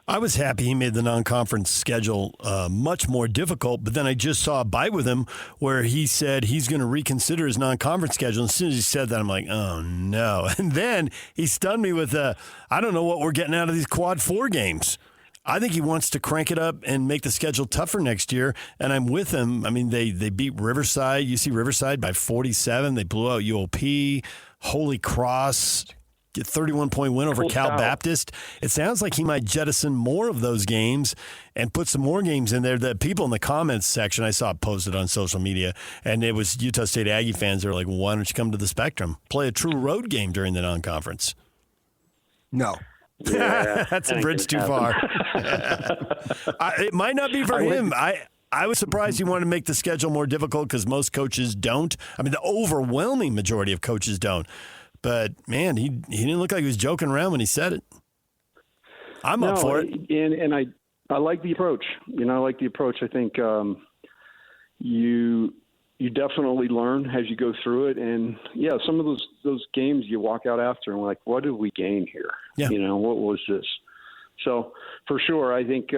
I was happy he made the non-conference schedule much more difficult, but then I just saw a bite with him where he said he's going to reconsider his non-conference schedule. And as soon as he said that, I'm like, oh, no. And then he stunned me with, I don't know what we're getting out of these quad 4 games. I think he wants to crank it up and make the schedule tougher next year, and I'm with him. I mean, they beat Riverside, UC Riverside, by 47. They blew out UOP, Holy Cross, get 31-point win over Cal Baptist. It sounds like he might jettison more of those games and put some more games in there. The people in the comments section, I saw it posted on social media, and it was Utah State Aggie fans that were like, well, why don't you come to the Spectrum? Play a true road game during the non-conference. No. Yeah, that's a bridge too far. It might not be for him. I was surprised he wanted to make the schedule more difficult because most coaches don't. I mean, the overwhelming majority of coaches don't. But, man, he didn't look like he was joking around when he said it. I'm up for it. And I like the approach. I like the approach. I think you definitely learn as you go through it. And, yeah, some of those games you walk out after and we're like, what did we gain here? Yeah. What was this? So, for sure, I think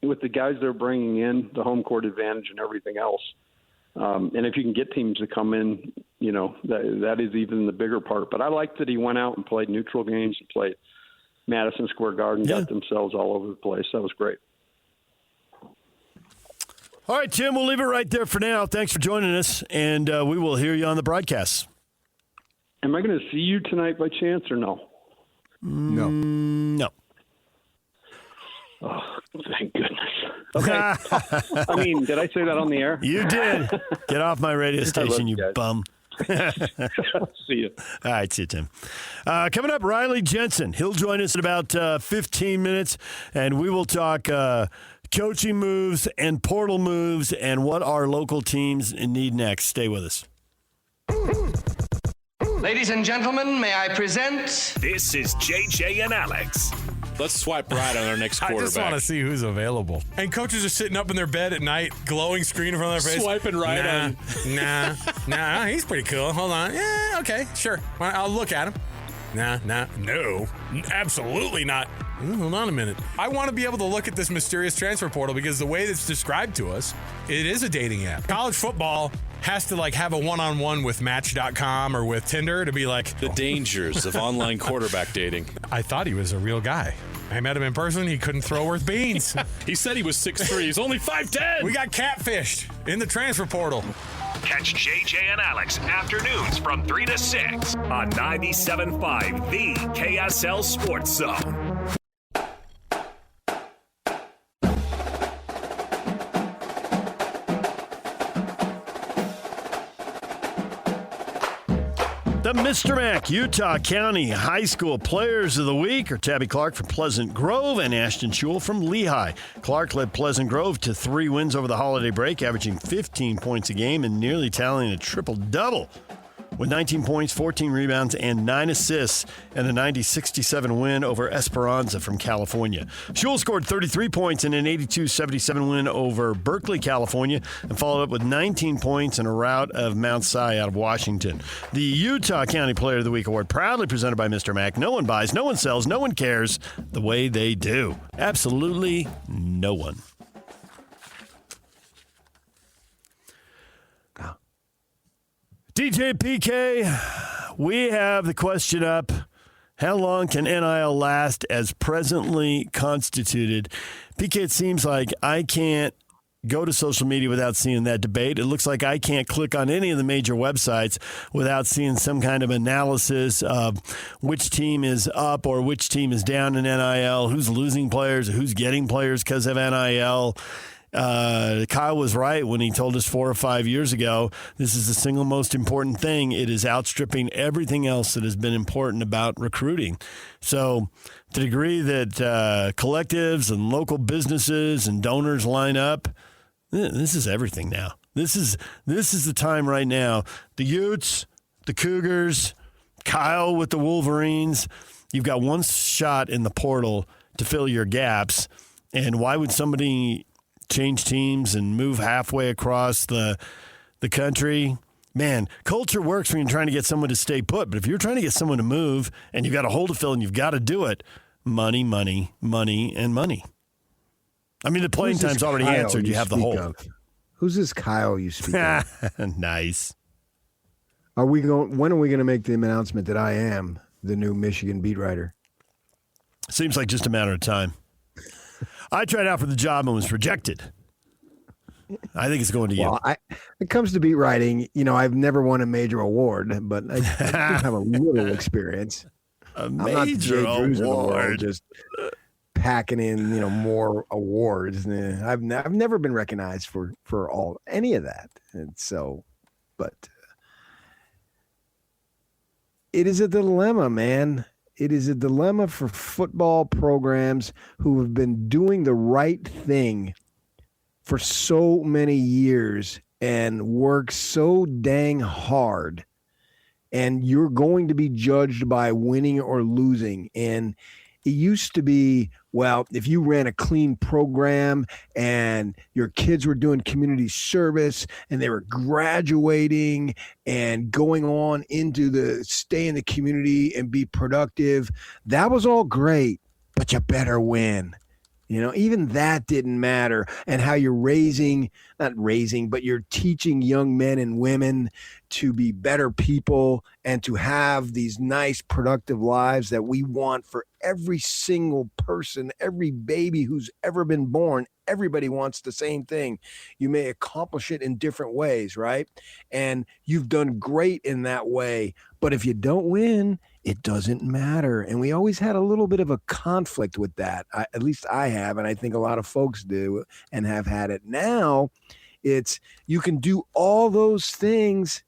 with the guys they're bringing in, the home court advantage and everything else, and if you can get teams to come in, that is even the bigger part. But I like that he went out and played neutral games and played Madison Square Garden, got themselves all over the place. That was great. All right, Jim, we'll leave it right there for now. Thanks for joining us, and we will hear you on the broadcast. Am I going to see you tonight by chance or no? No. No. Oh, thank goodness. Okay. I mean, did I say that on the air? You did. Get off my radio station, you guys. bum. See you. All right, see you, Tim. Coming up, Riley Jensen. He'll join us in about 15 minutes, and we will talk coaching moves and portal moves and what our local teams need next. Stay with us. Ladies and gentlemen, may I present... This is JJ and Alex. Let's swipe right on our next quarterback. I just want to see who's available. And coaches are sitting up in their bed at night, glowing screen in front of their face. Swiping right on. Nah, he's pretty cool. Hold on. Yeah, okay, sure. I'll look at him. No, absolutely not. Hold on a minute. I want to be able to look at this mysterious transfer portal because the way it's described to us, it is a dating app. College football has to have a one-on-one with Match.com or with Tinder to be like the dangers of online quarterback dating. I thought he was a real guy. I met him in person. He couldn't throw worth beans. He said he was 6'3". He's only 5'10". We got catfished in the transfer portal. Catch JJ and Alex afternoons from 3 to 6 on 97.5, the KSL Sports Zone. The Mr. Mac Utah County High School Players of the Week are Tabby Clark from Pleasant Grove and Ashton Schewel from Lehigh. Clark led Pleasant Grove to 3 wins over the holiday break, averaging 15 points a game and nearly tallying a triple-double. With 19 points, 14 rebounds, and 9 assists, and a 90-67 win over Esperanza from California. Schewel scored 33 points in an 82-77 win over Berkeley, California, and followed up with 19 points in a rout of Mount Si out of Washington. The Utah County Player of the Week award, proudly presented by Mr. Mac. No one buys, no one sells, no one cares the way they do. Absolutely no one. DJ PK, we have the question up. How long can NIL last as presently constituted? PK, it seems like I can't go to social media without seeing that debate. It looks like I can't click on any of the major websites without seeing some kind of analysis of which team is up or which team is down in NIL, who's losing players, who's getting players because of NIL. Kyle was right when he told us 4 or 5 years ago, this is the single most important thing. It is outstripping everything else that has been important about recruiting. So to the degree that collectives and local businesses and donors line up, this is everything now. This is the time right now. The Utes, the Cougars, Kyle with the Wolverines, you've got one shot in the portal to fill your gaps. And why would somebody change teams and move halfway across the country? Man, culture works when you're trying to get someone to stay put. But if you're trying to get someone to move and you've got a hole to fill and you've got to do it, money, money, money, and money. I mean, the playing time's already answered. You have the hole. Who's this Kyle you speak of? Nice. When are we going to make the announcement that I am the new Michigan beat writer? Seems like just a matter of time. I tried out for the job and was rejected. I think it's going to you. Well, it comes to beat writing, I've never won a major award, but I have a little experience. I'm not the Jay Drews of the world, just packing in, more awards. I've never been recognized for any of that, and so, but it is a dilemma, man. It is a dilemma for football programs who have been doing the right thing for so many years and work so dang hard. And you're going to be judged by winning or losing. And it used to be, well, if you ran a clean program and your kids were doing community service and they were graduating and going on into stay in the community and be productive, that was all great, but you better win. Even that didn't matter. And how you're but you're teaching young men and women to be better people and to have these nice, productive lives that we want for every single person, every baby who's ever been born. Everybody wants the same thing. You may accomplish it in different ways, right? And you've done great in that way. But if you don't win, it doesn't matter. And we always had a little bit of a conflict with that. At least I have, and I think a lot of folks do and have had it. Now it's you can do all those things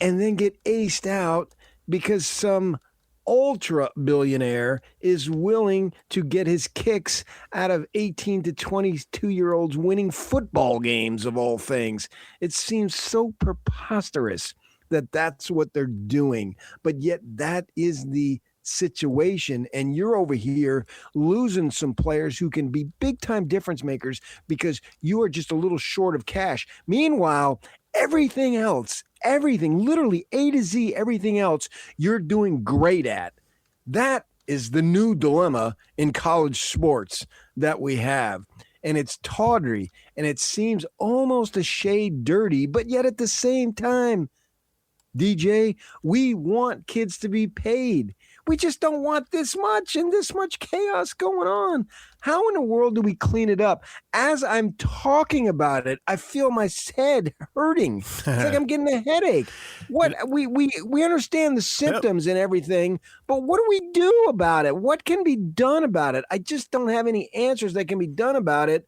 and then get aced out because some ultra billionaire is willing to get his kicks out of 18 to 22-year-olds winning football games, of all things. It seems so preposterous that that's what they're doing, but yet that is the situation. And you're over here losing some players who can be big time difference makers because you are just a little short of cash. Meanwhile, everything else, literally A to Z, everything else you're doing great at. That is the new dilemma in college sports that we have. And it's tawdry and it seems almost a shade dirty, but yet at the same time, DJ, we want kids to be paid. We just don't want this much and this much chaos going on. How in the world do we clean it up? As I'm talking about it, I feel my head hurting. It's like I'm getting a headache. What we understand the symptoms and everything, but what do we do about it? What can be done about it? I just don't have any answers that can be done about it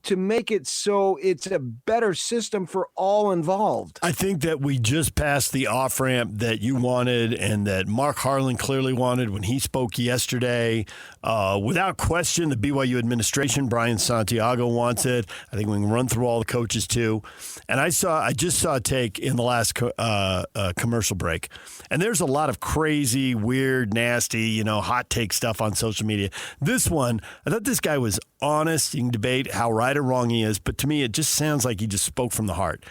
to make it so it's a better system for all involved. I think that we just passed the off-ramp that you wanted and that Mark Harlan clearly wanted when he spoke yesterday. Without question, the BYU administration, Brian Santiago, wants it. I think we can run through all the coaches too. And I just saw a take in the last commercial break. And there's a lot of crazy, weird, nasty, hot take stuff on social media. This one, I thought this guy was honest. You can debate how right or wrong he is, but to me, it just sounds like he just spoke from the heart.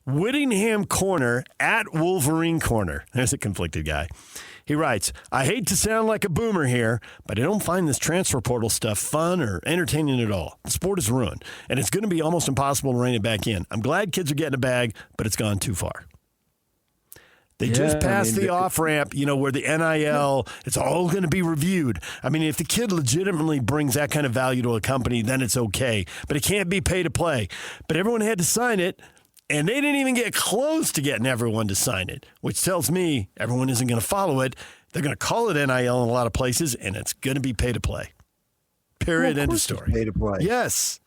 Whittingham Corner at Wolverine Corner. There's a conflicted guy. He writes, I hate to sound like a boomer here, but I don't find this transfer portal stuff fun or entertaining at all. The sport is ruined, and it's going to be almost impossible to rein it back in. I'm glad kids are getting a bag, but it's gone too far. They just passed the off-ramp, where the NIL, it's all going to be reviewed. I mean, if the kid legitimately brings that kind of value to a company, then it's okay. But it can't be pay to play. But everyone had to sign it, and they didn't even get close to getting everyone to sign it, which tells me everyone isn't going to follow it. They're going to call it NIL in a lot of places, and it's going to be pay to play. Period, end of story. Pay to play. Yes.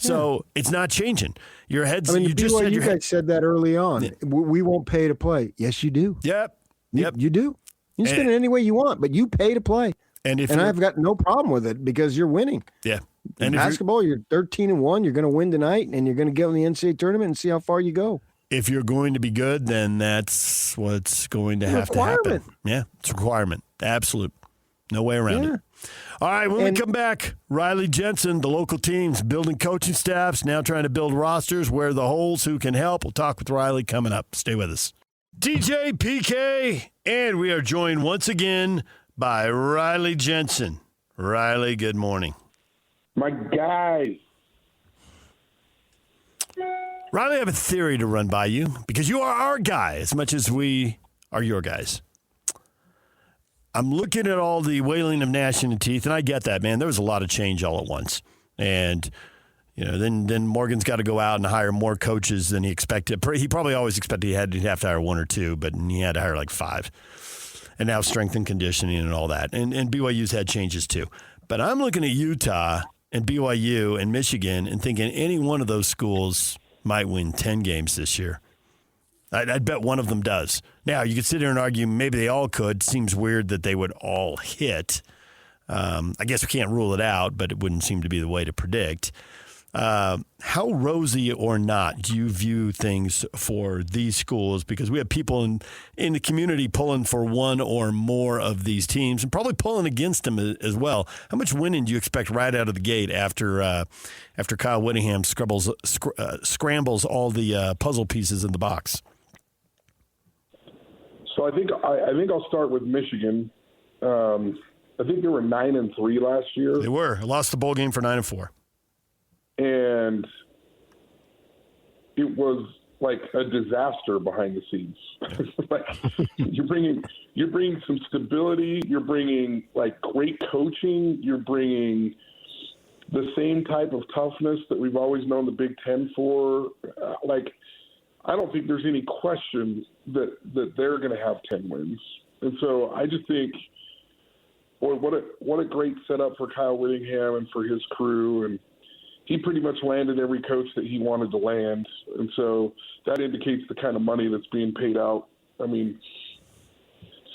So it's not changing. Your head's. You just said you guys said that early on. Yeah. We won't pay to play. Yes, you do. Yep. You do. You can spend it any way you want, but you pay to play. And I've got no problem with it because you're winning. Yeah. And in basketball, you're 13-1. You're going to win tonight, and you're going to get in the NCAA tournament and see how far you go. If you're going to be good, then that's what's going to have to happen. Yeah, it's a requirement. Absolute. No way around it. All right, when we come back, Riley Jensen, the local teams building coaching staffs, now trying to build rosters. Where are the holes? Who can help? We'll talk with Riley coming up. Stay with us. DJ, PK, and we are joined once again by Riley Jensen. Riley, good morning. My guy. Riley, I have a theory to run by you because you are our guy as much as we are your guys. I'm looking at all the wailing of gnashing of teeth, and I get that, man. There was a lot of change all at once. And, then Morgan's got to go out and hire more coaches than he expected. He probably always expected he'd have to hire one or two, but he had to hire like 5. And now strength and conditioning and all that. And BYU's had changes too. But I'm looking at Utah and BYU and Michigan and thinking any one of those schools might win 10 games this year. I'd bet one of them does. Now, you could sit here and argue maybe they all could. Seems weird that they would all hit. I guess we can't rule it out, but it wouldn't seem to be the way to predict. How rosy or not do you view things for these schools? Because we have people in the community pulling for one or more of these teams and probably pulling against them as well. How much winning do you expect right out of the gate after Kyle Whittingham scrambles all the puzzle pieces in the box? So I think I'll start with Michigan. I think they were 9-3 last year. They were. Lost the bowl game for 9-4. And it was like a disaster behind the scenes. Like you're bringing some stability. You're bringing like great coaching. You're bringing the same type of toughness that we've always known the Big Ten for. I don't think there's any question that they're going to have 10 wins. And so I just think, boy, what a great setup for Kyle Whittingham and for his crew. And he pretty much landed every coach that he wanted to land. And so that indicates the kind of money that's being paid out. I mean,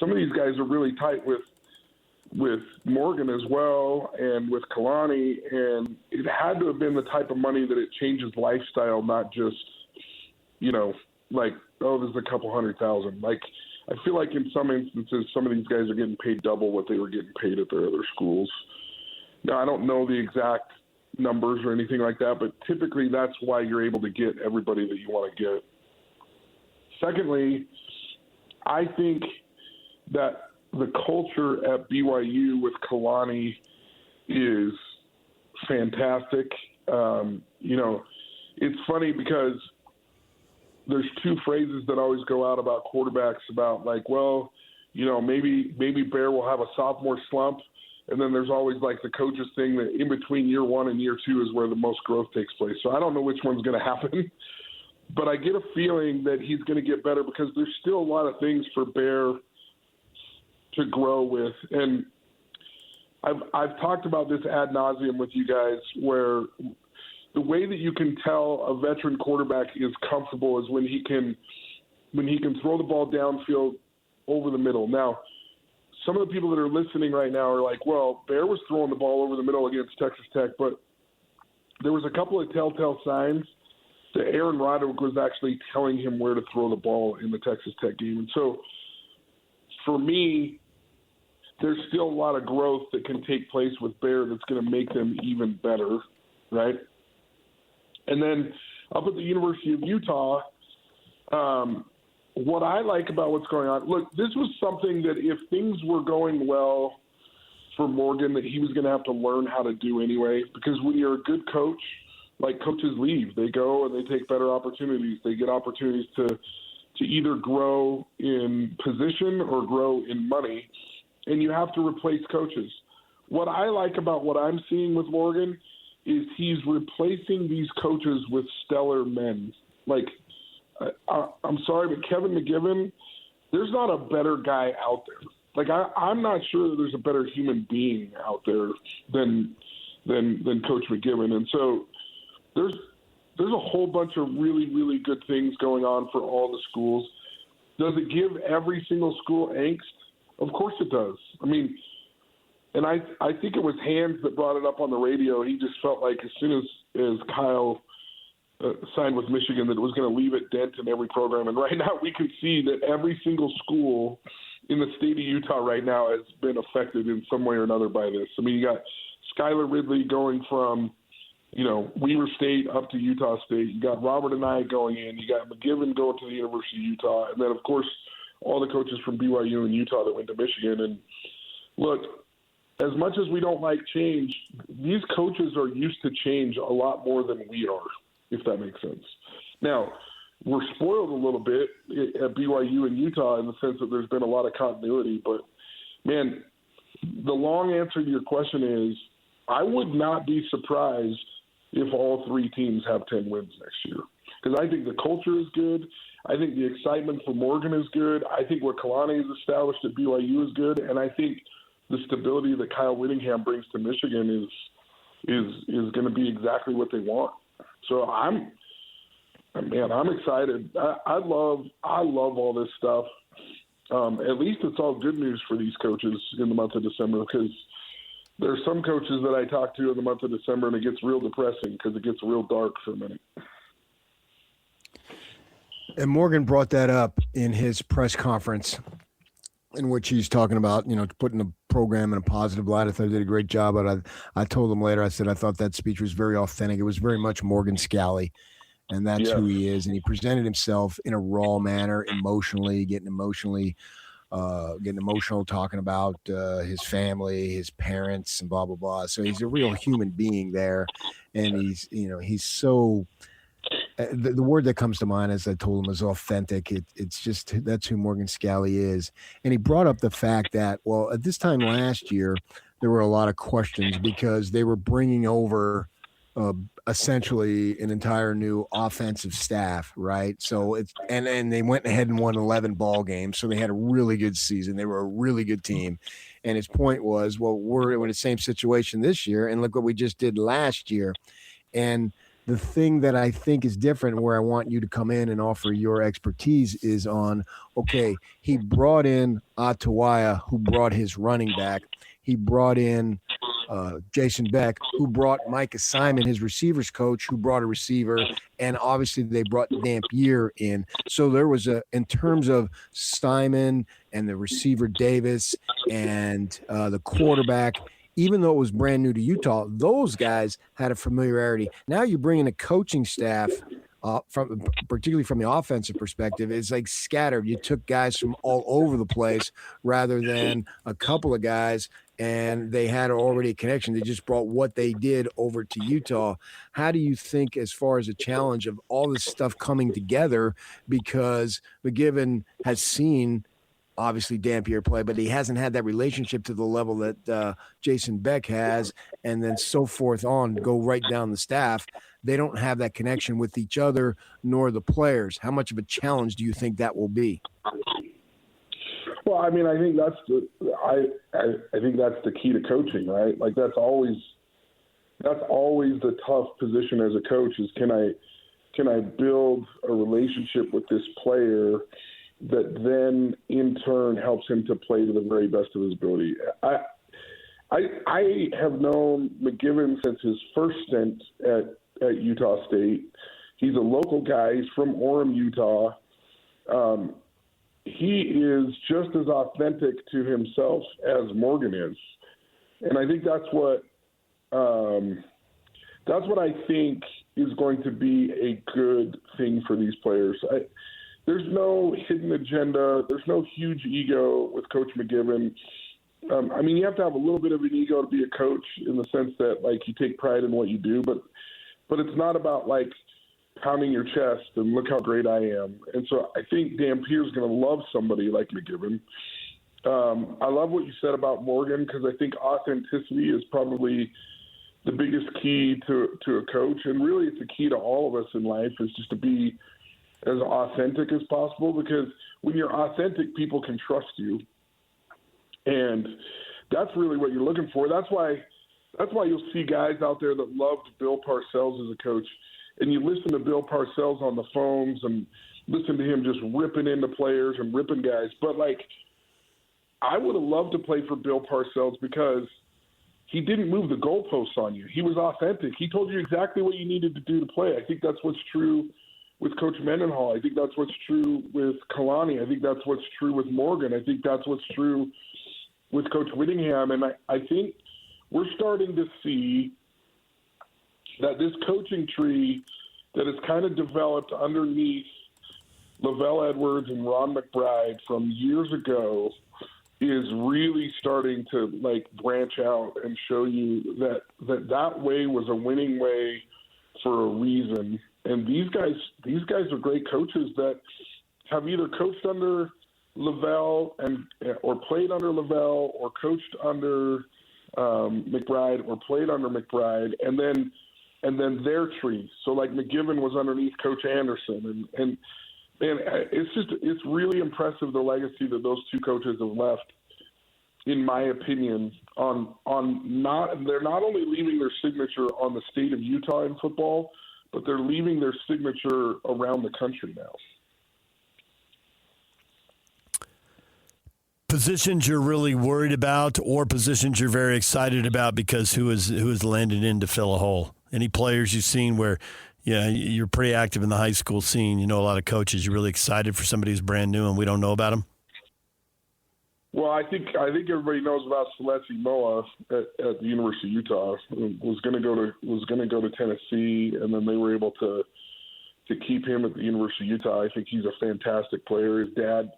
some of these guys are really tight with Morgan as well and with Kalani. And it had to have been the type of money that it changes lifestyle, not just, there's a couple $100,000. Like, I feel like in some instances, some of these guys are getting paid double what they were getting paid at their other schools. Now, I don't know the exact numbers or anything like that, but typically that's why you're able to get everybody that you want to get. Secondly, I think that the culture at BYU with Kalani is fantastic. It's funny because there's two phrases that always go out about quarterbacks about maybe Bear will have a sophomore slump. And then there's always the coaches thing that in between year 1 and year 2 is where the most growth takes place. So I don't know which one's going to happen, but I get a feeling that he's going to get better because there's still a lot of things for Bear to grow with. And I've talked about this ad nauseum with you guys where the way that you can tell a veteran quarterback is comfortable is when he can throw the ball downfield over the middle. Now, some of the people that are listening right now are like, well, Bear was throwing the ball over the middle against Texas Tech, but there was a couple of telltale signs that Aaron Roderick was actually telling him where to throw the ball in the Texas Tech game. And so for me, there's still a lot of growth that can take place with Bear that's going to make them even better, right? And then up at the University of Utah, what I like about what's going on, look, this was something that if things were going well for Morgan, that he was going to have to learn how to do anyway, because when you're a good coach, coaches leave. They go and they take better opportunities. They get opportunities to either grow in position or grow in money, and you have to replace coaches. What I like about what I'm seeing with Morgan is he's replacing these coaches with stellar men. I'm sorry, but Kevin McGibbon, there's not a better guy out there. I'm not sure that there's a better human being out there than Coach McGibbon. And so there's a whole bunch of really, really good things going on for all the schools. Does it give every single school angst? Of course it does. I mean, and I think it was Hans that brought it up on the radio. He just felt like as soon as Kyle signed with Michigan that it was going to leave a dent in every program. And right now we can see that every single school in the state of Utah right now has been affected in some way or another by this. I mean, you got Skylar Ridley going from, Weaver State up to Utah State. You got Robert and I going in. You got McGibbon going to the University of Utah. And then, of course, all the coaches from BYU and Utah that went to Michigan. And look, as much as we don't like change, these coaches are used to change a lot more than we are, if that makes sense. Now, we're spoiled a little bit at BYU and Utah in the sense that there's been a lot of continuity. But, man, the long answer to your question is I would not be surprised if all three teams have 10 wins next year. Because I think the culture is good. I think the excitement for Morgan is good. I think what Kalani has established at BYU is good. And I think the stability that Kyle Whittingham brings to Michigan is going to be exactly what they want. So I'm excited. I love all this stuff. At least it's all good news for these coaches in the month of December, because there's some coaches that I talk to in the month of December and it gets real depressing because it gets real dark for a minute. And Morgan brought that up in his press conference in which he's talking about, putting the program in a positive light. I thought he did a great job. But I told him later, I said, I thought that speech was very authentic. It was very much Morgan Scalley, and that's who he is. And he presented himself in a raw manner, emotionally, getting emotionally getting emotional talking about his family, his parents, and blah blah blah. So he's a real human being there, and he's so. The word that comes to mind, as I told him, is authentic. It's just that's who Morgan Scalley is. And he brought up the fact that, well, at this time last year, there were a lot of questions because they were bringing over essentially an entire new offensive staff, right? So and they went ahead and won 11 ball games, so they had a really good season. They were a really good team. And his point was, well, we're in the same situation this year, and look what we just did last year. And the thing that I think is different, where I want you to come in and offer your expertise, is on, okay, he brought in Atawaya, who brought his running back. He brought in Jason Beck, who brought Micah Simon, his receivers coach, who brought a receiver. And obviously they brought Dampier in. So there was in terms of Simon and the receiver Davis and the quarterback, even though it was brand new to Utah, those guys had a familiarity. Now you bring in a coaching staff, particularly from the offensive perspective, it's like scattered. You took guys from all over the place rather than a couple of guys, and they had already a connection. They just brought what they did over to Utah. How do you think, as far as a challenge of all this stuff coming together, because McGiven has seen – obviously Dampier play, but he hasn't had that relationship to the level that Jason Beck has, and then so forth on, go right down the staff. They don't have that connection with each other nor the players. How much of a challenge do you think that will be? Well, I mean, I think that's I think that's the key to coaching, right? Like that's always the tough position as a coach is can I build a relationship with this player that then in turn helps him to play to the very best of his ability. I have known McGiven since his first stint at Utah State. He's a local guy. He's from Orem, Utah. He is just as authentic to himself as Morgan is. And I think that's what I think is going to be a good thing for these players. There's no hidden agenda. There's no huge ego with Coach McGiven. I mean, you have to have a little bit of an ego to be a coach in the sense that, like, you take pride in what you do, but it's not about, like, pounding your chest and look how great I am. And so I think Dampier's going to love somebody like McGiven. I love what you said about Morgan because I think authenticity is probably the biggest key to a coach. And really it's a key to all of us in life is just to be as authentic as possible, because when you're authentic, people can trust you. And that's really what you're looking for. That's why you'll see guys out there that loved Bill Parcells as a coach, and you listen to Bill Parcells on the phones and listen to him just ripping into players and ripping guys. But, like, I would have loved to play for Bill Parcells because he didn't move the goalposts on you. He was authentic. He told you exactly what you needed to do to play. I think that's what's true with Coach Mendenhall. I think that's what's true with Kalani. I think that's what's true with Morgan. I think that's what's true with Coach Whittingham. And I think we're starting to see that this coaching tree that has kind of developed underneath Lavelle Edwards and Ron McBride from years ago is really starting to, like, branch out and show you that way was a winning way for a reason. And these guys are great coaches that have either coached under Lavelle or played under Lavelle or coached under McBride or played under McBride, and then their tree. So, like, McGiven was underneath Coach Anderson, and it's really impressive the legacy that those two coaches have left, in my opinion. They're not only leaving their signature on the state of Utah in football, but they're leaving their signature around the country now. Positions you're really worried about, or positions you're very excited about because who has landed in to fill a hole? Any players you've seen where, yeah, you're pretty active in the high school scene, you know a lot of coaches, you're really excited for somebody who's brand new and we don't know about them? Well, I think everybody knows about Celeste Moa at the University of Utah. Was going to go to Tennessee, and then they were able to keep him at the University of Utah. I think he's a fantastic player. His dad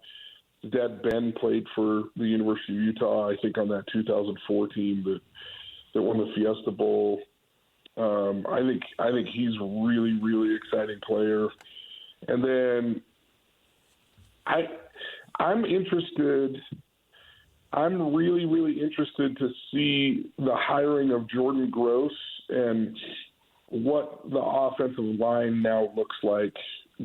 dad Ben played for the University of Utah, I think, on that 2004 team that won the Fiesta Bowl. I think he's a really, really exciting player. And then I'm really, really interested to see the hiring of Jordan Gross and what the offensive line now looks like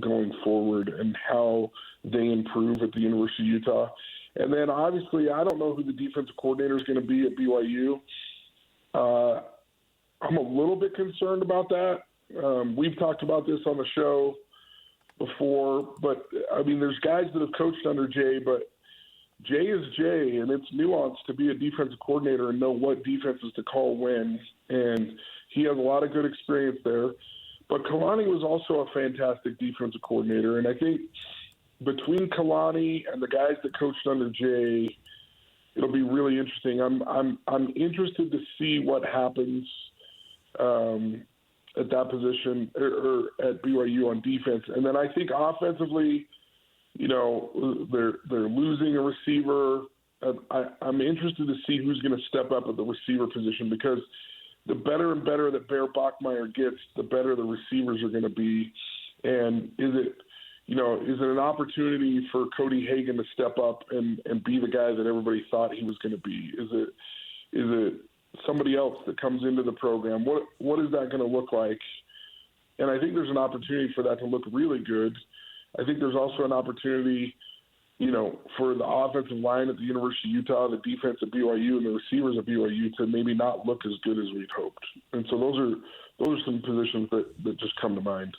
going forward and how they improve at the University of Utah. And then, obviously, I don't know who the defensive coordinator is going to be at BYU. I'm a little bit concerned about that. We've talked about this on the show before, but, I mean, there's guys that have coached under Jay, but Jay is Jay, and it's nuanced to be a defensive coordinator and know what defenses to call when, and he has a lot of good experience there. But Kalani was also a fantastic defensive coordinator, and I think between Kalani and the guys that coached under Jay, it'll be really interesting. I'm interested to see what happens at that position or at BYU on defense, and then I think offensively, you know, they're losing a receiver. I'm interested to see who's going to step up at the receiver position, because the better and better that Bear Bachmeier gets, the better the receivers are going to be. And is it an opportunity for Cody Hagan to step up and be the guy that everybody thought he was going to be? Is it somebody else that comes into the program? What is that going to look like? And I think there's an opportunity for that to look really good. I think there's also an opportunity, you know, for the offensive line at the University of Utah, the defense at BYU, and the receivers at BYU to maybe not look as good as we'd hoped. And so those are some positions that just come to mind.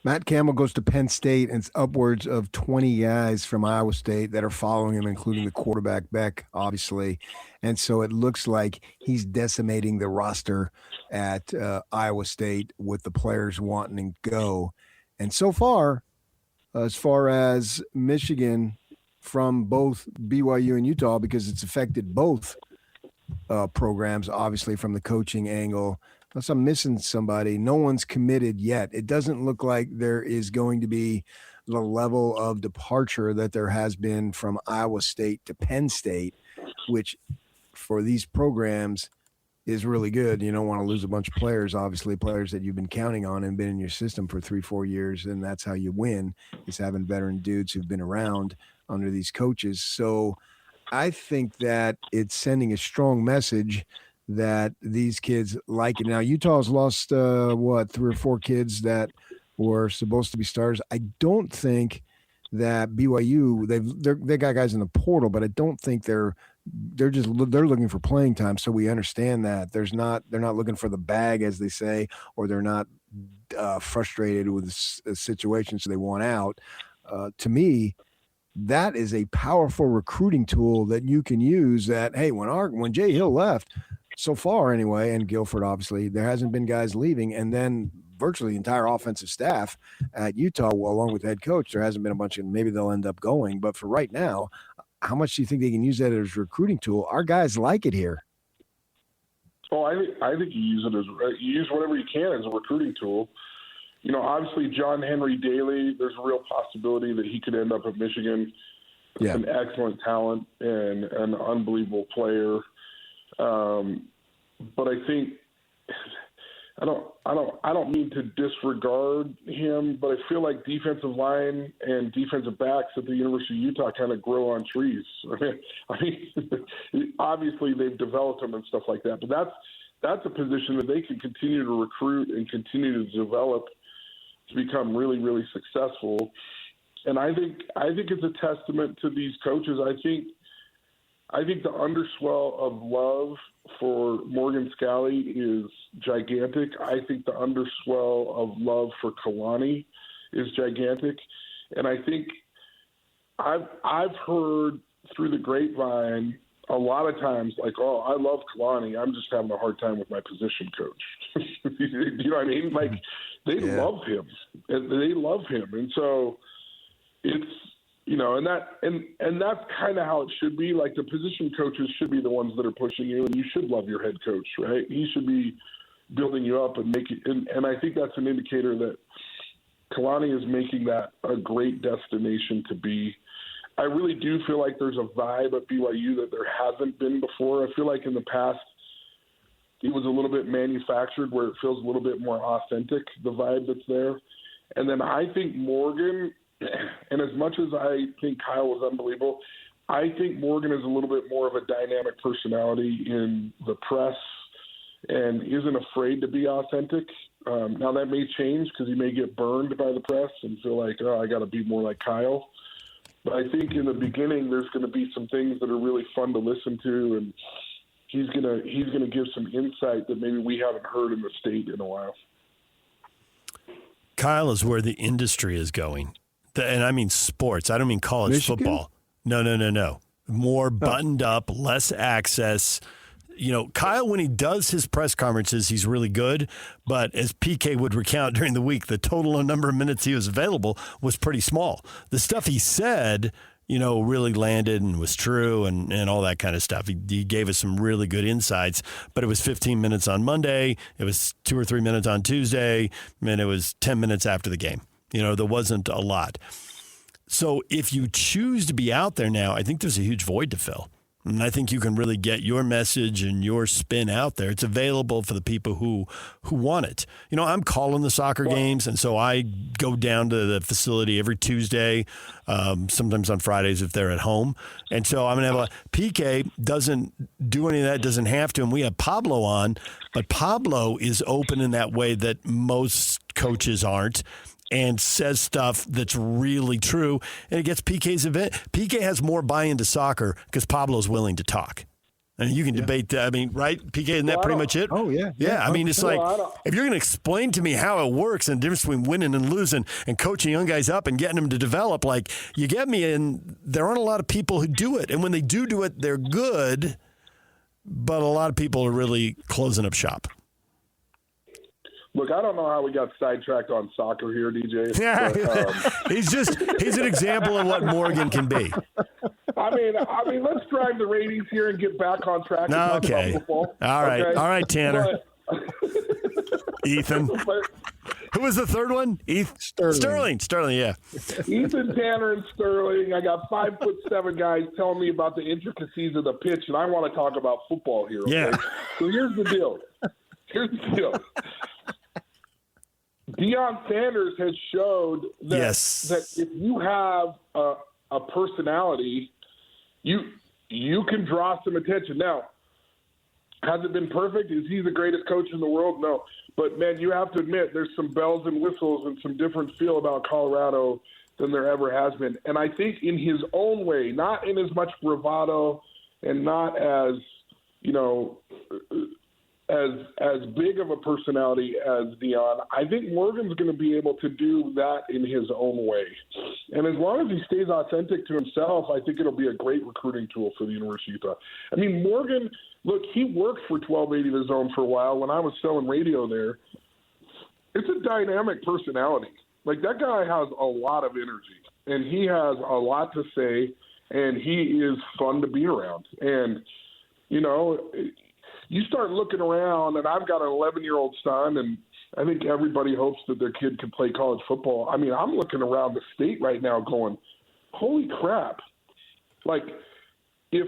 Matt Campbell goes to Penn State, and it's upwards of 20 guys from Iowa State that are following him, including the quarterback, Beck, obviously. And so it looks like he's decimating the roster at Iowa State with the players wanting to go. And so far, as far as Michigan from both BYU and Utah, because it's affected both programs, obviously, from the coaching angle. Unless I'm missing somebody, no one's committed yet. It doesn't look like there is going to be the level of departure that there has been from Iowa State to Penn State, which for these programs is really good. You don't want to lose a bunch of players, obviously, players that you've been counting on and been in your system for 3-4 years, and that's how you win, is having veteran dudes who've been around under these coaches. So I think that it's sending a strong message that these kids like it. Now, Utah's lost, 3 or 4 kids that were supposed to be stars. I don't think that BYU, they got guys in the portal, but I don't think they're looking for playing time. So we understand that they're not looking for the bag, as they say, or they're not frustrated with the situation, so they want out. To me, that is a powerful recruiting tool that you can use. That, hey, when Jay Hill left, so far anyway, and Guilford, obviously, there hasn't been guys leaving, and then virtually the entire offensive staff at Utah, along with the head coach, there hasn't been a bunch of, maybe they'll end up going, but for right now, how much do you think they can use that as a recruiting tool? Our guys like it here. Oh, I think you use whatever you can as a recruiting tool. You know, obviously John Henry Daly, there's a real possibility that he could end up at Michigan. Yeah. An excellent talent and an unbelievable player. But I think I don't mean to disregard him, but I feel like defensive line and defensive backs at the University of Utah kind of grow on trees. I mean, obviously they've developed them and stuff like that, but that's a position that they can continue to recruit and continue to develop to become really, really successful. And I think it's a testament to these coaches. I think the underswell of love for Morgan Scalley is gigantic. I think the underswell of love for Kalani is gigantic. And I think I've heard through the grapevine a lot of times, like, oh, I love Kalani, I'm just having a hard time with my position coach. You know what I mean? Like, they love him. They love him. And so it's, you know, and that's kind of how it should be. Like, the position coaches should be the ones that are pushing you, and you should love your head coach, right? He should be building you up and making. And I think that's an indicator that Kalani is making that a great destination to be. I really do feel like there's a vibe at BYU that there hasn't been before. I feel like in the past it was a little bit manufactured, where it feels a little bit more authentic, the vibe that's there. And then I think Morgan, and as much as I think Kyle was unbelievable, I think Morgan is a little bit more of a dynamic personality in the press and isn't afraid to be authentic. Now that may change because he may get burned by the press and feel like, oh, I got to be more like Kyle. But I think in the beginning there's going to be some things that are really fun to listen to, and he's gonna give some insight that maybe we haven't heard in the state in a while. Kyle is where the industry is going, and I mean sports. I don't mean college football. No. More buttoned up, less access. You know, Kyle, when he does his press conferences, he's really good. But as PK would recount during the week, the total number of minutes he was available was pretty small. The stuff he said, you know, really landed and was true and all that kind of stuff. He gave us some really good insights, but it was 15 minutes on Monday. It was 2 or 3 minutes on Tuesday, and it was 10 minutes after the game. You know, there wasn't a lot. So if you choose to be out there now, I think there's a huge void to fill. And I think you can really get your message and your spin out there. It's available for the people who want it. You know, I'm calling the soccer games, and so I go down to the facility every Tuesday, sometimes on Fridays if they're at home. And so I'm going to have PK doesn't do any of that, doesn't have to, and we have Pablo on, but Pablo is open in that way that most coaches aren't, and says stuff that's really true, and it gets PK's event. PK has more buy-in to soccer because Pablo's willing to talk. And you can debate that. I mean, right, PK, isn't that pretty much it? Oh, yeah. Yeah, I mean, it's like, if you're going to explain to me how it works and the difference between winning and losing and coaching young guys up and getting them to develop, like, you get me, and there aren't a lot of people who do it. And when they do it, they're good, but a lot of people are really closing up shop. Look, I don't know how we got sidetracked on soccer here, DJ. Yeah, but, he's an example of what Morgan can be. I mean, let's drive the ratings here and get back on track. No, okay. Football. All right, Tanner. But, Ethan. Who was the third one? Sterling, yeah. Ethan, Tanner, and Sterling. I got 5'7" guys telling me about the intricacies of the pitch, and I want to talk about football here. Okay? Yeah. So here's the deal. Deion Sanders has showed that if you have a personality, you can draw some attention. Now, has it been perfect? Is he the greatest coach in the world? No. But, man, you have to admit there's some bells and whistles and some different feel about Colorado than there ever has been. And I think in his own way, not in as much bravado and not as, you know, as big of a personality as Deion, I think Morgan's going to be able to do that in his own way. And as long as he stays authentic to himself, I think it'll be a great recruiting tool for the University of Utah. I mean, Morgan, look, he worked for 1280 The Zone for a while when I was selling radio there. It's a dynamic personality. Like, that guy has a lot of energy, and he has a lot to say, and he is fun to be around. And, you know, you start looking around, and I've got an 11-year-old son, and I think everybody hopes that their kid can play college football. I mean, I'm looking around the state right now going, holy crap. Like, if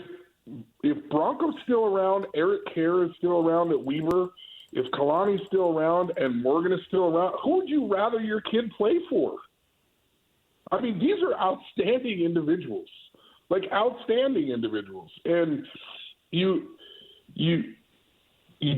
Bronco's still around, Eric Kerr is still around at Weaver, if Kalani's still around and Morgan is still around, who would you rather your kid play for? I mean, these are outstanding individuals, like outstanding individuals. And you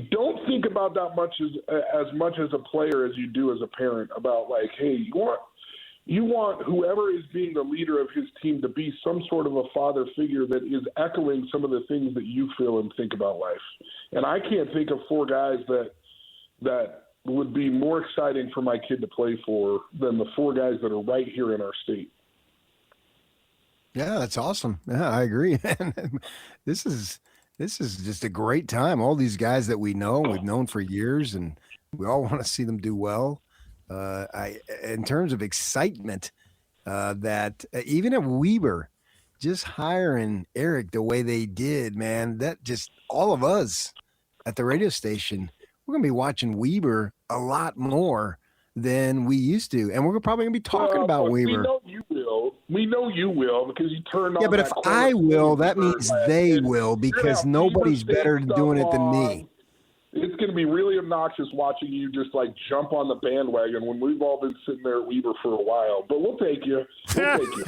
don't think about that much as a player as you do as a parent about, like, hey, you want whoever is being the leader of his team to be some sort of a father figure that is echoing some of the things that you feel and think about life. And I can't think of four guys that would be more exciting for my kid to play for than the four guys that are right here in our state. Yeah, that's awesome. Yeah, I agree. This is just a great time. All these guys that we've known for years, and we all want to see them do well. In terms of excitement, that even at Weber, just hiring Eric the way they did, man, that just all of us at the radio station, we're going to be watching Weber a lot more than we used to. And we're probably going to be talking about Weaver. We know you will. We know you will because you turned on. Yeah, but if I will, that means they will because nobody's better at doing it than me. It's going to be really obnoxious watching you just like jump on the bandwagon when we've all been sitting there at Weaver for a while. But we'll take you. We'll take you.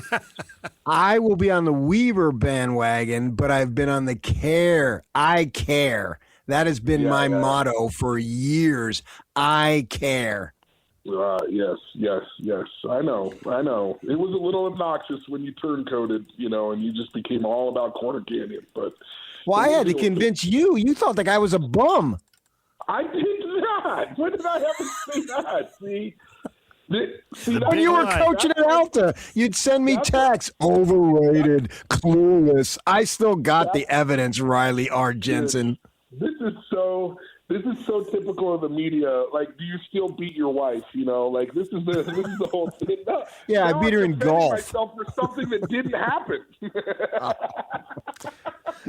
I will be on the Weaver bandwagon, but I've been on the care. I care. That has been my motto for years. I care. Yes. I know. It was a little obnoxious when you turncoated, and you just became all about Corner Canyon. But I had to convince you. You thought the guy was a bum. I did not. When did I ever say that? See, when you were coaching at Alta, you'd send me texts. Overrated, clueless. I still got the evidence, Riley R. Jensen. This is so typical of the media. Like, do you still beat your wife? Like this is the whole thing. No, yeah, I beat her in golf. Myself for something that didn't happen.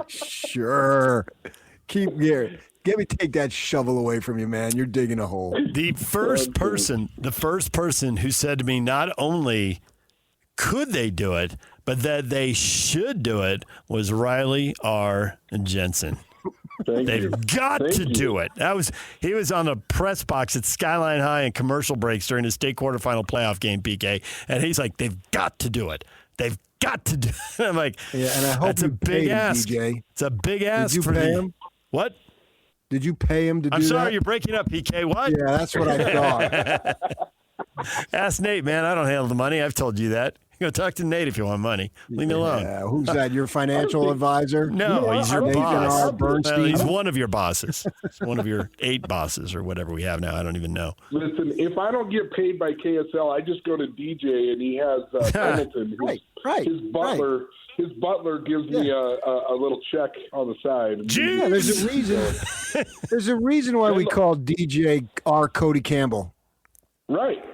Sure. Keep here. Get me take that shovel away from you, man. You're digging a hole. The first person who said to me, not only could they do it, but that they should do it was Riley R. Jensen. They've got to do it. He was on the press box at Skyline High in commercial breaks during the state quarterfinal playoff game, PK, and he's like, they've got to do it. They've got to do it. I'm like, yeah, and I hope that's a big ask. DJ. It's a big ask. Did you pay him? What? Did you pay him to do that? I'm sorry, you're breaking up, PK. What? Yeah, that's what I thought. Ask Nate, man. I don't handle the money. I've told you that. Go talk to Nate if you want money. Leave me alone. Who's that? Your financial advisor? No, he's your boss. Bernstein? Well, he's one of your bosses. He's one of your 8 bosses or whatever we have now. I don't even know. Listen, if I don't get paid by KSL, I just go to DJ and he has Hamilton. His butler. Right. His butler gives me a little check on the side. Yeah, there's a reason. There's a reason why we call DJ R. Cody Campbell. Right.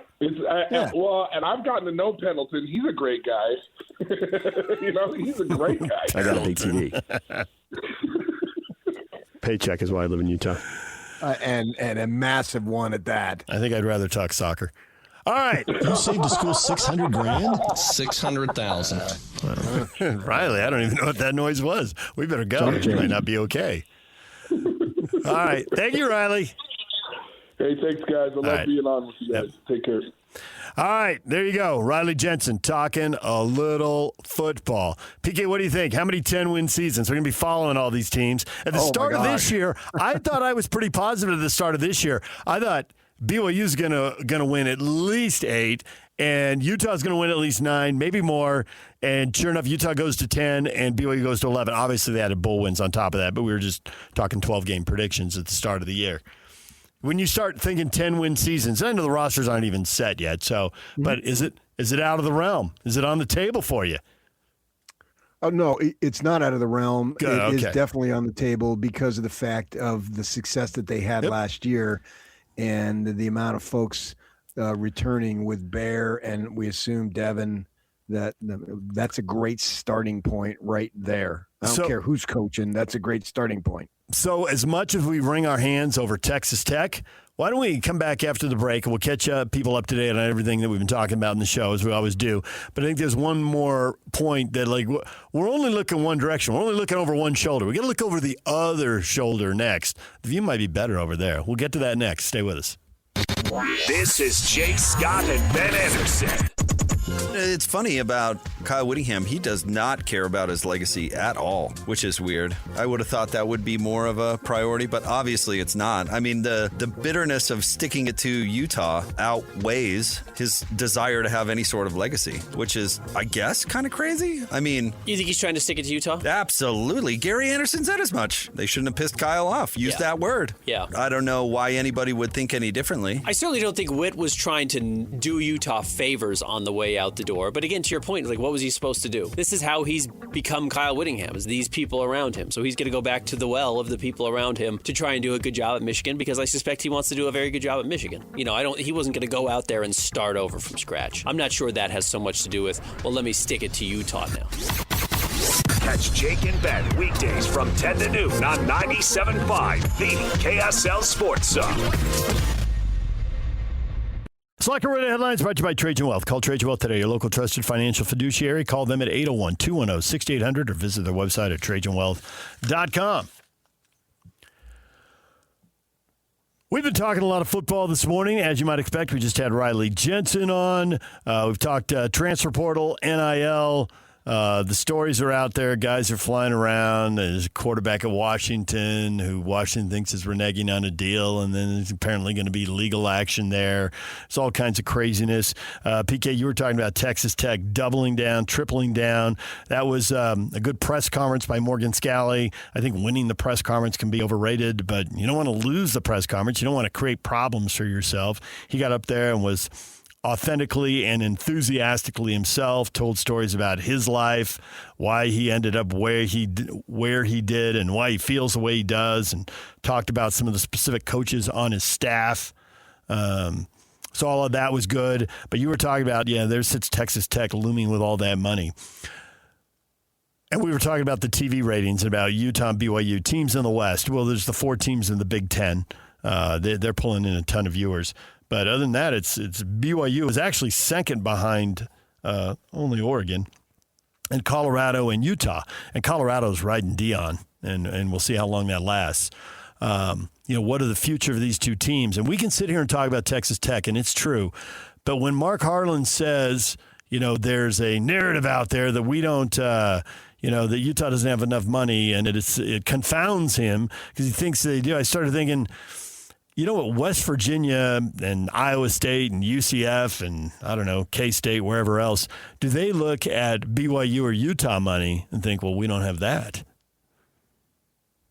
Well, and I've gotten to know Pendleton. He's a great guy. He's a great guy. I got a big TV. Paycheck is why I live in Utah. And a massive one at that. I think I'd rather talk soccer. All right. You saved the school $600,000? $600,000. Riley, I don't even know what that noise was. We better go. It might not be okay. All right. Thank you, Riley. Hey, thanks, guys. I love being on with you guys. Take care. All right, there you go. Riley Jensen talking a little football. PK, what do you think? How many 10-win seasons? We're going to be following all these teams. At the start of this year, I thought I was pretty positive at the start of this year. I thought BYU's going to win at least 8, and Utah's going to win at least 9, maybe more. And sure enough, Utah goes to 10, and BYU goes to 11. Obviously, they had a bowl wins on top of that, but we were just talking 12-game predictions at the start of the year. When you start thinking 10-win seasons, I know the rosters aren't even set yet. So, but is it out of the realm? Is it on the table for you? Oh no, it's not out of the realm. Good, it is definitely on the table because of the fact of the success that they had last year, and the amount of folks returning with Bear, and we assume Devin. That's a great starting point right there. I don't care who's coaching. That's a great starting point. So as much as we wring our hands over Texas Tech, why don't we come back after the break and we'll catch people up to date on everything that we've been talking about in the show, as we always do. But I think there's one more point that, like, we're only looking one direction. We're only looking over one shoulder. We got to look over the other shoulder next. The view might be better over there. We'll get to that next. Stay with us. This is Jake Scott and Ben Anderson. It's funny about Kyle Whittingham. He does not care about his legacy at all, which is weird. I would have thought that would be more of a priority, but obviously it's not. I mean, the bitterness of sticking it to Utah outweighs his desire to have any sort of legacy, which is, I guess, kind of crazy. I mean... You think he's trying to stick it to Utah? Absolutely. Gary Anderson said as much. They shouldn't have pissed Kyle off. Use that word. Yeah. I don't know why anybody would think any differently. I certainly don't think Whit was trying to do Utah favors on the way out the door. But again, to your point, like, what was he supposed to do? This is how he's become Kyle Whittingham, is these people around him. So he's going to go back to the well of the people around him to try and do a good job at Michigan, because I suspect he wants to do a very good job at Michigan. You know, he wasn't going to go out there and start over from scratch. I'm not sure that has so much to do with, well, let me stick it to Utah now. Catch Jake and Ben weekdays from 10 to noon on 97.5, the KSL Sports Zone. Slacker Radio Headlines brought to you by Trajan Wealth. Call Trajan Wealth today, your local trusted financial fiduciary. Call them at 801-210-6800 or visit their website at TrajanWealth.com. We've been talking a lot of football this morning. As you might expect, we just had Riley Jensen on. We've talked transfer portal, NIL. The stories are out there. Guys are flying around. There's a quarterback at Washington who Washington thinks is reneging on a deal, and then there's apparently going to be legal action there. It's all kinds of craziness. PK, you were talking about Texas Tech doubling down, tripling down. That was a good press conference by Morgan Scalley. I think winning the press conference can be overrated, but you don't want to lose the press conference. You don't want to create problems for yourself. He got up there and was authentically and enthusiastically himself, told stories about his life, why he ended up where he did, and why he feels the way he does, and talked about some of the specific coaches on his staff. So all of that was good. But you were talking about, there sits Texas Tech looming with all that money. And we were talking about the TV ratings and about Utah and BYU teams in the West. Well, there's the 4 teams in the Big Ten. They're pulling in a ton of viewers. But other than that, it's BYU is actually second behind only Oregon and Colorado and Utah. And Colorado's riding Dion, and we'll see how long that lasts. What are the future of these two teams? And we can sit here and talk about Texas Tech, and it's true. But when Mark Harlan says, there's a narrative out there that we don't that Utah doesn't have enough money, and it confounds him because he thinks they do. I started thinking, what West Virginia and Iowa State and UCF and, I don't know, K-State, wherever else, do they look at BYU or Utah money and think, well, we don't have that?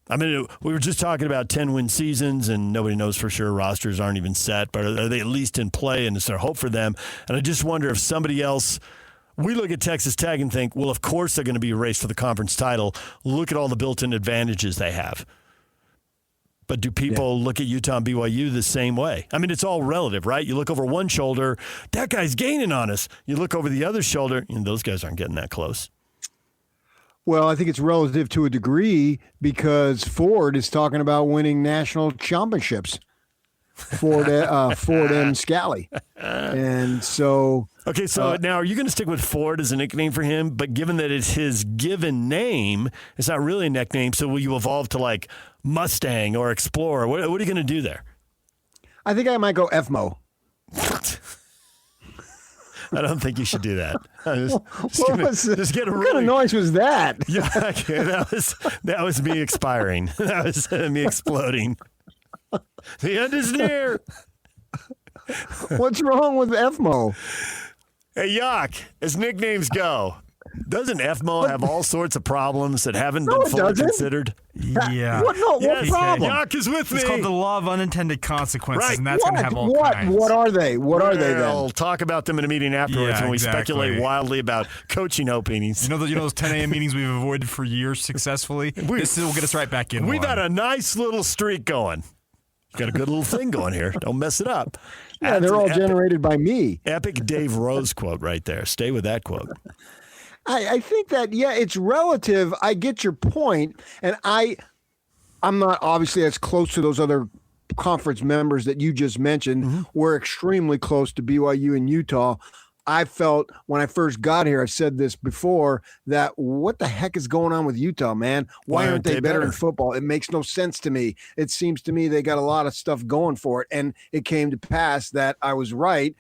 I mean, we were just talking about 10-win seasons, and nobody knows for sure. Rosters aren't even set, but are they at least in play, and is there hope for them? And I just wonder if somebody else – we look at Texas Tech and think, well, of course they're going to be a race for the conference title. Look at all the built-in advantages they have. But do people look at Utah and BYU the same way? I mean, it's all relative, right? You look over one shoulder, that guy's gaining on us. You look over the other shoulder, and those guys aren't getting that close. Well, I think it's relative to a degree because Ford is talking about winning national championships. Ford and Scalley. And so... Okay, so now are you going to stick with Ford as a nickname for him? But given that it's his given name, it's not really a nickname, so will you evolve to like Mustang or Explorer? What are you going to do there? I think I might go FMO. I don't think you should do that. What kind of noise was that? Yeah, okay, that was me expiring. That was me exploding. The end is near. What's wrong with FMO? Hey, Yak, as nicknames go, doesn't FMO have all sorts of problems that haven't been fully considered? Yeah. What problem? Yak is with me. It's called the law of unintended consequences, right. And that's going to have all kinds. What are they? What are they then? We'll talk about them in a meeting afterwards when we speculate wildly about coaching openings. You know those 10 a.m. meetings we've avoided for years successfully? This will get us right back in. We've had a nice little streak going. Got a good little thing going here. Don't mess it up. Yeah, they're all generated by me. Epic Dave Rose quote right there. Stay with that quote. I think that, it's relative. I get your point. And I'm not obviously as close to those other conference members that you just mentioned. Mm-hmm. We're extremely close to BYU and Utah. I felt when I first got here, I've said this before, that what the heck is going on with Utah, man? Why aren't they better in football? It makes no sense to me. It seems to me they got a lot of stuff going for it. And it came to pass that I was right.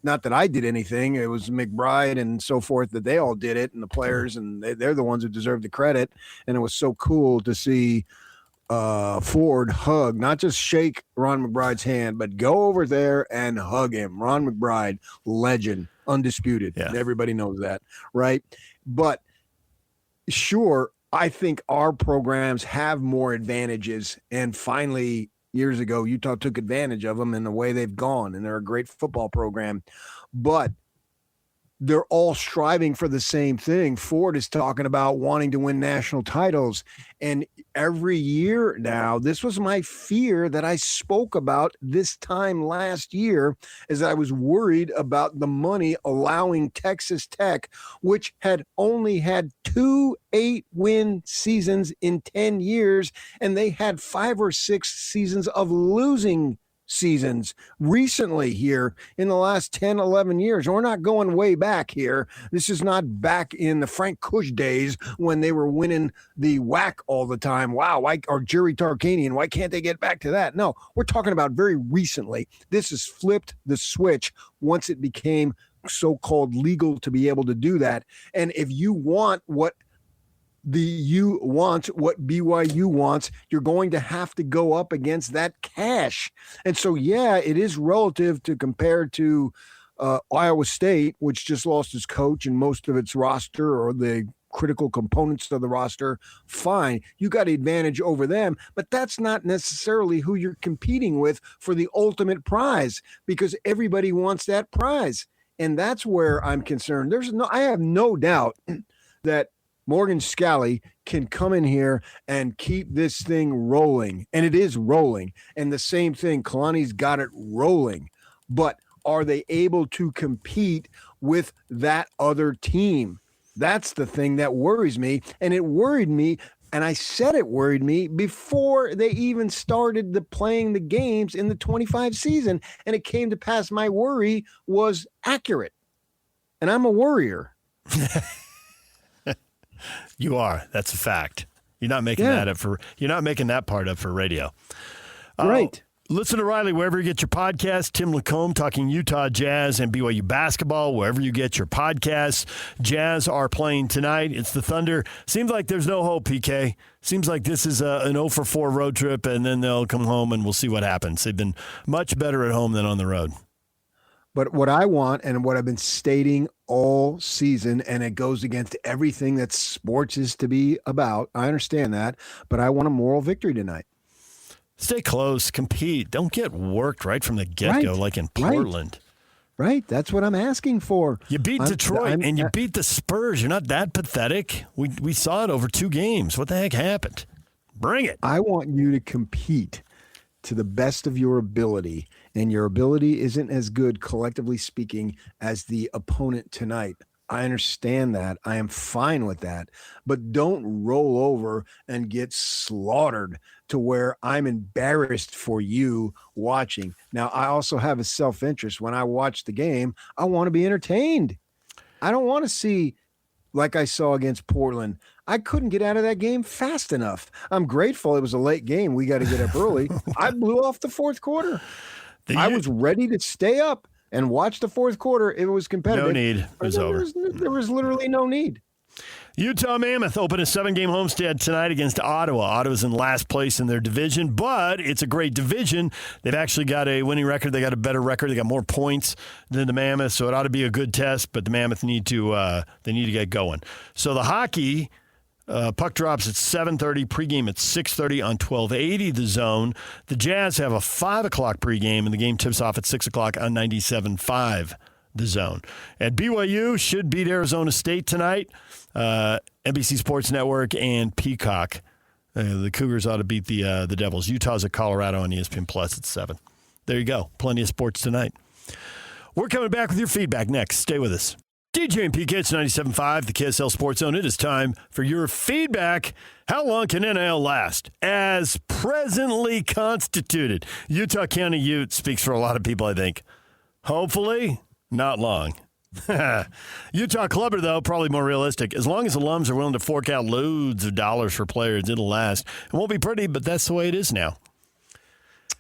Not that I did anything. It was McBride and so forth that they all did it, and the players, and they're the ones who deserve the credit. And it was so cool to see Ford hug, not just shake Ron McBride's hand, but go over there and hug him. Ron McBride, legend. Undisputed. Yeah. Everybody knows that, right? But sure, I think our programs have more advantages. And finally, years ago, Utah took advantage of them in the way they've gone. And they're a great football program. But they're all striving for the same thing. Ford is talking about wanting to win national titles. And every year now, this was my fear that I spoke about this time last year, is I was worried about the money allowing Texas Tech, which had only had 2 8-win seasons in 10 years, and they had 5 or 6 seasons of losing seasons recently here in the last 10, 11 years. We're not going way back here. This is not back in the Frank Kush days when they were winning the WAC all the time. Wow, or Jerry Tarkanian, why can't they get back to that? No, we're talking about very recently. This has flipped the switch once it became so-called legal to be able to do that. And if you want what the U wants, what BYU wants, you're going to have to go up against that cash. And so, yeah, it is relative to compare to Iowa State, which just lost its coach and most of its roster or the critical components of the roster. Fine, you got the advantage over them, but that's not necessarily who you're competing with for the ultimate prize, because everybody wants that prize. And that's where I'm concerned. I have no doubt that Morgan Scalley can come in here and keep this thing rolling. And it is rolling. And the same thing, Kalani's got it rolling. But are they able to compete with that other team? That's the thing that worries me. And it worried me. And I said it worried me before they even started playing the games in the 25 season. And it came to pass my worry was accurate. And I'm a worrier. You are. That's a fact. You're not making that up you're not making that part up for radio. Right. Listen to Riley wherever you get your podcast. Tim LaComb talking Utah Jazz and BYU basketball, wherever you get your podcasts. Jazz are playing tonight. It's the Thunder. Seems like there's no hope, PK. Seems like this is an 0-for-4 road trip, and then they'll come home and we'll see what happens. They've been much better at home than on the road. But what I want and what I've been stating all season, and it goes against everything that sports is to be about, I understand that, but I want a moral victory tonight. Stay close, compete. Don't get worked right from the get-go like in Portland. Right. That's what I'm asking for. You beat Detroit and you beat the Spurs. You're not that pathetic. We saw it over 2 games. What the heck happened? Bring it. I want you to compete to the best of your ability, and your ability isn't as good, collectively speaking, as the opponent tonight. I understand that. I am fine with that. But don't roll over and get slaughtered to where I'm embarrassed for you watching. Now, I also have a self-interest. When I watch the game, I want to be entertained. I don't want to see like I saw against Portland. I couldn't get out of that game fast enough. I'm grateful it was a late game. We got to get up early. I blew off the fourth quarter. I was ready to stay up and watch the fourth quarter. It was competitive. No need. It was over. There was literally no need. Utah Mammoth open a 7-game homestand tonight against Ottawa. Ottawa's in last place in their division, but it's a great division. They've actually got a winning record. They got a better record. They got more points than the Mammoth, so it ought to be a good test. But the Mammoth need to get going. So the hockey puck drops at 7:30. Pregame at 6:30 on 1280 The Zone. The Jazz have a 5 o'clock pregame, and the game tips off at 6 o'clock on 97.5 The Zone. And BYU should beat Arizona State tonight. NBC Sports Network and Peacock. The Cougars ought to beat the Devils. Utah's at Colorado on ESPN Plus at 7. There you go. Plenty of sports tonight. We're coming back with your feedback next. Stay with us. DJ and PK, it's 97.5, the KSL Sports Zone. It is time for your feedback. How long can NIL last? As presently constituted. Utah County Ute speaks for a lot of people, I think. Hopefully, not long. Utah Clubber, though, probably more realistic. As long as alums are willing to fork out loads of dollars for players, it'll last. It won't be pretty, but that's the way it is now.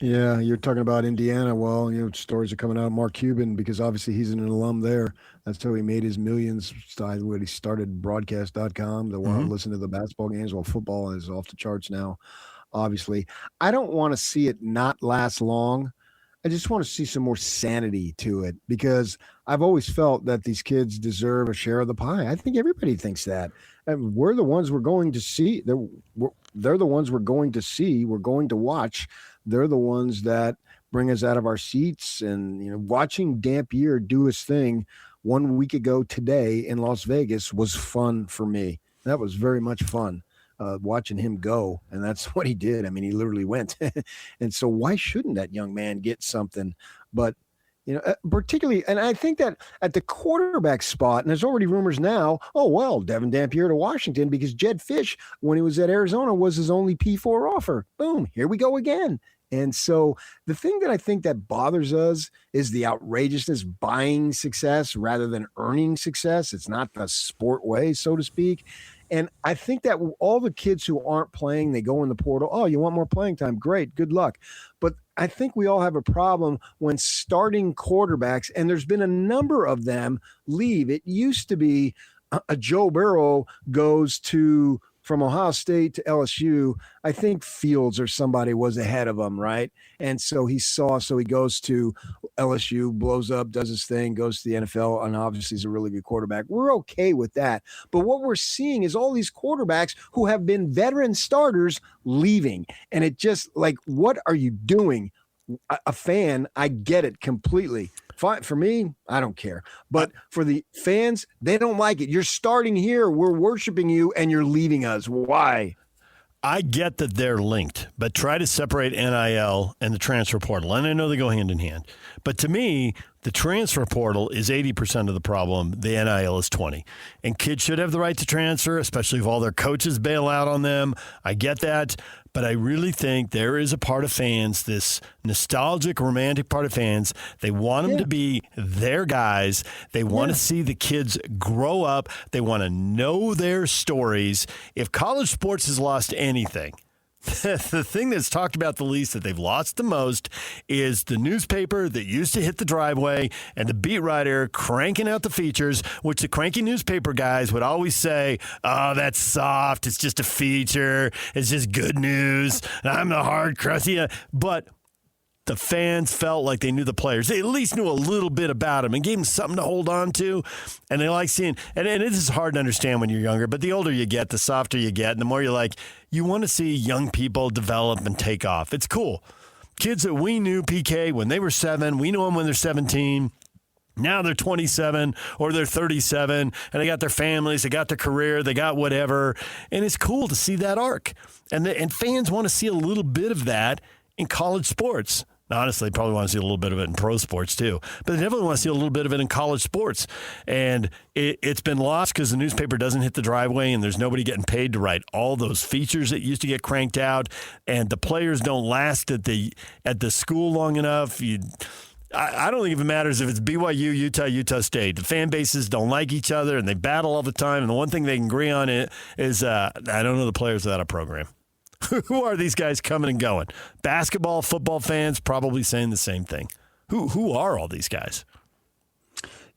Yeah, you're talking about Indiana. Well, stories are coming out of Mark Cuban because obviously he's an alum there. That's how he made his millions. When he started broadcast.com, the one listen to the basketball games. Well, football is off the charts now, obviously. I don't want to see it not last long. I just want to see some more sanity to it because I've always felt that these kids deserve a share of the pie. I think everybody thinks that. And we're the ones we're going to see. They're the ones we're going to see. We're going to watch. They're the ones that bring us out of our seats. And, watching Dampier do his thing 1 week ago today in Las Vegas was fun for me. That was very much fun. Watching him go, and that's what he did. I mean, he literally went. And so why shouldn't that young man get something? But, particularly, and I think that at the quarterback spot, and there's already rumors now, Devin Dampier to Washington because Jed Fish, when he was at Arizona, was his only P4 offer. Boom, here we go again. And so the thing that I think that bothers us is the outrageousness buying success rather than earning success. It's not the sport way, so to speak. And I think that all the kids who aren't playing, they go in the portal. Oh, you want more playing time? Great. Good luck. But I think we all have a problem when starting quarterbacks, and there's been a number of them leave. It used to be a Joe Burrow goes from Ohio State to LSU. I think Fields or somebody was ahead of him, right? And so he goes to LSU, blows up, does his thing, goes to the NFL, and obviously is a really good quarterback. We're okay with that. But what we're seeing is all these quarterbacks who have been veteran starters leaving. And it just like, what are you doing? A fan, I get it completely. Fine. For me, I don't care. But for the fans, they don't like it. You're starting here. We're worshiping you, and you're leaving us. Why? I get that they're linked, but try to separate NIL and the transfer portal. And I know they go hand in hand. But to me, the transfer portal is 80% of the problem. The NIL is 20%. And kids should have the right to transfer, especially if all their coaches bail out on them. I get that. But I really think there is a part of fans, this nostalgic, romantic part of fans. They want them to be their guys. They want to see the kids grow up. They want to know their stories. If college sports has lost anything, the thing that's talked about the least, that they've lost the most, is the newspaper that used to hit the driveway and the beat writer cranking out the features, which the cranky newspaper guys would always say, oh, that's soft. It's just a feature. It's just good news. I'm the hard, crusty. But the fans felt like they knew the players. They at least knew a little bit about them and gave them something to hold on to. And they like seeing, and it is hard to understand when you're younger, but the older you get, the softer you get, and the more you're like, you want to see young people develop and take off. It's cool. Kids that we knew, PK, when they were 7, we knew them when they're 17. Now they're 27 or they're 37, and they got their families, they got their career, they got whatever. And it's cool to see that arc. And fans want to see a little bit of that in college sports. Honestly, probably want to see a little bit of it in pro sports too. But they definitely want to see a little bit of it in college sports. And it's been lost because the newspaper doesn't hit the driveway and there's nobody getting paid to write all those features that used to get cranked out. And the players don't last at the school long enough. I don't think it matters if it's BYU, Utah State. The fan bases don't like each other and they battle all the time. And the one thing they can agree on is I don't know the players without a program. Who are these guys coming and going? Basketball, football fans probably saying the same thing. Who are all these guys?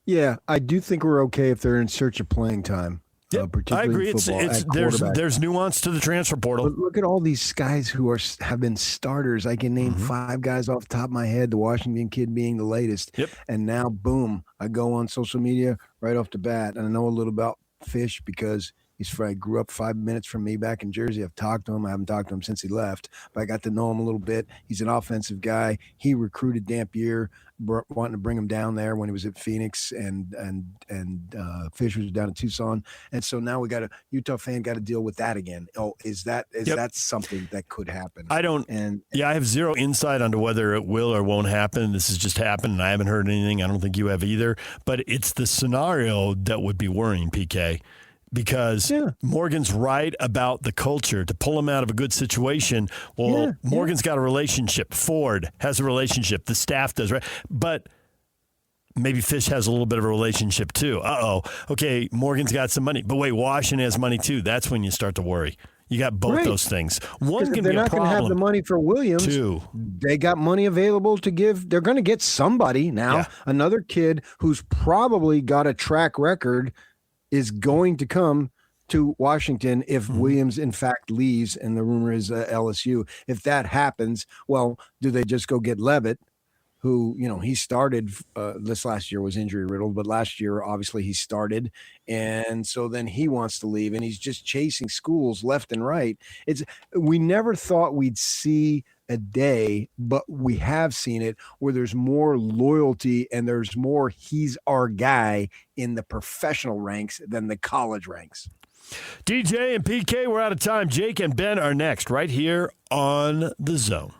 Yeah, I do think we're okay if they're in search of playing time. I agree. There's nuance to the transfer portal. But look at all these guys who have been starters. I can name 5 guys off the top of my head, the Washington kid being the latest. Yep. And now, boom, I go on social media right off the bat, and I know a little about Fish because he grew up 5 minutes from me back in Jersey. I've talked to him. I haven't talked to him since he left, but I got to know him a little bit. He's an offensive guy. He recruited Dampier, wanting to bring him down there when he was at Phoenix, and Fish was down in Tucson. And so now we got a Utah fan got to deal with that again. Oh, is that something that could happen? I have zero insight onto whether it will or won't happen. This has just happened, and I haven't heard anything. I don't think you have either. But it's the scenario that would be worrying, PK. Because Morgan's right about the culture to pull him out of a good situation. Well, Morgan's got a relationship. Ford has a relationship. The staff does, right? But maybe Fish has a little bit of a relationship too. Okay, Morgan's got some money. But wait, Washington has money too. That's when you start to worry. You got both those things. One can be a problem. They're not going to have the money for Williams. 2, they got money available to give. They're going to get somebody now. Yeah. Another kid who's probably got a track record is going to come to Washington if Williams, in fact, leaves, and the rumor is LSU. If that happens, well, do they just go get Levitt, who, he started this last year was injury riddled, but last year, obviously, he started, and so then he wants to leave, and he's just chasing schools left and right. We never thought we'd see a day, but we have seen it where there's more loyalty and there's more he's our guy in the professional ranks than the college ranks. DJ and PK, we're out of time. Jake and Ben are next right here on The Zone.